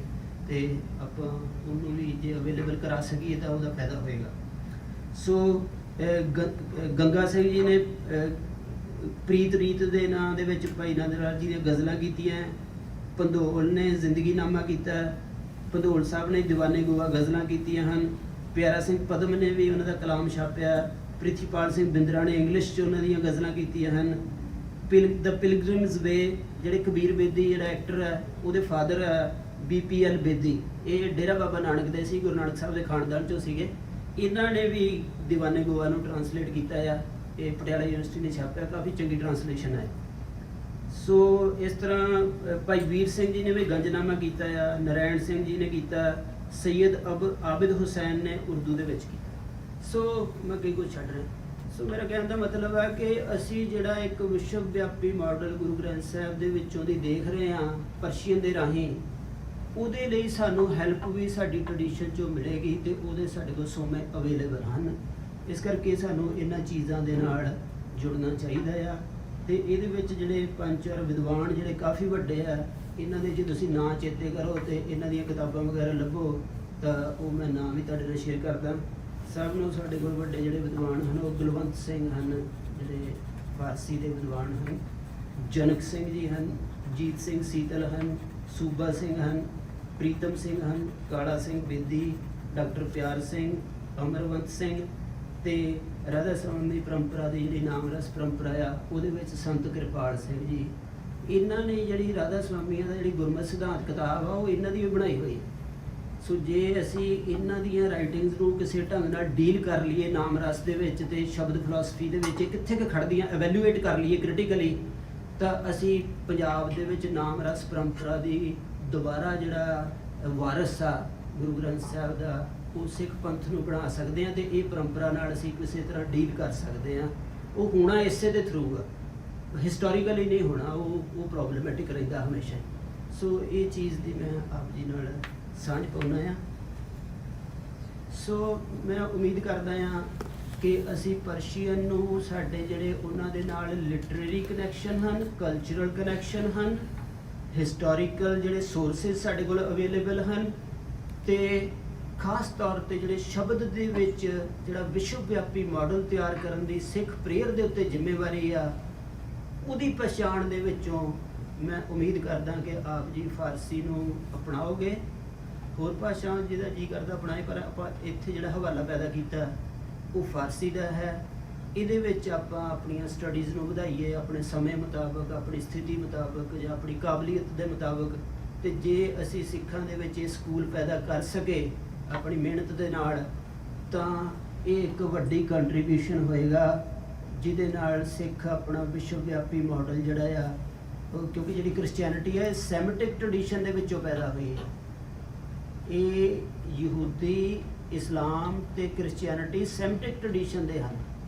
ਤੇ ਆਪਾਂ ਉਹਨੂੰ ਵੀ ਜੇ ਅਵੇਲੇਬਲ ਕਰਾ ਸਕੀਏ ਤਾਂ ਉਹਦਾ ਫਾਇਦਾ ਹੋਏਗਾ। ਸੋ ਗੰਗਾ ਸਿੰਘ ਜੀ ਨੇ ਪ੍ਰੀਤ ਰੀਤ ਦੇ ਨਾਂ ਦੇ ਵਿੱਚ ਭਾਈ ਨੰਦ ਲਾਲ ਜੀ ਦੀਆਂ ਗਜ਼ਲਾਂ ਕੀਤੀਆਂ। ਪੰਧੋਲ ਨੇ ਜ਼ਿੰਦਗੀਨਾਮਾ ਕੀਤਾ, ਪੰਧੋਲ ਸਾਹਿਬ ਨੇ ਦੀਵਾਨੇ ਗੋਆ ਗਜ਼ਲਾਂ ਕੀਤੀਆਂ ਹਨ। ਪਿਆਰਾ ਸਿੰਘ ਪਦਮ ਨੇ ਵੀ ਉਹਨਾਂ ਦਾ ਕਲਾਮ ਛਾਪਿਆ। ਪ੍ਰਿਥੀਪਾਲ ਸਿੰਘ ਬਿੰਦਰਾ ਨੇ ਇੰਗਲਿਸ਼ 'ਚ ਉਹਨਾਂ ਦੀਆਂ ਗਜ਼ਲਾਂ ਕੀਤੀਆਂ ਹਨ। ਦ ਪਿਲਗ੍ਰਿਮਸ ਵੇ, ਜਿਹੜੇ ਕਬੀਰ ਬੇਦੀ ਜਿਹੜਾ ਐਕਟਰ ਹੈ, ਉਹਦੇ ਫਾਦਰ BPL ਬੇਦੀ, ਇਹ ਡੇਰਾ ਬਾਬਾ ਨਾਨਕ ਦੇ ਸੀ, ਗੁਰੂ ਨਾਨਕ ਸਾਹਿਬ ਦੇ ਖਾਨਦਾਨ 'ਚੋਂ ਸੀਗੇ। ਇਹਨਾਂ ਨੇ ਵੀ ਦੀਵਾਨੇ ਗੋਆ ਨੂੰ ਟਰਾਂਸਲੇਟ ਕੀਤਾ ਆ। ਇਹ ਪਟਿਆਲਾ ਯੂਨੀਵਰਸਿਟੀ ਨੇ ਛਾਪਿਆ, ਕਾਫੀ ਚੰਗੀ ਟਰਾਂਸਲੇਸ਼ਨ ਹੈ। ਸੋ ਇਸ ਤਰ੍ਹਾਂ ਭਾਈ ਵੀਰ ਸਿੰਘ ਜੀ ਨੇ ਵੀ ਗੰਜਨਾਮਾ ਕੀਤਾ ਆ, ਨਰਾਇਣ ਸਿੰਘ ਜੀ ਨੇ ਕੀਤਾ, ਸੈਯਦ ਆਬਿਦ ਹੁਸੈਨ ਨੇ ਉਰਦੂ ਦੇ ਵਿੱਚ ਕੀਤਾ। ਸੋ ਮੈਂ ਕਈ ਕੁਝ ਛੱਡ ਰਿਹਾ। ਸੋ ਮੇਰਾ ਕਹਿਣ ਦਾ ਮਤਲਬ ਹੈ ਕਿ ਅਸੀਂ ਜਿਹੜਾ ਇੱਕ ਵਿਸ਼ਵ ਵਿਆਪੀ ਮਾਡਲ ਗੁਰੂ ਗ੍ਰੰਥ ਸਾਹਿਬ ਦੇ ਵਿੱਚੋਂ ਦੀ ਦੇਖ ਰਹੇ ਹਾਂ ਪਰਸ਼ੀਅਨ ਦੇ ਰਾਹੀਂ, ਉਹਦੇ ਲਈ ਸਾਨੂੰ ਹੈਲਪ ਵੀ ਸਾਡੀ ਟ੍ਰੈਡੀਸ਼ਨ 'ਚੋਂ ਮਿਲੇਗੀ ਅਤੇ ਉਹਦੇ ਸਾਡੇ ਕੋਲ ਸੋਮੇ ਅਵੇਲੇਬਲ ਹਨ। ਇਸ ਕਰਕੇ ਸਾਨੂੰ ਇਹਨਾਂ ਚੀਜ਼ਾਂ ਦੇ ਨਾਲ ਜੁੜਨਾ ਚਾਹੀਦਾ ਆ। ਅਤੇ ਇਹਦੇ ਵਿੱਚ ਜਿਹੜੇ 5-4 ਵਿਦਵਾਨ ਜਿਹੜੇ ਕਾਫੀ ਵੱਡੇ ਆ, ਇਹਨਾਂ ਦੇ ਜੇ ਤੁਸੀਂ ਨਾਂ ਚੇਤੇ ਕਰੋ ਅਤੇ ਇਹਨਾਂ ਦੀਆਂ ਕਿਤਾਬਾਂ ਵਗੈਰਾ ਲੱਭੋ ਤਾਂ ਉਹ ਮੈਂ ਨਾਮ ਵੀ ਤੁਹਾਡੇ ਨਾਲ ਸ਼ੇਅਰ ਕਰਦਾ। ਸਭ ਨੂੰ ਸਾਡੇ ਕੋਲ ਵੱਡੇ ਜਿਹੜੇ ਵਿਦਵਾਨ ਹਨ ਉਹ ਕੁਲਵੰਤ ਸਿੰਘ ਹਨ, ਜਿਹੜੇ ਫਾਰਸੀ ਦੇ ਵਿਦਵਾਨ ਹਨ, ਜਨਕ ਸਿੰਘ ਜੀ ਹਨ, ਜੀਤ ਸਿੰਘ ਸੀਤਲ ਹਨ, ਸੂਬਾ ਸਿੰਘ ਹਨ, ਪ੍ਰੀਤਮ ਸਿੰਘ ਹਨ, ਕਾਲਾ ਸਿੰਘ ਬੇਦੀ, ਡਾਕਟਰ ਪਿਆਰ ਸਿੰਘ, ਅਮਰਵੰਤ ਸਿੰਘ ਅਤੇ ਰਾਧਾ ਸਵਾਮੀ ਪਰੰਪਰਾ ਦੀ ਜਿਹੜੀ ਨਾਮ ਰਸ ਪਰੰਪਰਾ ਆ ਉਹਦੇ ਵਿੱਚ ਸੰਤ ਕਿਰਪਾਲ ਸਿੰਘ ਜੀ, ਇਹਨਾਂ ਨੇ ਜਿਹੜੀ ਰਾਧਾ ਸਵਾਮੀਆਂ ਦਾ ਜਿਹੜੀ ਗੁਰਮਤਿ ਸਿਧਾਂਤ ਕਿਤਾਬ ਆ ਉਹ ਇਹਨਾਂ ਦੀ ਵੀ ਬਣਾਈ ਹੋਈ। ਸੋ ਜੇ ਅਸੀਂ ਇਹਨਾਂ ਦੀਆਂ ਰਾਈਟਿੰਗਸ ਨੂੰ ਕਿਸੇ ਢੰਗ ਨਾਲ ਡੀਲ ਕਰ ਲਈਏ ਨਾਮ ਰਸ ਦੇ ਵਿੱਚ ਅਤੇ ਸ਼ਬਦ ਫਿਲਾਸਫੀ ਦੇ ਵਿੱਚ ਕਿੱਥੇ ਕੁ ਖੜਦੀਆਂ ਐਵੈਲੂਏਟ ਕਰ ਲਈਏ ਕ੍ਰਿਟੀਕਲੀ, ਤਾਂ ਅਸੀਂ ਪੰਜਾਬ ਦੇ ਵਿੱਚ ਨਾਮ ਰਸ ਪਰੰਪਰਾ ਦੀ ਦੁਬਾਰਾ ਜਿਹੜਾ ਵਾਰਸ ਆ ਗੁਰੂ ਗ੍ਰੰਥ ਸਾਹਿਬ ਦਾ ਉਹ ਸਿੱਖ ਪੰਥ ਨੂੰ ਬਣਾ ਸਕਦੇ ਹਾਂ ਅਤੇ ਇਹ ਪਰੰਪਰਾ ਨਾਲ ਅਸੀਂ ਕਿਸੇ ਤਰ੍ਹਾਂ ਡੀਲ ਕਰ ਸਕਦੇ ਹਾਂ। ਉਹ ਹੋਣਾ ਇਸੇ ਦੇ ਥਰੂ ਆ, ਹਿਸਟੋਰੀਕਲੀ ਨਹੀਂ ਹੋਣਾ, ਉਹ ਪ੍ਰੋਬਲਮੈਟਿਕ ਰਹਿੰਦਾ ਹਮੇਸ਼ਾ। ਸੋ ਇਹ ਚੀਜ਼ ਦੀ ਮੈਂ ਆਪ ਜੀ ਨਾਲ ਸਾਂਝ ਪਾਉਣਾ ਆ। ਸੋ ਮੈਂ ਉਮੀਦ ਕਰਦਾ ਹਾਂ ਕਿ ਅਸੀਂ ਪਰਸ਼ੀਅਨ ਨੂੰ ਸਾਡੇ ਜਿਹੜੇ ਉਹਨਾਂ ਦੇ ਨਾਲ ਲਿਟਰੇਰੀ ਕਨੈਕਸ਼ਨ ਹਨ, ਕਲਚਰਲ ਕਨੈਕਸ਼ਨ ਹਨ, ਹਿਸਟੋਰੀਕਲ ਜਿਹੜੇ ਸੋਰਸਿਸ ਸਾਡੇ ਕੋਲ ਅਵੇਲੇਬਲ ਹਨ ਅਤੇ ਖਾਸ ਤੌਰ 'ਤੇ ਜਿਹੜੇ ਸ਼ਬਦ ਦੇ ਵਿੱਚ ਜਿਹੜਾ ਵਿਸ਼ਵ ਵਿਆਪੀ ਮਾਡਲ ਤਿਆਰ ਕਰਨ ਦੀ ਸਿੱਖ ਪ੍ਰੇਅਰ ਦੇ ਉੱਤੇ ਜ਼ਿੰਮੇਵਾਰੀ ਆ, ਉਹਦੀ ਪਛਾਣ ਦੇ ਵਿੱਚੋਂ ਮੈਂ ਉਮੀਦ ਕਰਦਾ ਕਿ ਆਪ ਜੀ ਫਾਰਸੀ ਨੂੰ ਅਪਣਾਓਗੇ। ਹੋਰ ਭਾਸ਼ਾ ਜਿਹਦਾ ਜੀ ਕਰਦਾ ਅਪਣਾਏ, ਪਰ ਆਪਾਂ ਇੱਥੇ ਜਿਹੜਾ ਹਵਾਲਾ ਪੈਦਾ ਕੀਤਾ ਉਹ ਫਾਰਸੀ ਦਾ ਹੈ। ਇਹਦੇ ਵਿੱਚ ਆਪਾਂ ਆਪਣੀਆਂ ਸਟੱਡੀਜ਼ ਨੂੰ ਵਧਾਈਏ ਆਪਣੇ ਸਮੇਂ ਮੁਤਾਬਕ, ਆਪਣੀ ਸਥਿਤੀ ਮੁਤਾਬਕ ਜਾਂ ਆਪਣੀ ਕਾਬਲੀਅਤ ਦੇ ਮੁਤਾਬਕ। ਅਤੇ ਜੇ ਅਸੀਂ ਸਿੱਖਾਂ ਦੇ ਵਿੱਚ ਇਹ ਸਕੂਲ ਪੈਦਾ ਕਰ ਸਕੇ ਆਪਣੀ ਮਿਹਨਤ ਦੇ ਨਾਲ, ਤਾਂ ਇਹ ਇੱਕ ਵੱਡੀ ਕੰਟਰੀਬਿਊਸ਼ਨ ਹੋਏਗਾ ਜਿਹਦੇ ਨਾਲ ਸਿੱਖ ਆਪਣਾ ਵਿਸ਼ਵ ਵਿਆਪੀ ਮਾਡਲ ਜਿਹੜਾ ਆ ਉਹ, ਕਿਉਂਕਿ ਜਿਹੜੀ ਕ੍ਰਿਸਚੈਨਿਟੀ ਹੈ ਸੈਮਿਟਿਕ ਟ੍ਰੈਡੀਸ਼ਨ ਦੇ ਵਿੱਚੋਂ ਪੈਦਾ ਹੋਈ ਹੈ। ਇਹ ਯਹੂਦੀ, ਇਸਲਾਮ ਅਤੇ ਕ੍ਰਿਸਚੈਨਿਟੀ ਸੈਮਿਟਿਕ ਟ੍ਰੈਡੀਸ਼ਨ ਦੇ ਹਨ।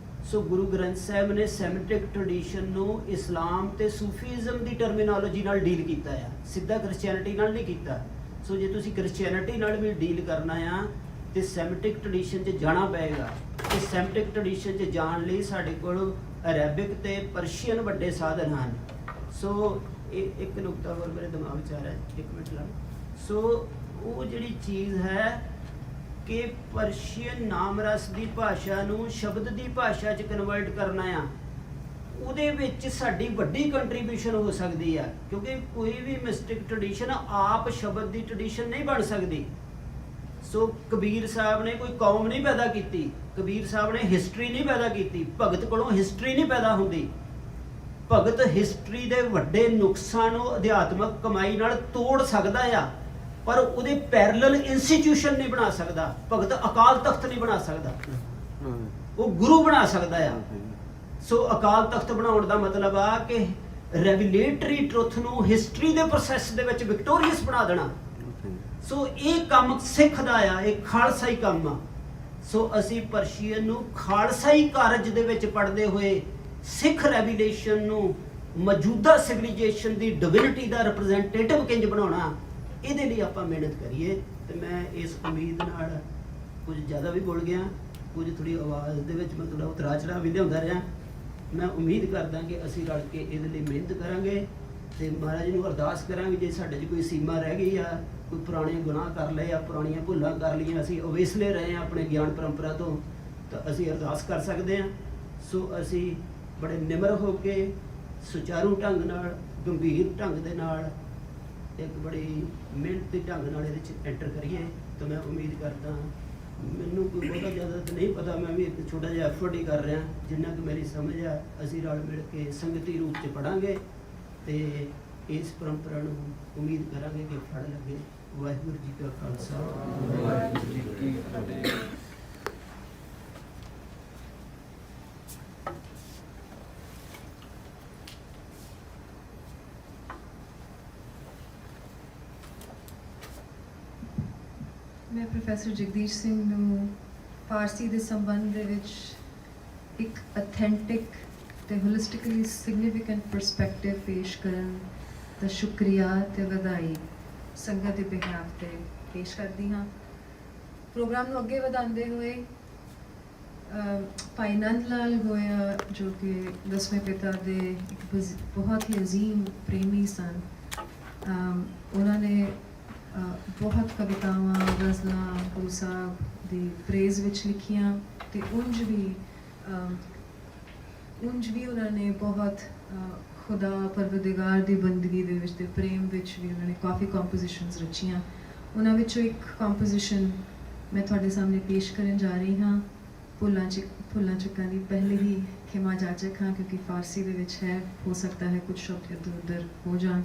ਸੋ ਗੁਰੂ ਗ੍ਰੰਥ ਸਾਹਿਬ ਨੇ ਸੈਮਿਟਿਕ ਟ੍ਰੈਡੀਸ਼ਨ ਨੂੰ ਇਸਲਾਮ ਅਤੇ ਸੂਫੀਜ਼ਮ ਦੀ ਟਰਮੀਨੋਲੋਜੀ ਨਾਲ ਡੀਲ ਕੀਤਾ ਆ, ਸਿੱਧਾ ਕ੍ਰਿਸਚੈਨਿਟੀ ਨਾਲ ਨਹੀਂ ਕੀਤਾ। ਸੋ ਜੇ ਤੁਸੀਂ ਕ੍ਰਿਸਚੈਨਿਟੀ ਨਾਲ ਵੀ ਡੀਲ ਕਰਨਾ ਆ ਤੇ ਸੈਮਿਟਿਕ ਟ੍ਰੈਡੀਸ਼ਨ 'ਚ ਜਾਣਾ ਪਏਗਾ। ਤੇ ਸੈਮਿਟਿਕ ਟ੍ਰੈਡੀਸ਼ਨ 'ਚ ਜਾਣ ਲਈ ਸਾਡੇ ਕੋਲ ਅਰੈਬਿਕ ਤੇ ਪਰਸ਼ੀਅਨ ਵੱਡੇ ਸਾਧਨ ਹਨ। ਸੋ ਇਹ ਇੱਕ ਨੁਕਤਾ ਹੋਰ ਮੇਰੇ ਦਿਮਾਗ 'ਚ ਆ ਰਿਹਾ, ਇੱਕ ਮਿੰਟ ਲਾ। ਸੋ ਉਹ ਜਿਹੜੀ ਚੀਜ਼ ਹੈ ਕਿ ਪਰਸ਼ੀਅਨ ਨਾਮ ਰਸ ਦੀ ਭਾਸ਼ਾ ਨੂੰ ਸ਼ਬਦ ਦੀ ਭਾਸ਼ਾ 'ਚ ਕਨਵਰਟ ਕਰਨਾ ਆ, ਉਹਦੇ ਵਿੱਚ ਸਾਡੀ ਵੱਡੀ ਕੰਟਰੀਬਿਊਸ਼ਨ ਹੋ ਸਕਦੀ ਆ, ਕਿਉਂਕਿ ਕੋਈ ਵੀ ਮਿਸਟਿਕ ਟ੍ਰੈਡੀਸ਼ਨ ਆਪ ਸ਼ਬਦ ਦੀ ਟ੍ਰੈਡੀਸ਼ਨ ਨਹੀਂ ਬਣ ਸਕਦੀ। ਸੋ ਕਬੀਰ ਸਾਹਿਬ ਨੇ ਕੋਈ ਕੌਮ ਨਹੀਂ ਪੈਦਾ ਕੀਤੀ, ਕਬੀਰ ਸਾਹਿਬ ਨੇ ਹਿਸਟਰੀ ਨਹੀਂ ਪੈਦਾ ਕੀਤੀ, ਭਗਤ ਕੋਲੋਂ ਹਿਸਟਰੀ ਨਹੀਂ ਪੈਦਾ ਹੁੰਦੀ। ਭਗਤ ਹਿਸਟਰੀ ਦੇ ਵੱਡੇ ਨੁਕਸਾਂ ਨੂੰ ਅਧਿਆਤਮਕ ਕਮਾਈ ਨਾਲ ਤੋੜ ਸਕਦਾ ਆ, ਪਰ ਉਹਦੇ ਪੈਰਲਲ ਇੰਸਟੀਟਿਊਸ਼ਨ ਨਹੀਂ ਬਣਾ ਸਕਦਾ। ਭਗਤ ਅਕਾਲ ਤਖਤ ਨਹੀਂ ਬਣਾ ਸਕਦਾ, ਉਹ ਗੁਰੂ ਬਣਾ ਸਕਦਾ ਆ। ਸੋ ਅਕਾਲ ਤਖਤ ਬਣਾਉਣ ਦਾ ਮਤਲਬ ਆ ਕਿ ਰੈਗੂਲੇਟਰੀ ਟਰੁੱਥ ਨੂੰ ਹਿਸਟਰੀ ਦੇ ਪ੍ਰੋਸੈਸ ਦੇ ਵਿੱਚ ਵਿਕਟੋਰੀਅਸ ਬਣਾ ਦੇਣਾ। ਸੋ ਇਹ ਕੰਮ ਸਿੱਖ ਦਾ ਆ, ਇਹ ਖਾਲਸਾਈ ਕੰਮ ਆ। ਸੋ ਅਸੀਂ ਪਰਸ਼ੀਅਨ ਨੂੰ ਖਾਲਸਾਈ ਕਾਰਜ ਦੇ ਵਿੱਚ ਪੜ੍ਹਦੇ ਹੋਏ ਸਿੱਖ ਰੈਵੀਲੇਸ਼ਨ ਨੂੰ ਮੌਜੂਦਾ ਸਿਵਿਲਾਈਜੇਸ਼ਨ ਦੀ ਡਿਵਿਨਿਟੀ ਦਾ ਰਿਪਰੈਜ਼ੈਂਟੇਟਿਵ ਕਿੰਜ ਬਣਾਉਣਾ, ਇਹਦੇ ਲਈ ਆਪਾਂ ਮਿਹਨਤ ਕਰੀਏ। ਤੇ ਮੈਂ ਇਸ ਉਮੀਦ ਨਾਲ ਕੁਝ ਜ਼ਿਆਦਾ ਵੀ ਬੋਲ ਗਿਆ, ਕੁਝ ਥੋੜੀ ਆਵਾਜ਼ ਦੇ ਵਿੱਚ ਮੈਂ ਥੋੜਾ ਉਤਰਾ ਚੜਾ ਵੀ ਲਿਆਉਂਦਾ ਰਿਹਾ। ਮੈਂ ਉਮੀਦ ਕਰਦਾ ਕਿ ਅਸੀਂ ਰਲ ਕੇ ਇਹਦੇ ਲਈ ਮਿਹਨਤ ਕਰਾਂਗੇ ਤੇ ਮਹਾਰਾਜ ਨੂੰ ਅਰਦਾਸ ਕਰਾਂਗੇ ਜੇ ਸਾਡੇ 'ਚ ਕੋਈ ਸੀਮਾ ਰਹਿ ਗਈ ਆ, ਕੋਈ ਪੁਰਾਣੇ ਗੁਨਾਹ ਕਰ ਲਏ ਆ, ਪੁਰਾਣੀਆਂ ਭੁੱਲਾਂ ਕਰ ਲਈਆਂ, ਅਸੀਂ ਅਵੇਸਲੇ ਰਹੇ ਹਾਂ ਆਪਣੇ ਗਿਆਨ ਪਰੰਪਰਾ ਤੋਂ, ਤਾਂ ਅਸੀਂ ਅਰਦਾਸ ਕਰ ਸਕਦੇ ਹਾਂ। ਸੋ ਅਸੀਂ ਬੜੇ ਨਿਮਰ ਹੋ ਕੇ ਸੁਚਾਰੂ ਢੰਗ ਨਾਲ, ਗੰਭੀਰ ਢੰਗ ਦੇ ਨਾਲ, ਇੱਕ ਬੜੀ ਮਿਹਨਤੀ ਢੰਗ ਨਾਲ ਇਹਦੇ 'ਚ ਐਂਟਰ ਕਰੀਏ। ਤਾਂ ਮੈਂ ਉਮੀਦ ਕਰਦਾ, ਮੈਨੂੰ ਕੋਈ ਬਹੁਤਾ ਜ਼ਿਆਦਾ ਤਾਂ ਨਹੀਂ ਪਤਾ, ਮੈਂ ਵੀ ਇੱਕ ਛੋਟਾ ਜਿਹਾ ਐਫਰਟ ਹੀ ਕਰ ਰਿਹਾ, ਜਿੰਨਾ ਕਿ ਮੇਰੀ ਸਮਝ ਆ। ਅਸੀਂ ਰਲ ਮਿਲ ਕੇ ਸੰਗਤੀ ਰੂਪ 'ਚ ਪੜ੍ਹਾਂਗੇ ਤੇ ਇਸ ਪਰੰਪਰਾ ਨੂੰ ਉਮੀਦ ਕਰਾਂਗੇ ਕਿ ਫੜ ਲੱਗੇ। ਵਾਹਿਗੁਰੂ ਜੀ ਕਾ ਖਾਲਸਾ, ਵਾਹਿਗੁਰੂ ਜੀ ਕੀ ਫਤਿਹ। ਪ੍ਰੋਫੈਸਰ ਜਗਦੀਸ਼ ਸਿੰਘ ਨੂੰ ਫਾਰਸੀ ਦੇ ਸੰਬੰਧ ਦੇ ਵਿੱਚ ਇੱਕ ਅਥੈਂਟਿਕ ਤੇ ਹੋਲਿਸਟਿਕਲੀ ਸਿਗਨੀਫੀਕੈਂਟ ਪਰਸਪੈਕਟਿਵ ਪੇਸ਼ ਕਰਨ ਦਾ ਸ਼ੁਕਰੀਆ ਤੇ ਵਧਾਈ ਸੰਗਤ ਦੇ ਬਿਹਾਫ ਤੇ ਪੇਸ਼ ਕਰਦੀ ਹਾਂ। ਪ੍ਰੋਗਰਾਮ ਨੂੰ ਅੱਗੇ ਵਧਾਉਂਦੇ ਹੋਏ ਭਾਈ ਨੰਦ ਲਾਲ ਗੋਇਆ ਜੋ ਕਿ 10ਵੇਂ ਪਿਤਾ ਦੇ ਇੱਕ ਬਹੁਤ ਹੀ ਅਜ਼ੀਮ ਪ੍ਰੇਮੀ ਸਨ, ਉਹਨਾਂ ਨੇ ਬਹੁਤ ਕਵਿਤਾਵਾਂ ਗਜ਼ਲਾਂ ਗੁਰੂ ਸਾਹਿਬ ਦੀ ਪ੍ਰੇਜ਼ ਵਿੱਚ ਲਿਖੀਆਂ ਤੇ ਉਂਝ ਵੀ ਉਹਨਾਂ ਨੇ ਬਹੁਤ ਖੁਦਾ ਪਰਵਰਦਿਗਾਰ ਦੀ ਬੰਦਗੀ ਦੇ ਵਿੱਚ ਤੇ ਪ੍ਰੇਮ ਵਿੱਚ ਵੀ ਉਹਨਾਂ ਨੇ ਕਾਫੀ ਕੰਪੋਜੀਸ਼ਨਸ ਰਚੀਆਂ। ਉਹਨਾਂ ਵਿੱਚੋਂ ਇੱਕ ਕੰਪੋਜੀਸ਼ਨ ਮੈਂ ਤੁਹਾਡੇ ਸਾਹਮਣੇ ਪੇਸ਼ ਕਰਨ ਜਾ ਰਹੀ ਹਾਂ। ਭੁੱਲਾਂ ਚੁੱਕਾਂ ਦੀ ਪਹਿਲੇ ਹੀ ਖਿਮਾ ਜਾਚਕ ਹਾਂ ਕਿਉਂਕਿ ਫਾਰਸੀ ਦੇ ਵਿੱਚ ਹੈ, ਹੋ ਸਕਦਾ ਹੈ ਕੁਝ ਸ਼ਬਦ ਇੱਧਰ ਉੱਧਰ ਹੋ ਜਾਣ।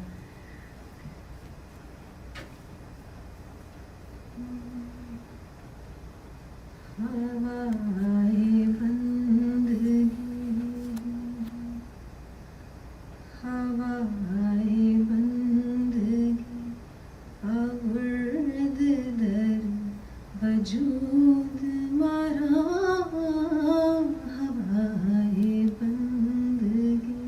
हवाए बंदगी हवाए बंदगी अवर्द दर वजूद मारा हवाए बंदगी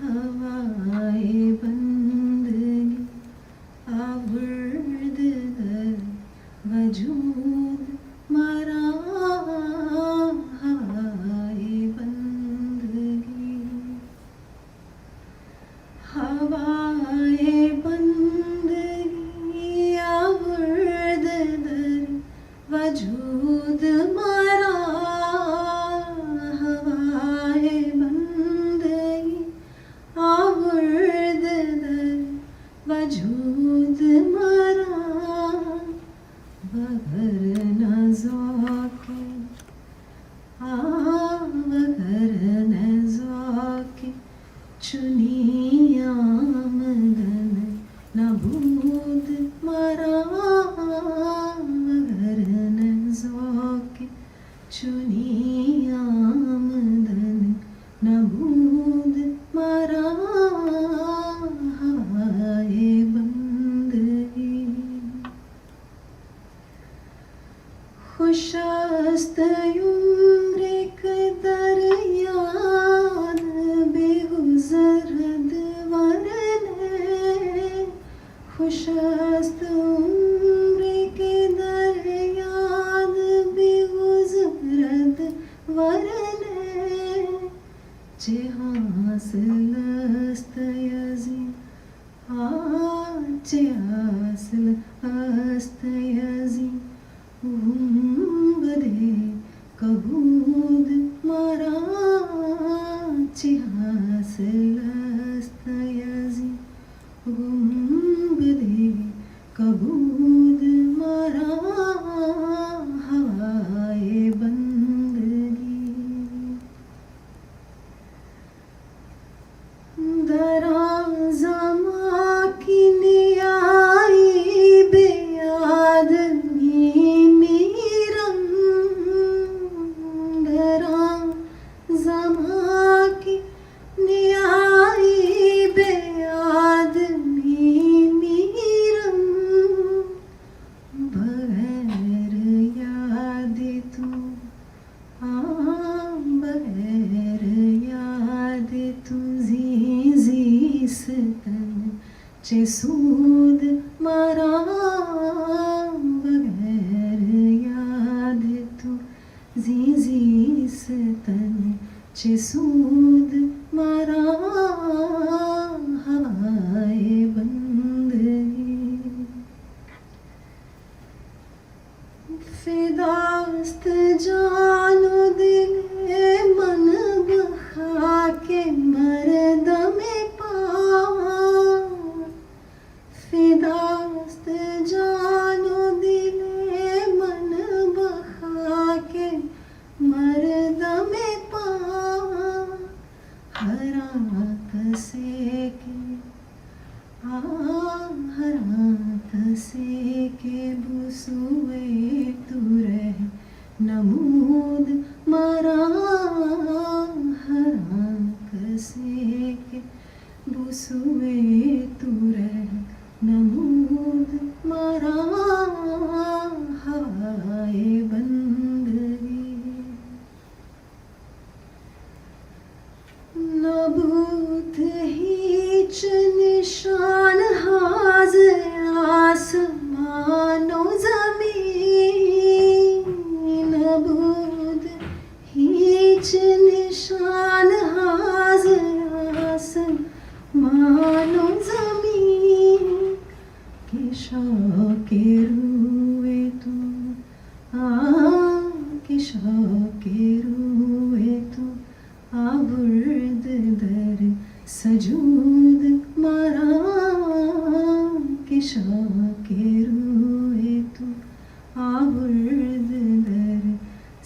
हवाए बंदगी अवर्द दर वजूद मारा हवाए बंदगी हवाए बंदगी आवर्द दर वजूद मारा हवाए बंदगी आवर्द दर वजूद मारा बगर न ज़ौक़े बगर न ज़ौक़े चुनी आमदन न बूद मारा बगर न ज़ौक़े चुनी आमदन न बूद मारा हवाए बंदगी खुशस्त उम्र कदर याद बेगुजरद वरने खुशस्त उम्र कदर याद बेगुजरद वरने चे हासिल अस्त यज़ी चे हासिल अस्त यज़ी बदे कबूद मारा चिहासिल अस्तयज़ी बदे कबूद मारा हवाए बंदगी दराज़मा की नियाई बेयाद सूद मारा बगैर याद तू जी सतन चे सूद मारा हवाए बंदगी फिदास्त जानो दिल मन बखा के मर्द में फिदास्त जानो दिले मन बखा के मर्द में पा हरा कसे के बुसुए तू रह नमूद मारा हरा कसे के बुसुए तू रह नमूद मारा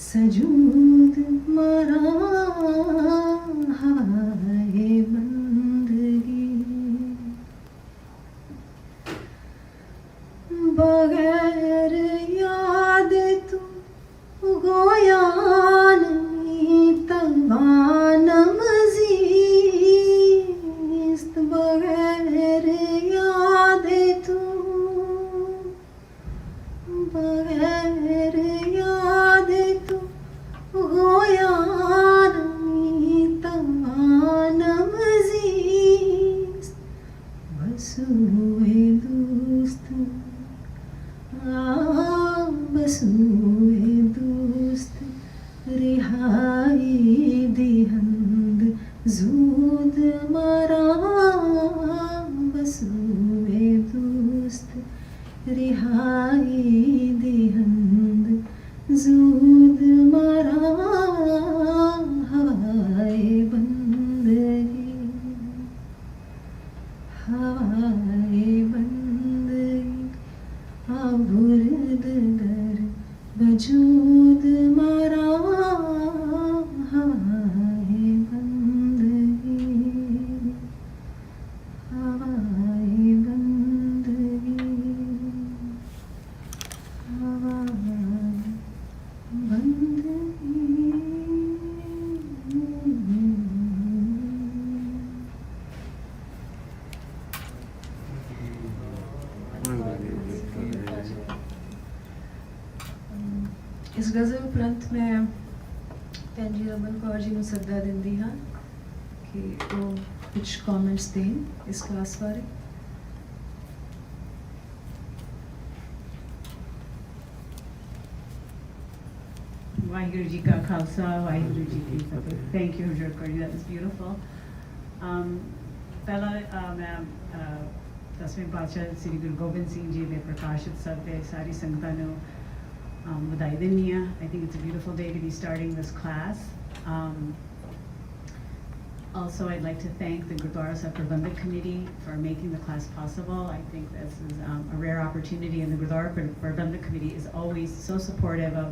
सजूद मरा हवाए बंदगी बगैर याद तू गोया नहीं तवानम ज़ीस्त बगैर याद तू बगैर याद तू गोया नहीं तवानम ज़ीस्त बस हुए दोस्त बस हुए दोस्त रिहाई दिहंद जूद मरा बस हुए दोस्त रिहाई दिहंद जूद मरा हवाए बंदगी हवाए बंदगी बुर्द दर वजूद मरा हवाए बंदगी हवाए बंदगी हवाए बंदगी इस गज़ल उपरंत मैं भैन जी रमन कौर जी ਨੂੰ ਸੱਦਾ ਦਿੰਦੀ ਹਾਂ ਕਿ ਉਹ ਕੁਝ ਕਮੈਂਟਸ ਦੇਣ ਇਸ ਕਲਾਸ ਬਾਰੇ Waheguru Ji Ka Khalsa, Waheguru Ji Ki Fateh. Thank you, Huzur Kaur Ji, that was beautiful. ਪਹਿਲਾ ਮੈਂ 10ਵੇਂ ਪਾਤਸ਼ਾਹ ਸ੍ਰੀ ਗੁਰੂ ਗੋਬਿੰਦ ਸਿੰਘ ਜੀ ਦੇ ਪ੍ਰਕਾਸ਼ ਉਤਸਵ ਤੇ ਸਾਰੀ ਸੰਗਤਾਂ ਨੂੰ ਵਧਾਈ ਦਿੰਦੀ ਹਾਂ. I think it's a beautiful day to be starting this class. Also, I'd like to thank the Gurdwara Sahib Prabandhak Committee for making the class possible. I think this is a rare opportunity, and the Gurdwara Prabandhak Committee is always so supportive of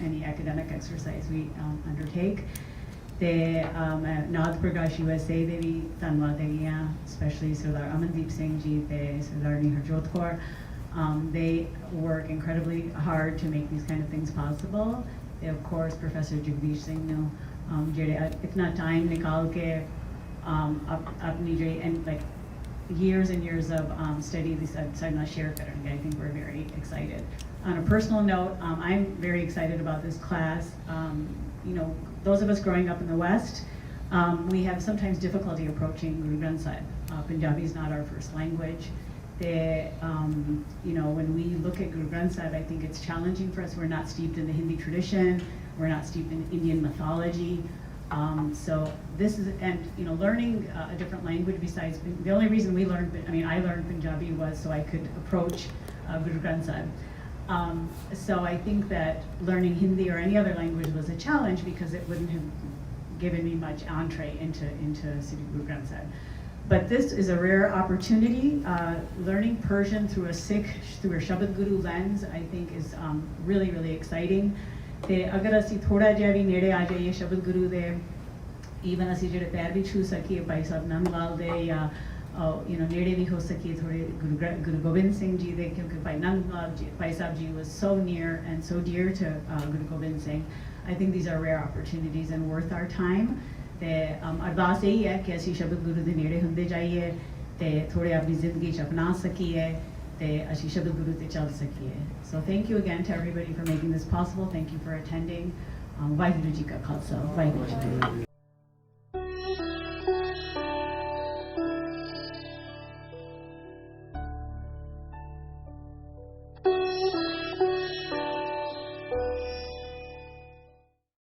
any academic exercise we undertake. The Naad Prakash USA ਦੇ ਵੀ ਧੰਨਵਾਦ ਹੈਗੀ ਹਾਂ, especially Sardar Amandeep Singh ji ਤੇ Sardarni Harjot Kaur. They work incredibly hard to make these kind of things possible. They, of course, Professor Jagdish Singh ਨੂੰ ਜਿਹੜੇ ਇਤਨਾ time ਨਿਕਾਲ ਕੇ ਆਪਣੀ ਜਿਹੜੀ and like years and years of study these ਸਾਡੇ ਨਾਲ share ਕਰਨਗੇ. I think we're very excited. On a personal note, I'm very excited about this class. You know, those of us growing up in the West, we have sometimes difficulty approaching Guru Granth Sahib. Punjabi is not our first language. You know, when we look at Guru Granth Sahib, I think it's challenging for us. We're not steeped in the Hindi tradition. We're not steeped in Indian mythology. So this is, and you know, learning a different language besides, the only reason we learned, I mean, I learned Punjabi was so I could approach Guru Granth Sahib. So I think that learning Hindi or any other language was a challenge because it wouldn't have given me much entree into Sri Guru Granth Sahib. But this is a rare opportunity. Learning Persian through a Sikh, through a Shabad Guru lens, I think is really, really exciting. ਤੇ ਅਗਰ ਅਸੀਂ ਥੋੜਾ ਜਿਹਾ ਵੀ ਨੇੜੇ ਆ ਜਾਈਏ ਸ਼ਬਦ ਗੁਰੂ ਦੇ, ਈਵਨ ਅਸੀਂ ਜਿਹੜੇ ਪੈਰ ਵੀ ਛੂ ਸਕੀਏ ਭਾਈ ਸਾਹਿਬ ਨੰਦ ਲਾਲ ਦੇ ਜਾਂ you know, ਨੇੜੇ ਵੀ ਹੋ ਸਕੀਏ ਥੋੜੇ ਗੁਰੂ ਗੋਬਿੰਦ ਸਿੰਘ ਜੀ ਦੇ, ਕਿਉਂਕਿ Bhai Nand Lal ji, Bhai Sahib ji was so near and so dear to Guru Gobind Singh. I think these are rare opportunities and worth our time. ਤੇ ਅਰਦਾਸ ਇਹੀ ਹੈ ਕਿ ਅਸੀਂ ਸ਼ਬਦ ਗੁਰੂ ਦੇ ਨੇੜੇ ਹੁੰਦੇ ਜਾਈਏ ਤੇ ਥੋੜੇ ਆਪਣੀ ਜ਼ਿੰਦਗੀ 'ਚ ਅਪਣਾ ਸਕੀਏ ਤੇ ਅਸੀਂ ਸ਼ਬਦ ਗੁਰੂ ਤੇ ਚੱਲ ਸਕੀਏ. So thank you again to everybody for making this possible. Thank you for attending. Waheguru ji ਕਾ ਖਾਲਸਾ, ਵਾਹਿਗੁਰੂ ਜੀ ਕੀ ਫਤਿਹ.